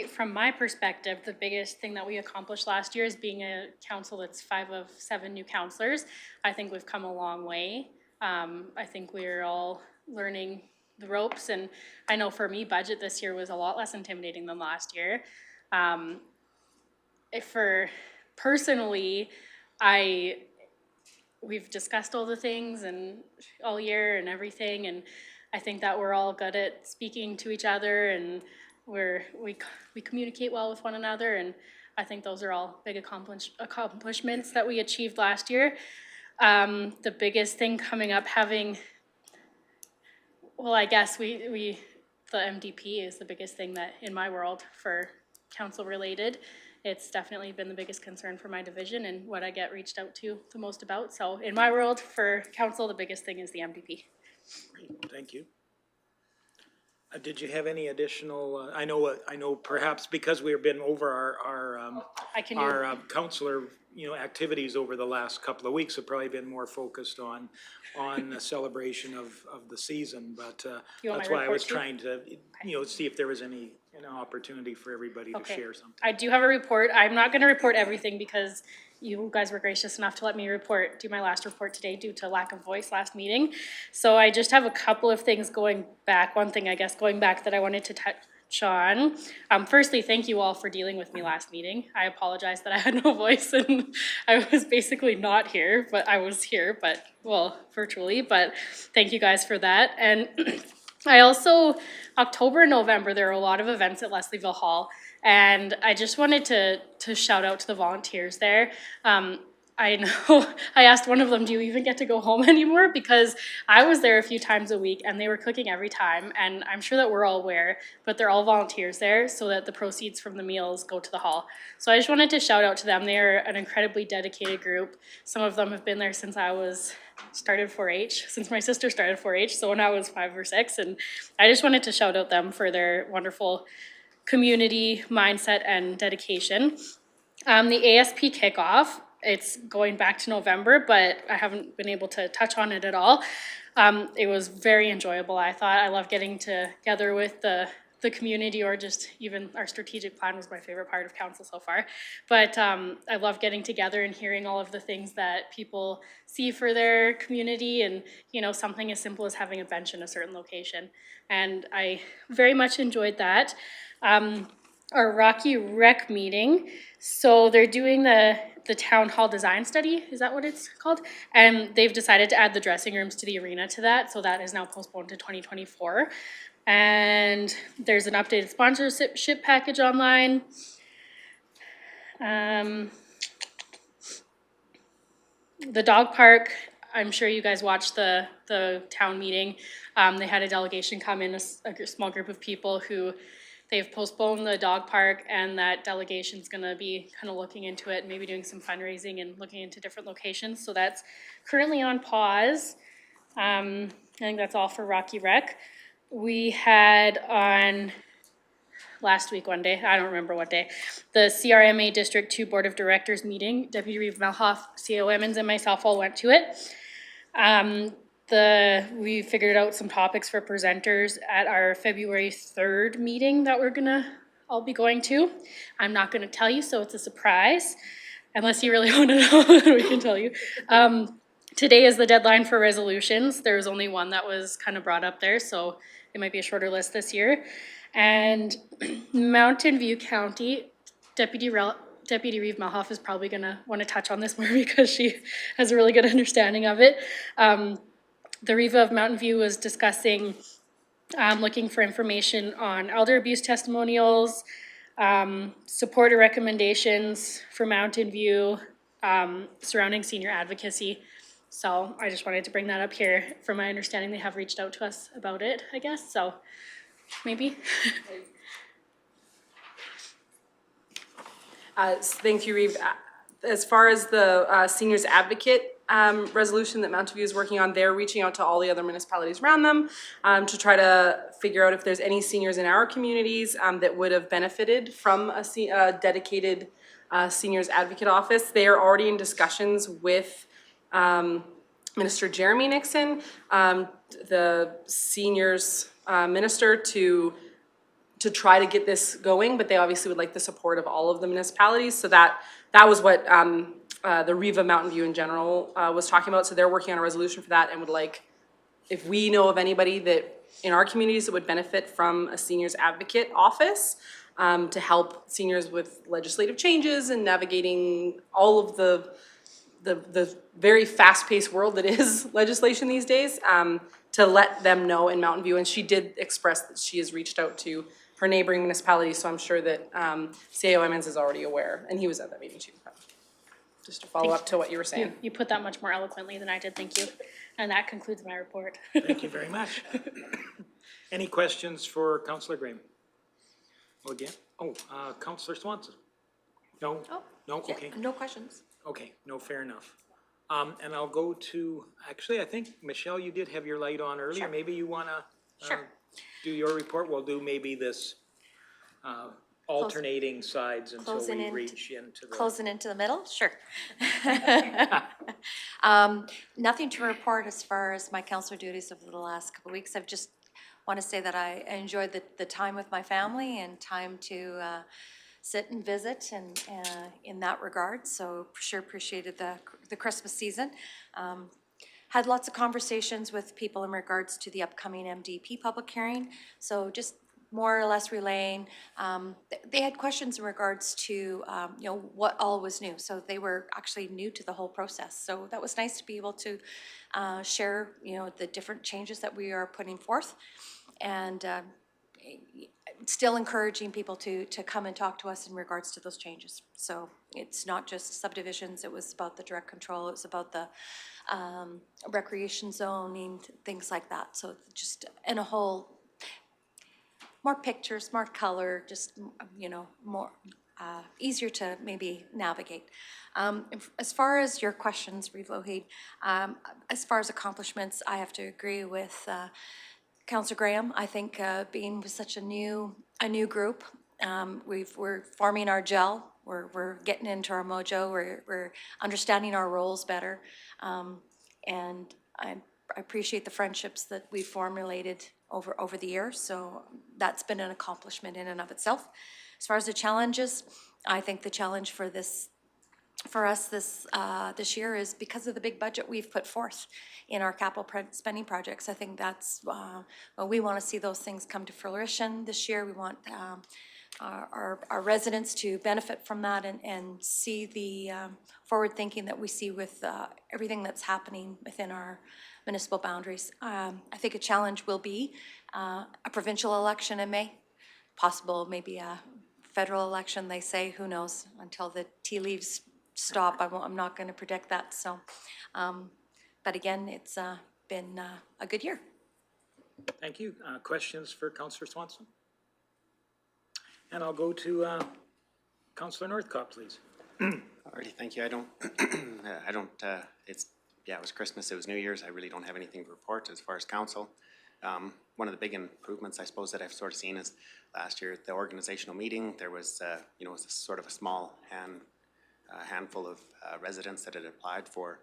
From my perspective, the biggest thing that we accomplished last year is being a council that's 5 of 7 new councillors. I think we've come a long way. I think we're all learning the ropes, and I know for me, budget this year was a lot less intimidating than last year. Personally, we've discussed all the things and all year and everything, and I think that we're all good at speaking to each other, and we communicate well with one another, and I think those are all big accomplishments that we achieved last year. The biggest thing coming up, I guess the MDP is the biggest thing that in my world for council related. It's definitely been the biggest concern for my division and what I get reached out to the most about. So in my world, for council, the biggest thing is the MDP. Thank you. Did you have any additional, I know perhaps because we've been over I can do- our councillor, activities over the last couple of weeks have probably been more focused on the celebration of the season, but You want that's my why I report was too? trying to, see if there was any, opportunity for everybody to Okay. share something. I do have a report. I'm not gonna report everything because you guys were gracious enough to let me do my last report today due to lack of voice last meeting. So I just have a couple of things going back. One thing, I guess, going back that I wanted to touch on. Firstly, thank you all for dealing with me last meeting. I apologize that I had no voice and I was basically not here, but I was here, but, well, virtually, but thank you guys for that. And I also, October and November, there are a lot of events at Leslieville Hall, and I just wanted to shout out to the volunteers there. I know, I asked one of them, do you even get to go home anymore? Because I was there a few times a week and they were cooking every time, and I'm sure that we're all aware, but they're all volunteers there so that the proceeds from the meals go to the hall. So I just wanted to shout out to them. They are an incredibly dedicated group. Some of them have been there since I started 4-H, since my sister started 4-H, so when I was 5 or 6, and I just wanted to shout out them for their wonderful community mindset and dedication. The ASP kickoff, it's going back to November, but I haven't been able to touch on it at all. It was very enjoyable, I thought. I love getting together with the community, or just even our strategic plan was my favorite part of council so far. But I love getting together and hearing all of the things that people see for their community, and something as simple as having a bench in a certain location. And I very much enjoyed that. Our Rocky Rec meeting, so they're doing the town hall design study, is that what it's called? And they've decided to add the dressing rooms to the arena to that, so that is now postponed to 2024. And there's an updated sponsorship package online. The dog park, I'm sure you guys watched the town meeting. They had a delegation come in, a small group of people who they've postponed the dog park, and that delegation's gonna be kind of looking into it, maybe doing some fundraising and looking into different locations. So that's currently on pause. I think that's all for Rocky Rec. We had on last week, one day, I don't remember what day, the CRMA District 2 Board of Directors meeting. Deputy Reeve Melhoff, CO Emmons, and myself all went to it. We figured out some topics for presenters at our February 3rd meeting that we're gonna all be going to. I'm not gonna tell you, so it's a surprise. Unless you really wanna know, we can tell you. Today is the deadline for resolutions. There was only one that was kind of brought up there, so it might be a shorter list this year. And Mountain View County, Deputy Reeve Melhoff is probably gonna wanna touch on this more because she has a really good understanding of it. The Riva of Mountain View was discussing looking for information on elder abuse testimonials, supporter recommendations for Mountain View, surrounding senior advocacy. So I just wanted to bring that up here. From my understanding, they have reached out to us about it, I guess, so maybe. Thank you, Reeve. As far as the seniors advocate resolution that Mountain View is working on, they're reaching out to all the other municipalities around them to try to figure out if there's any seniors in our communities that would have benefited from a dedicated seniors advocate office. They are already in discussions with Minister Jeremy Nixon, the seniors minister, to try to get this going, but they obviously would like the support of all of the municipalities. So that was what the Riva Mountain View in general was talking about. So they're working on a resolution for that, and would like, if we know of anybody that in our communities that would benefit from a seniors advocate office to help seniors with legislative changes and navigating all of the very fast-paced world that is legislation these days, to let them know in Mountain View. And she did express that she has reached out to her neighboring municipalities, so I'm sure that CAO Emmons is already aware, and he was at that meeting too. Just to follow up to what you were saying. You put that much more eloquently than I did, thank you. And that concludes my report. Thank you very much. Any questions for Councillor Graham? Well, again, Councillor Swanson? No? Oh, No, yeah, okay, no questions. okay, no, fair enough. And I'll go to, actually, I think, Michelle, you did have your light on earlier. Sure. Maybe you wanna Sure. do your report? We'll do maybe this alternating sides until Closing we into- reach into the. Closing into the middle, sure. Nothing to report as far as my councillor duties over the last couple of weeks. I've just want to say that I enjoyed the time with my family and time to sit and visit and in that regard. So for sure appreciated the Christmas season. Had lots of conversations with people in regards to the upcoming MDP public hearing. So just more or less relaying. They had questions in regards to, you know, what all was new. So they were actually new to the whole process. So that was nice to be able to share, you know, the different changes that we are putting forth. And still encouraging people to come and talk to us in regards to those changes. So it's not just subdivisions, it was about the direct control, it was about the recreation zoning, things like that. So just in a whole, more pictures, more color, just, you know, more easier to maybe navigate. As far as your questions, Reeve Lougheed, as far as accomplishments, I have to agree with Councillor Graham. I think being with such a new group, we're forming our gel. We're getting into our mojo. We're understanding our roles better, and I appreciate the friendships that we've formulated over the years. So that's been an accomplishment in and of itself. As far as the challenges, I think the challenge for us this year is because of the big budget we've put forth in our capital spending projects. I think that's we want to see those things come to fruition this year. We want our residents to benefit from that and see the forward thinking that we see with everything that's happening within our municipal boundaries. I think a challenge will be a provincial election in May, possible maybe a federal election, they say, who knows, until the tea leaves stop. I'm not going to predict that. So, but again, it's been a good year. Thank you. Questions for Councillor Swanson? And I'll go to Councillor Northcott, please. Alrighty, thank you. I don't, it was Christmas, it was New Year's. I really don't have anything to report as far as council. One of the big improvements, I suppose, that I've sort of seen is last year at the organizational meeting, there was, sort of a small handful of residents that had applied for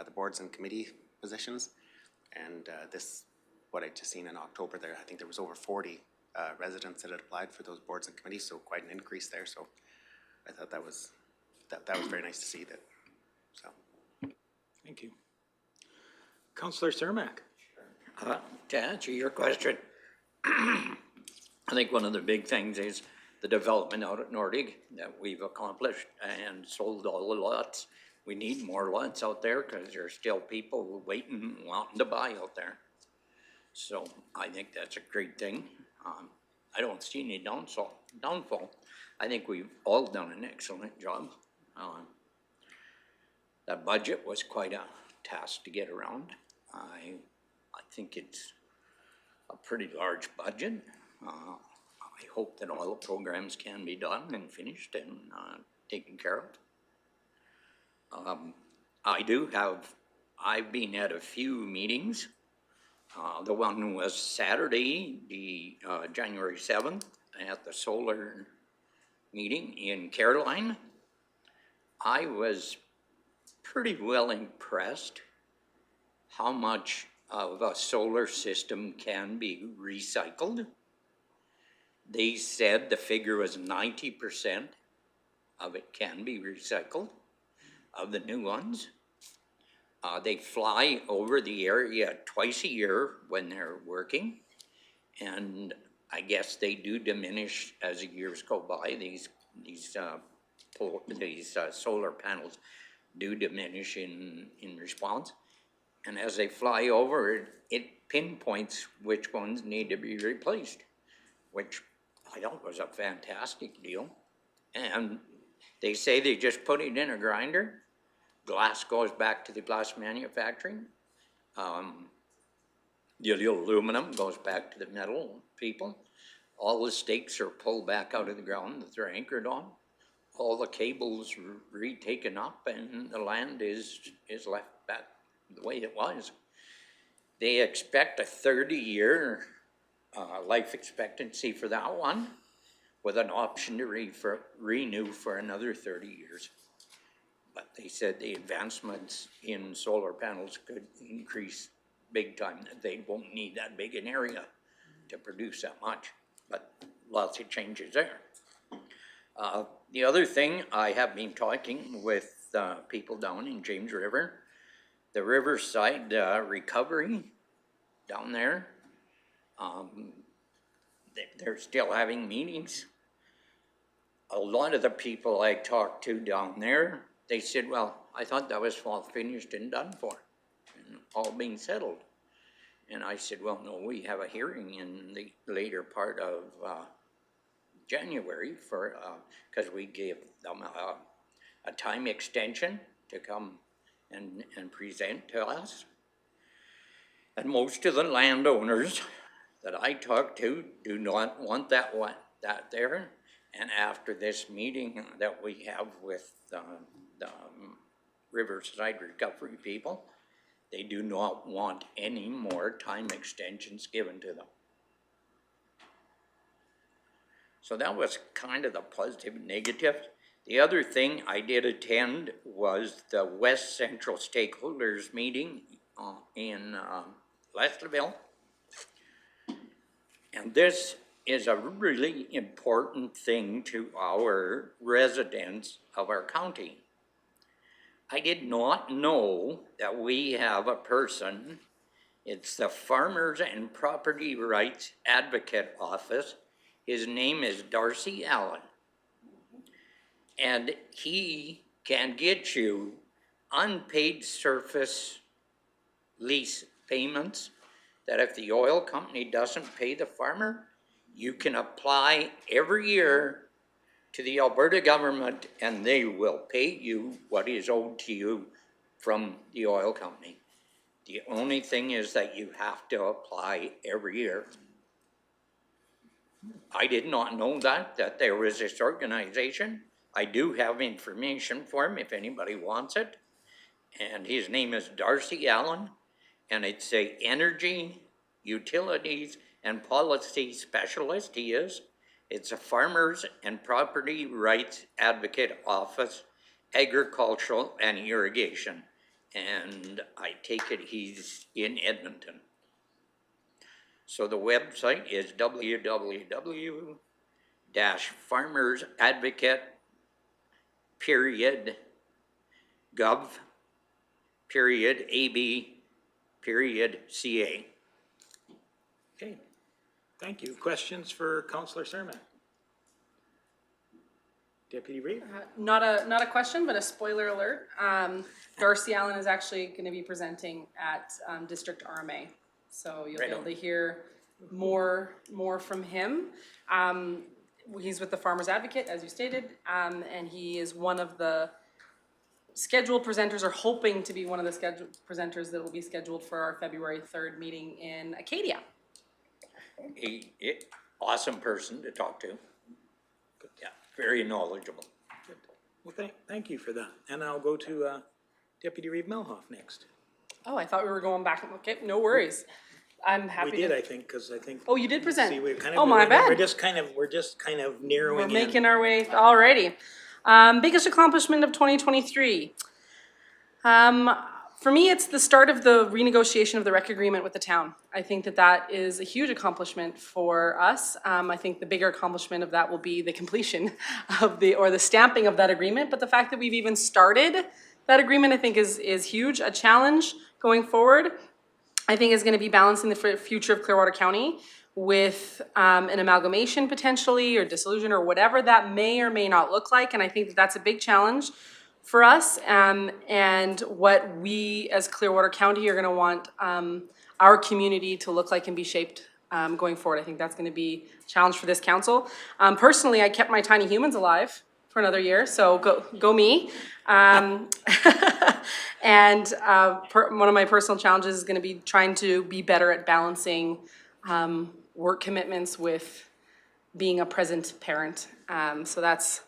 the boards and committee positions. And what I'd just seen in October there, I think there was over 40 residents that had applied for those boards and committees, so quite an increase there. So I thought that was very nice to see that. So. Thank you. Councillor Cermak. To answer your question, I think one of the big things is the development out at Nordegg that we've accomplished and sold all the lots. We need more lots out there because there's still people waiting, wanting to buy out there. So I think that's a great thing. I don't see any downfall. I think we've all done an excellent job. That budget was quite a task to get around. I think it's a pretty large budget. I hope that all the programs can be done and finished and taken care of. I've been at a few meetings. The one was Saturday, the January 7th, at the solar meeting in Caroline. I was pretty well impressed how much of a solar system can be recycled. They said the figure was 90% of it can be recycled, of the new ones. They fly over the area twice a year when they're working, and I guess they do diminish as the years go by. These solar panels do diminish in response, and as they fly over, it pinpoints which ones need to be replaced, which I thought was a fantastic deal. And they say they just put it in a grinder. Glass goes back to the glass manufacturing. The aluminum goes back to the metal people. All the stakes are pulled back out of the ground that they're anchored on. All the cables retaken up, and the land is left back the way it was. They expect a 30-year life expectancy for that one, with an option to renew for another 30 years. But they said the advancements in solar panels could increase big time, that they won't need that big an area to produce that much, but lots of changes there. The other thing, I have been talking with people down in James River, the Riverside recovery down there. They're still having meetings. A lot of the people I talked to down there, they said, well, I thought that was all finished and done for, and all being settled. And I said, well, no, we have a hearing in the later part of January for, because we gave them a time extension to come and present to us. And most of the landowners that I talked to do not want that there. And after this meeting that we have with the Riverside recovery people, they do not want any more time extensions given to them. So that was kind of the positive and negative. The other thing I did attend was the West Central Stakeholders meeting in Lesterville. And this is a really important thing to our residents of our county. I did not know that we have a person, it's the Farmers and Property Rights Advocate Office. His name is Darcy Allen. And he can get you unpaid surface lease payments that if the oil company doesn't pay the farmer, you can apply every year to the Alberta government and they will pay you what is owed to you from the oil company. The only thing is that you have to apply every year. I did not know that there was this organization. I do have information for him if anybody wants it. And his name is Darcy Allen, and it's a energy, utilities, and policy specialist he is. It's a Farmers and Property Rights Advocate Office, Agricultural and Irrigation. And I take it he's in Edmonton. So the website is www.farmers-advocate.gov.ab.ca. Okay, thank you. Questions for Councillor Sermon? Deputy Reeve? Not a question, but a spoiler alert. Darcy Allen is actually going to be presenting at District RMA. So you'll be able to hear more from him. He's with the Farmers Advocate, as you stated, and he is one of the scheduled presenters, or hoping to be one of the scheduled presenters that will be scheduled for our February 3rd meeting in Acadia. Awesome person to talk to. Yeah, very knowledgeable. Good. Well, thank you for that. And I'll go to Deputy Reeve Melhoff next. Oh, I thought we were going back. Okay, no worries. I'm happy. We did, I think, because I think. Oh, you did present. See, we're kind of, oh, my bad. We're just kind of narrowing in. We're making our way. Alrighty. Biggest accomplishment of 2023. For me, it's the start of the renegotiation of the rec agreement with the town. I think that is a huge accomplishment for us. I think the bigger accomplishment of that will be the completion of the stamping of that agreement. But the fact that we've even started that agreement, I think, is huge. A challenge going forward, I think, is going to be balancing the future of Clearwater County with an amalgamation potentially, or dissolution, or whatever that may or may not look like. And I think that's a big challenge for us, and what we as Clearwater County are going to want our community to look like and be shaped going forward. I think that's going to be a challenge for this council. Personally, I kept my tiny humans alive for another year, so go me. And one of my personal challenges is going to be trying to be better at balancing work commitments with being a present parent. So that's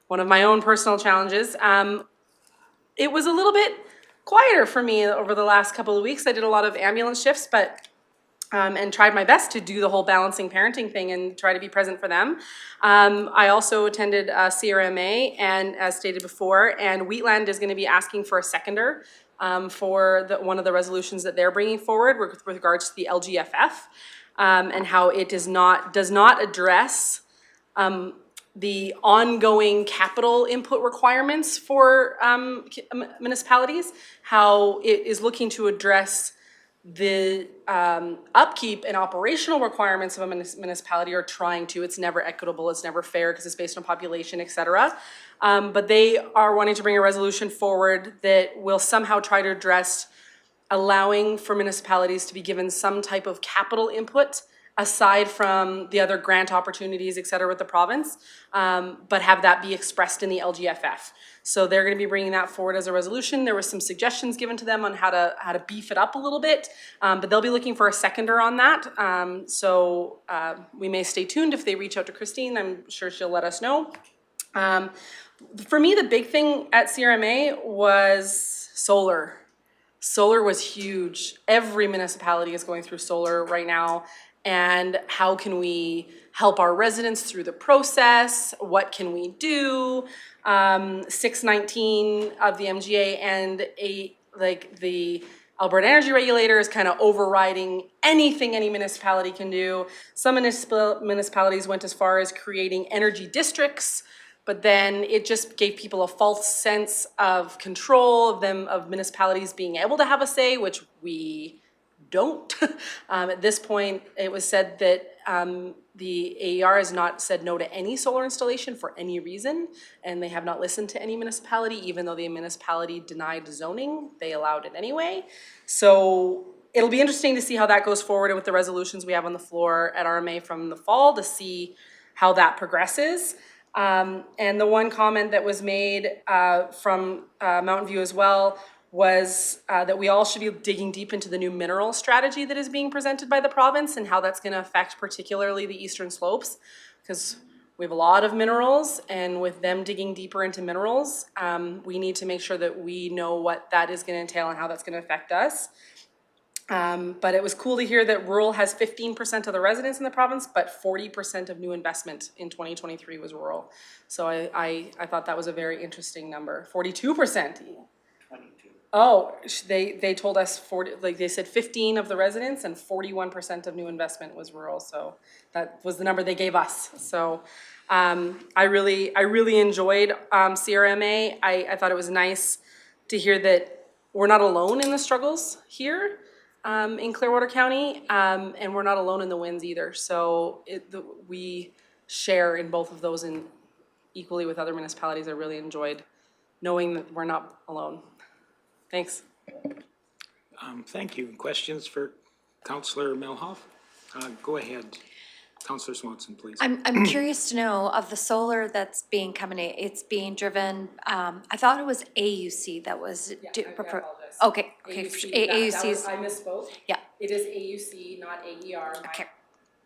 one of my own personal challenges. It was a little bit quieter for me over the last couple of weeks. I did a lot of ambulance shifts, but and tried my best to do the whole balancing parenting thing and try to be present for them. I also attended CRMA, and as stated before, and Wheatland is going to be asking for a seconder for one of the resolutions that they're bringing forward with regards to the LGFF, and how it does not address the ongoing capital input requirements for municipalities, how it is looking to address the upkeep and operational requirements of a municipality, are trying to. It's never equitable, it's never fair because it's based on population, et cetera. But they are wanting to bring a resolution forward that will somehow try to address allowing for municipalities to be given some type of capital input aside from the other grant opportunities, et cetera, with the province, but have that be expressed in the LGFF. So they're going to be bringing that forward as a resolution. There were some suggestions given to them on how to beef it up a little bit, but they'll be looking for a seconder on that. So we may stay tuned if they reach out to Christine. I'm sure she'll let us know. For me, the big thing at CRMA was solar. Solar was huge. Every municipality is going through solar right now. And how can we help our residents through the process? What can we do? 619 of the MGA and the Alberta Energy Regulator is kind of overriding anything any municipality can do. Some municipalities went as far as creating energy districts, but then it just gave people a false sense of control of municipalities being able to have a say, which we don't. At this point, it was said that the AER has not said no to any solar installation for any reason, and they have not listened to any municipality, even though the municipality denied zoning, they allowed it anyway. So it'll be interesting to see how that goes forward with the resolutions we have on the floor at RMA from the fall to see how that progresses. And the one comment that was made from Mountain View as well was that we all should be digging deep into the new mineral strategy that is being presented by the province and how that's going to affect particularly the eastern slopes, because we have a lot of minerals, and with them digging deeper into minerals, we need to make sure that we know what that is going to entail and how that's going to affect us. But it was cool to hear that rural has 15% of the residents in the province, but 40% of new investment in 2023 was rural. So I thought that was a very interesting number. 42%. Oh, they told us 40, like they said 15 of the residents and 41% of new investment was rural. So that was the number they gave us. So I really enjoyed CRMA. I thought it was nice to hear that we're not alone in the struggles here in Clearwater County, and we're not alone in the wins either. So we share in both of those, and equally with other municipalities. I really enjoyed knowing that we're not alone. Thanks. Thank you. Questions for Councillor Melhoff? Go ahead. Councillor Swanson, please. I'm curious to know of the solar that's being it's being driven. I thought it was AUC that was. Okay. AUC's. I misspoke. Yeah. It is AUC, not AER. Okay.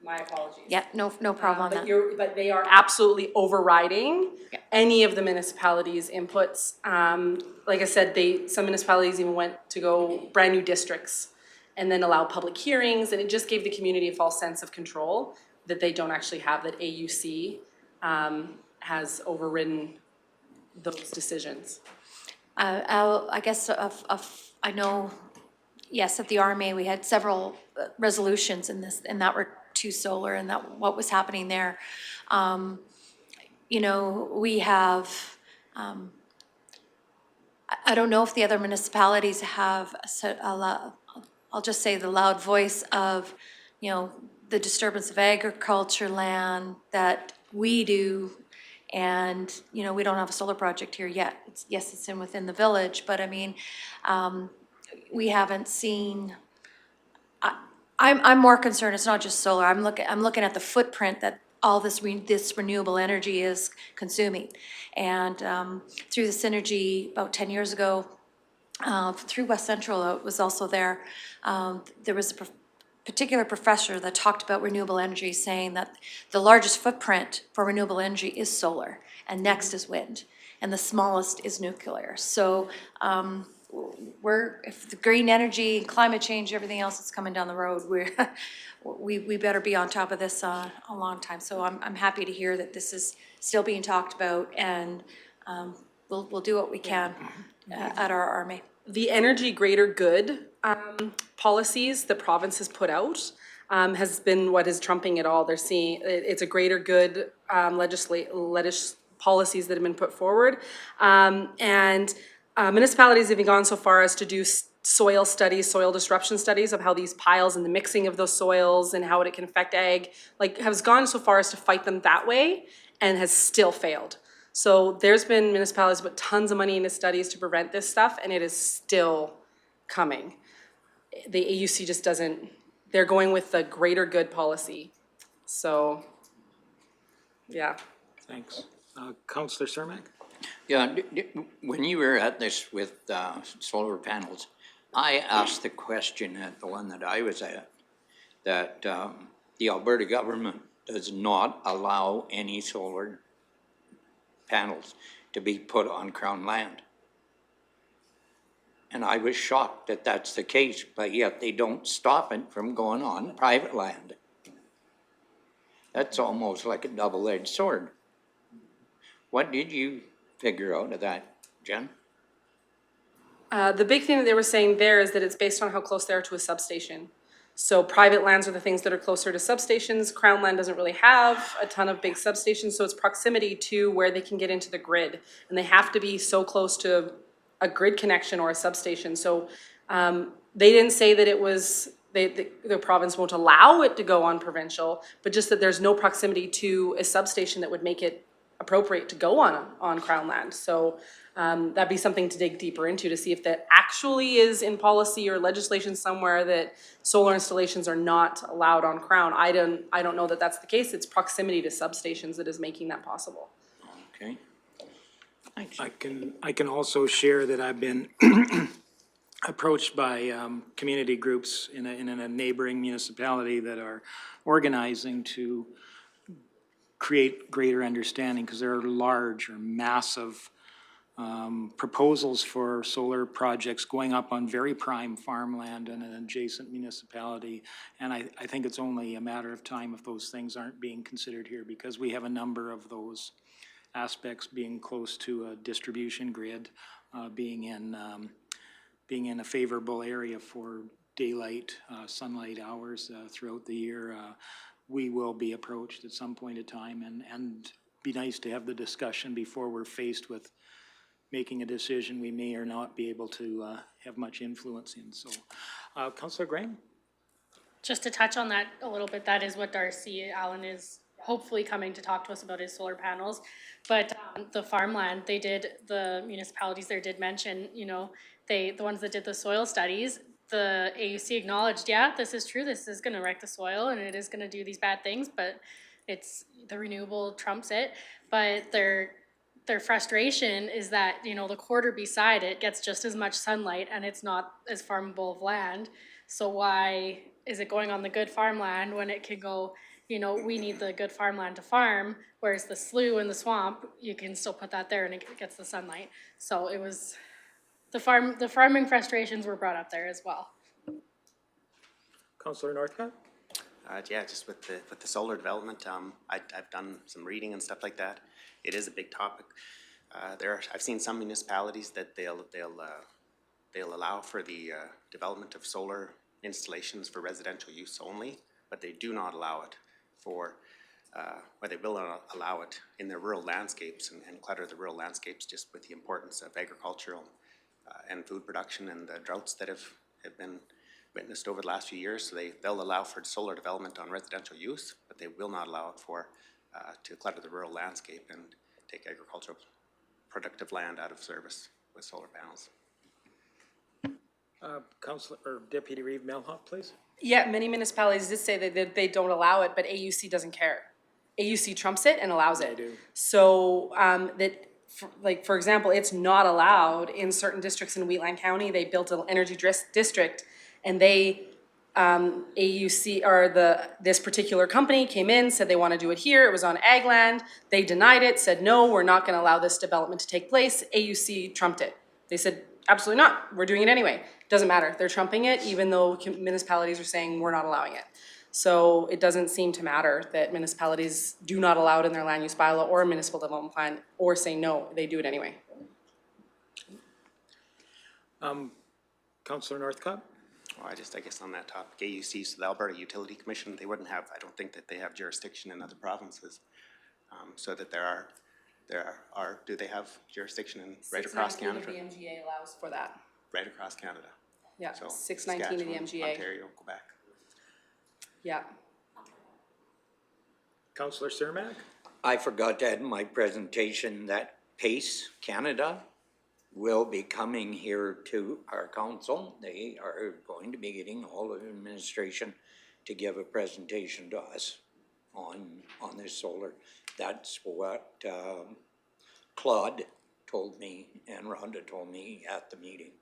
My apologies. Yeah, no problem on that. But they are absolutely overriding any of the municipalities' inputs. Like I said, some municipalities even went to go brand new districts and then allow public hearings, and it just gave the community a false sense of control that they don't actually have, that AUC has overridden those decisions. I guess I know, yes, at the RMA we had several resolutions in that were to solar and that what was happening there. You know, we have, I don't know if the other municipalities have I'll just say the loud voice of, you know, the disturbance of agriculture land that we do. And, you know, we don't have a solar project here yet. Yes, it's within the village, but I mean, we haven't seen. I'm more concerned. It's not just solar. I'm looking at the footprint that all this renewable energy is consuming, and through the synergy about 10 years ago, through West Central, it was also there. There was particular professor that talked about renewable energy, saying that the largest footprint for renewable energy is solar, and next is wind, and the smallest is nuclear. So if the green energy, climate change, everything else that's coming down the road, we better be on top of this a long time. So I'm happy to hear that this is still being talked about, and we'll do what we can at our army. The energy greater good policies the province has put out has been what is trumping it all. They're seeing it's a greater good policies that have been put forward, and municipalities have gone so far as to do soil studies, soil disruption studies of how these piles and the mixing of those soils and how it can affect ag, like has gone so far as to fight them that way, and has still failed. So there's been municipalities put tons of money into studies to prevent this stuff, and it is still coming. The AUC just doesn't, they're going with the greater good policy. So, yeah. Thanks. Councillor Cermak? Yeah, when you were at this with solar panels, I asked the question at the one that I was at, that the Alberta government does not allow any solar panels to be put on Crown land. And I was shocked that that's the case, but yet they don't stop it from going on private land. That's almost like a double-edged sword. What did you figure out of that, Jen? The big thing that they were saying there is that it's based on how close they are to a substation. So private lands are the things that are closer to substations. Crown land doesn't really have a ton of big substations, so it's proximity to where they can get into the grid. And they have to be so close to a grid connection or a substation. So they didn't say that it was, the province won't allow it to go on provincial, but just that there's no proximity to a substation that would make it appropriate to go on Crown land. So that'd be something to dig deeper into to see if that actually is in policy or legislation somewhere that solar installations are not allowed on Crown. I don't know that that's the case. It's proximity to substations that is making that possible. Okay. Thanks. I can also share that I've been approached by community groups in a neighboring municipality that are organizing to create greater understanding, because there are large or massive proposals for solar projects going up on very prime farmland in an adjacent municipality. And I think it's only a matter of time if those things aren't being considered here, because we have a number of those aspects, being close to a distribution grid, being in a favorable area for daylight, sunlight hours throughout the year. We will be approached at some point in time, and be nice to have the discussion before we're faced with making a decision we may or not be able to have much influence in. So, Councillor Graham? Just to touch on that a little bit, that is what Darcy Allen is hopefully coming to talk to us about, his solar panels. But the farmland, the municipalities there did mention, you know, the ones that did the soil studies, the AUC acknowledged, yeah, this is true, this is gonna wreck the soil and it is gonna do these bad things, but it's, the renewable trumps it. But their frustration is that, you know, the quarter beside it gets just as much sunlight and it's not as farmable of land. So why is it going on the good farmland when it can go, you know, we need the good farmland to farm, whereas the slough and the swamp, you can still put that there and it gets the sunlight. So it was, the farming frustrations were brought up there as well. Councillor Northcott? Yeah, just with the solar development, I've done some reading and stuff like that. It is a big topic. I've seen some municipalities that they'll allow for the development of solar installations for residential use only, but they do not allow it for, or they will not allow it in their rural landscapes and clutter the rural landscapes, just with the importance of agricultural and food production and the droughts that have been witnessed over the last few years. So they'll allow for solar development on residential use, but they will not allow it for to clutter the rural landscape and take agricultural productive land out of service with solar panels. Councillor or Deputy Reeve Melhoff, please. Yeah, many municipalities did say that they don't allow it, but AUC doesn't care. AUC trumps it and allows it. They do. So for example, it's not allowed in certain districts in Wheatland County. They built an energy district, and they AUC, or this particular company came in, said they want to do it here, it was on ag land, they denied it, said, no, we're not gonna allow this development to take place, AUC trumped it. They said, absolutely not, we're doing it anyway. Doesn't matter, they're trumping it, even though municipalities are saying we're not allowing it. So it doesn't seem to matter that municipalities do not allow it in their land use bylaw or municipal development plan, or say no, they do it anyway. Councillor Northcott? Well, I guess on that topic, AUC, so the Alberta Utility Commission, they wouldn't have, I don't think that they have jurisdiction in other provinces. So that do they have jurisdiction in right across Canada? 619 of the MGA allows for that. Right across Canada. Yeah, So 619 of the Saskatchewan, MGA. Ontario, Quebec. Yeah. Councillor Cermak? I forgot to add in my presentation that PACE Canada will be coming here to our council. They are going to be getting all of the administration to give a presentation to us on this solar. That's what Claude told me and Rhonda told me at the meeting.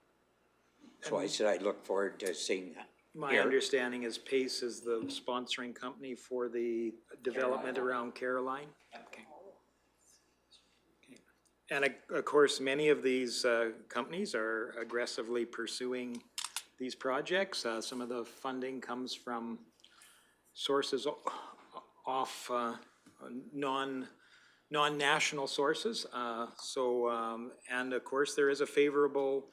So I said I look forward to seeing that. My understanding is PACE is the sponsoring company for the development around Caroline. Okay. And of course, many of these companies are aggressively pursuing these projects. Some of the funding comes from sources off non-national sources. And of course, there is a favorable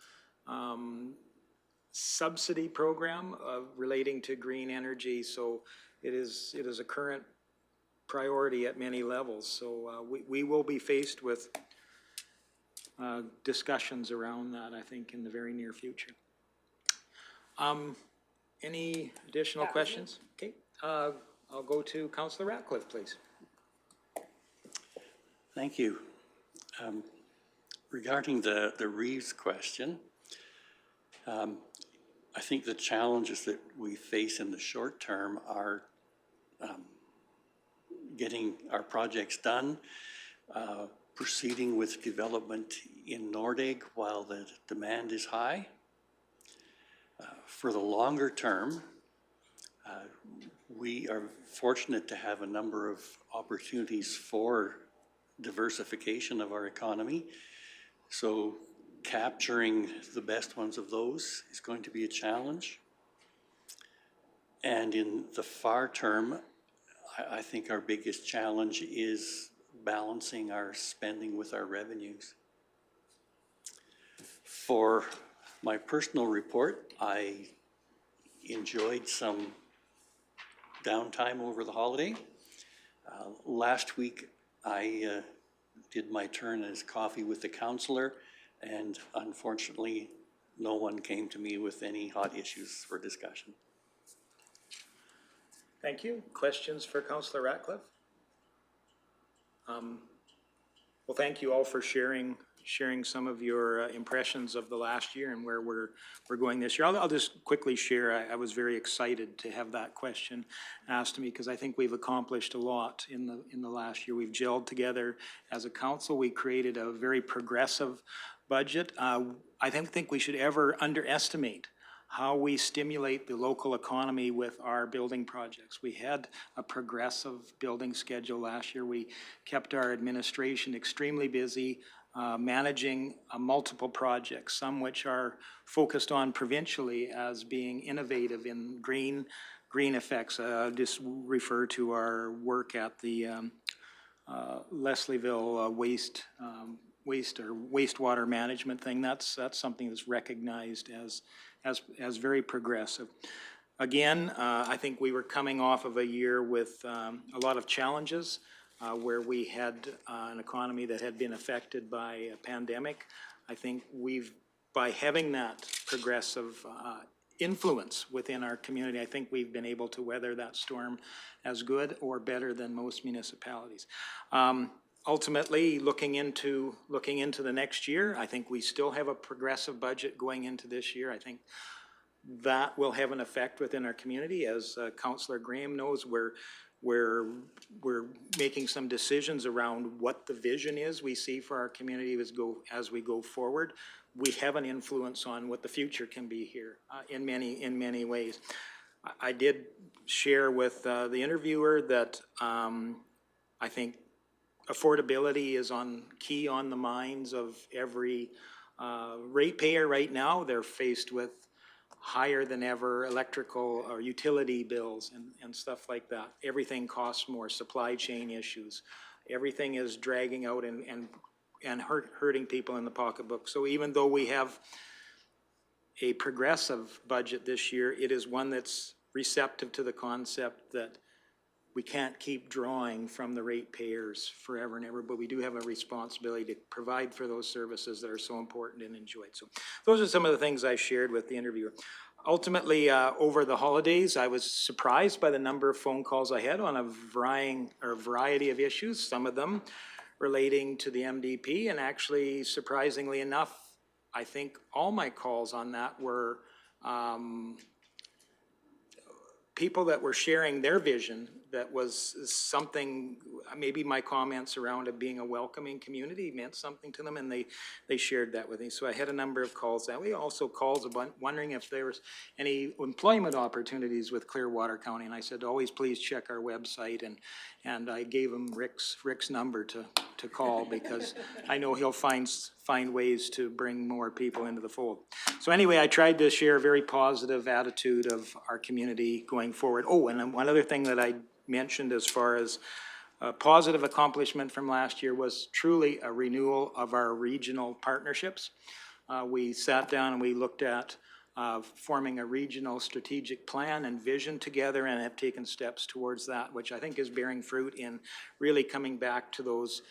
subsidy program relating to green energy. So it is a current priority at many levels. So we will be faced with discussions around that, I think, in the very near future. Any additional questions? Okay, I'll go to Councillor Ratcliffe, please. Thank you. Regarding the Reeves question, I think the challenges that we face in the short term are getting our projects done, proceeding with development in Nordegg while the demand is high. For the longer term, we are fortunate to have a number of opportunities for diversification of our economy. So capturing the best ones of those is going to be a challenge. And in the far term, I think our biggest challenge is balancing our spending with our revenues. For my personal report, I enjoyed some downtime over the holiday. Last week, I did my turn as coffee with the councillor, and unfortunately, no one came to me with any hot issues for discussion. Thank you. Questions for Councillor Ratcliffe? Well, thank you all for sharing some of your impressions of the last year and where we're going this year. I'll just quickly share. I was very excited to have that question asked to me because I think we've accomplished a lot in the last year. We've gelled together as a council. We created a very progressive budget. I don't think we should ever underestimate how we stimulate the local economy with our building projects. We had a progressive building schedule last year. We kept our administration extremely busy managing multiple projects, some which are focused on provincially as being innovative in green effects. Just refer to our work at the Leslieville wastewater management thing. That's something that's recognized as very progressive. Again, I think we were coming off of a year with a lot of challenges where we had an economy that had been affected by a pandemic. I think by having that progressive influence within our community, I think we've been able to weather that storm as good or better than most municipalities. Ultimately, looking into the next year, I think we still have a progressive budget going into this year. I think that will have an effect within our community. As Councillor Graham knows, we're making some decisions around what the vision is we see for our community as we go forward. We have an influence on what the future can be here in many ways. I did share with the interviewer that I think affordability is key on the minds of every ratepayer right now. They're faced with higher than ever electrical or utility bills and stuff like that. Everything costs more, supply chain issues. Everything is dragging out and hurting people in the pocketbook. So even though we have a progressive budget this year, it is one that's receptive to the concept that we can't keep drawing from the ratepayers forever and ever, but we do have a responsibility to provide for those services that are so important and enjoyed. So those are some of the things I shared with the interviewer. Ultimately, over the holidays, I was surprised by the number of phone calls I had on a variety of issues, some of them relating to the MDP, and actually, surprisingly enough, I think all my calls on that were people that were sharing their vision that was something, maybe my comments around it being a welcoming community meant something to them, and they shared that with me. So I had a number of calls that way. Also calls about wondering if there was any employment opportunities with Clearwater County, and I said, always please check our website, and I gave him Rick's number to call because I know he'll find ways to bring more people into the fold. So anyway, I tried to share a very positive attitude of our community going forward. Oh, and one other thing that I mentioned as far as a positive accomplishment from last year was truly a renewal of our regional partnerships. We sat down and we looked at forming a regional strategic plan and vision together and have taken steps towards that, which I think is bearing fruit in really coming back to those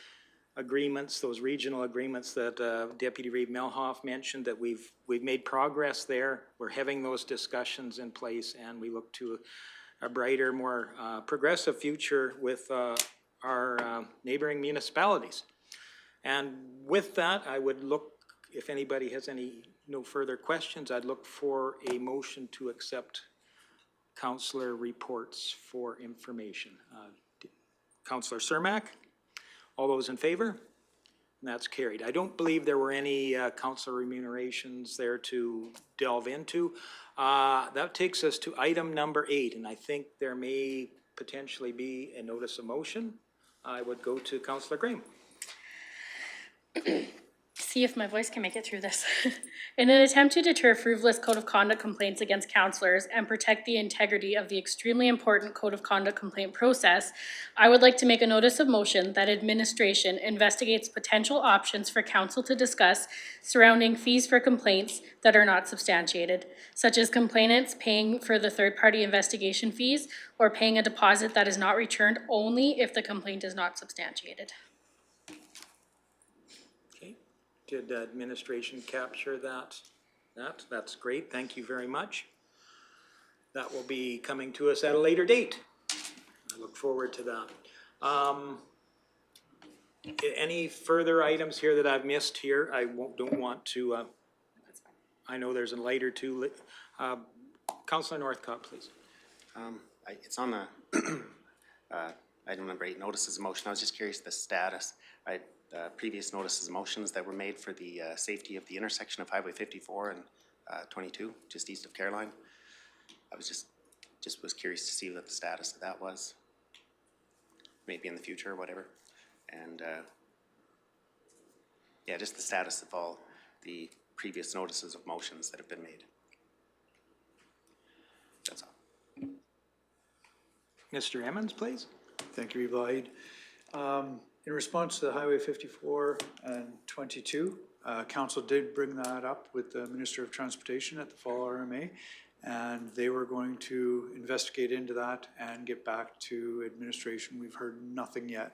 agreements, those regional agreements that Deputy Reeve Melhoff mentioned, that we've made progress there. We're having those discussions in place, and we look to a brighter, more progressive future with our neighboring municipalities. And with that, I would look, if anybody has no further questions, I'd look for a motion to accept Councillor Reports for information. Councillor Cermak, all those in favor? And that's carried. I don't believe there were any council remunerations there to delve into. That takes us to item number 8, and I think there may potentially be a notice of motion. I would go to Councillor Graham. See if my voice can make it through this. In an attempt to deter frivolous code of conduct complaints against councillors and protect the integrity of the extremely important code of conduct complaint process, I would like to make a notice of motion that administration investigates potential options for council to discuss surrounding fees for complaints that are not substantiated, such as complainants paying for the third-party investigation fees or paying a deposit that is not returned only if the complaint is not substantiated. Did administration capture that? That's great. Thank you very much. That will be coming to us at a later date. I look forward to that. Any further items here that I've missed here? I don't want to. I know there's a later two. Councillor Northcott, please. It's on the item number 8, notices of motion. I was just curious the status. Previous notices of motions that were made for the safety of the intersection of Highway 54 and 22, just east of Caroline. I was just was curious to see what the status of that was, maybe in the future or whatever. And yeah, just the status of all the previous notices of motions that have been made. That's all. Mr. Emmons, please. Thank you, Reeve. In response to the Highway 54 and 22, Council did bring that up with the Minister of Transportation at the fall RMA, and they were going to investigate into that and get back to administration. We've heard nothing yet,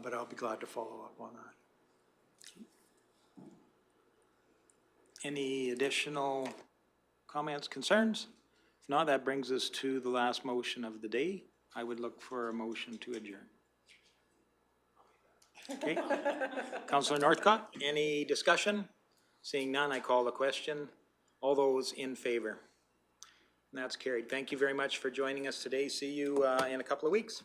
but I'll be glad to follow up on that. Any additional comments, concerns? If not, that brings us to the last motion of the day. I would look for a motion to adjourn. Okay. Councillor Northcott, any discussion? Seeing none, I call the question. All those in favor? And that's carried. Thank you very much for joining us today. See you in a couple of weeks.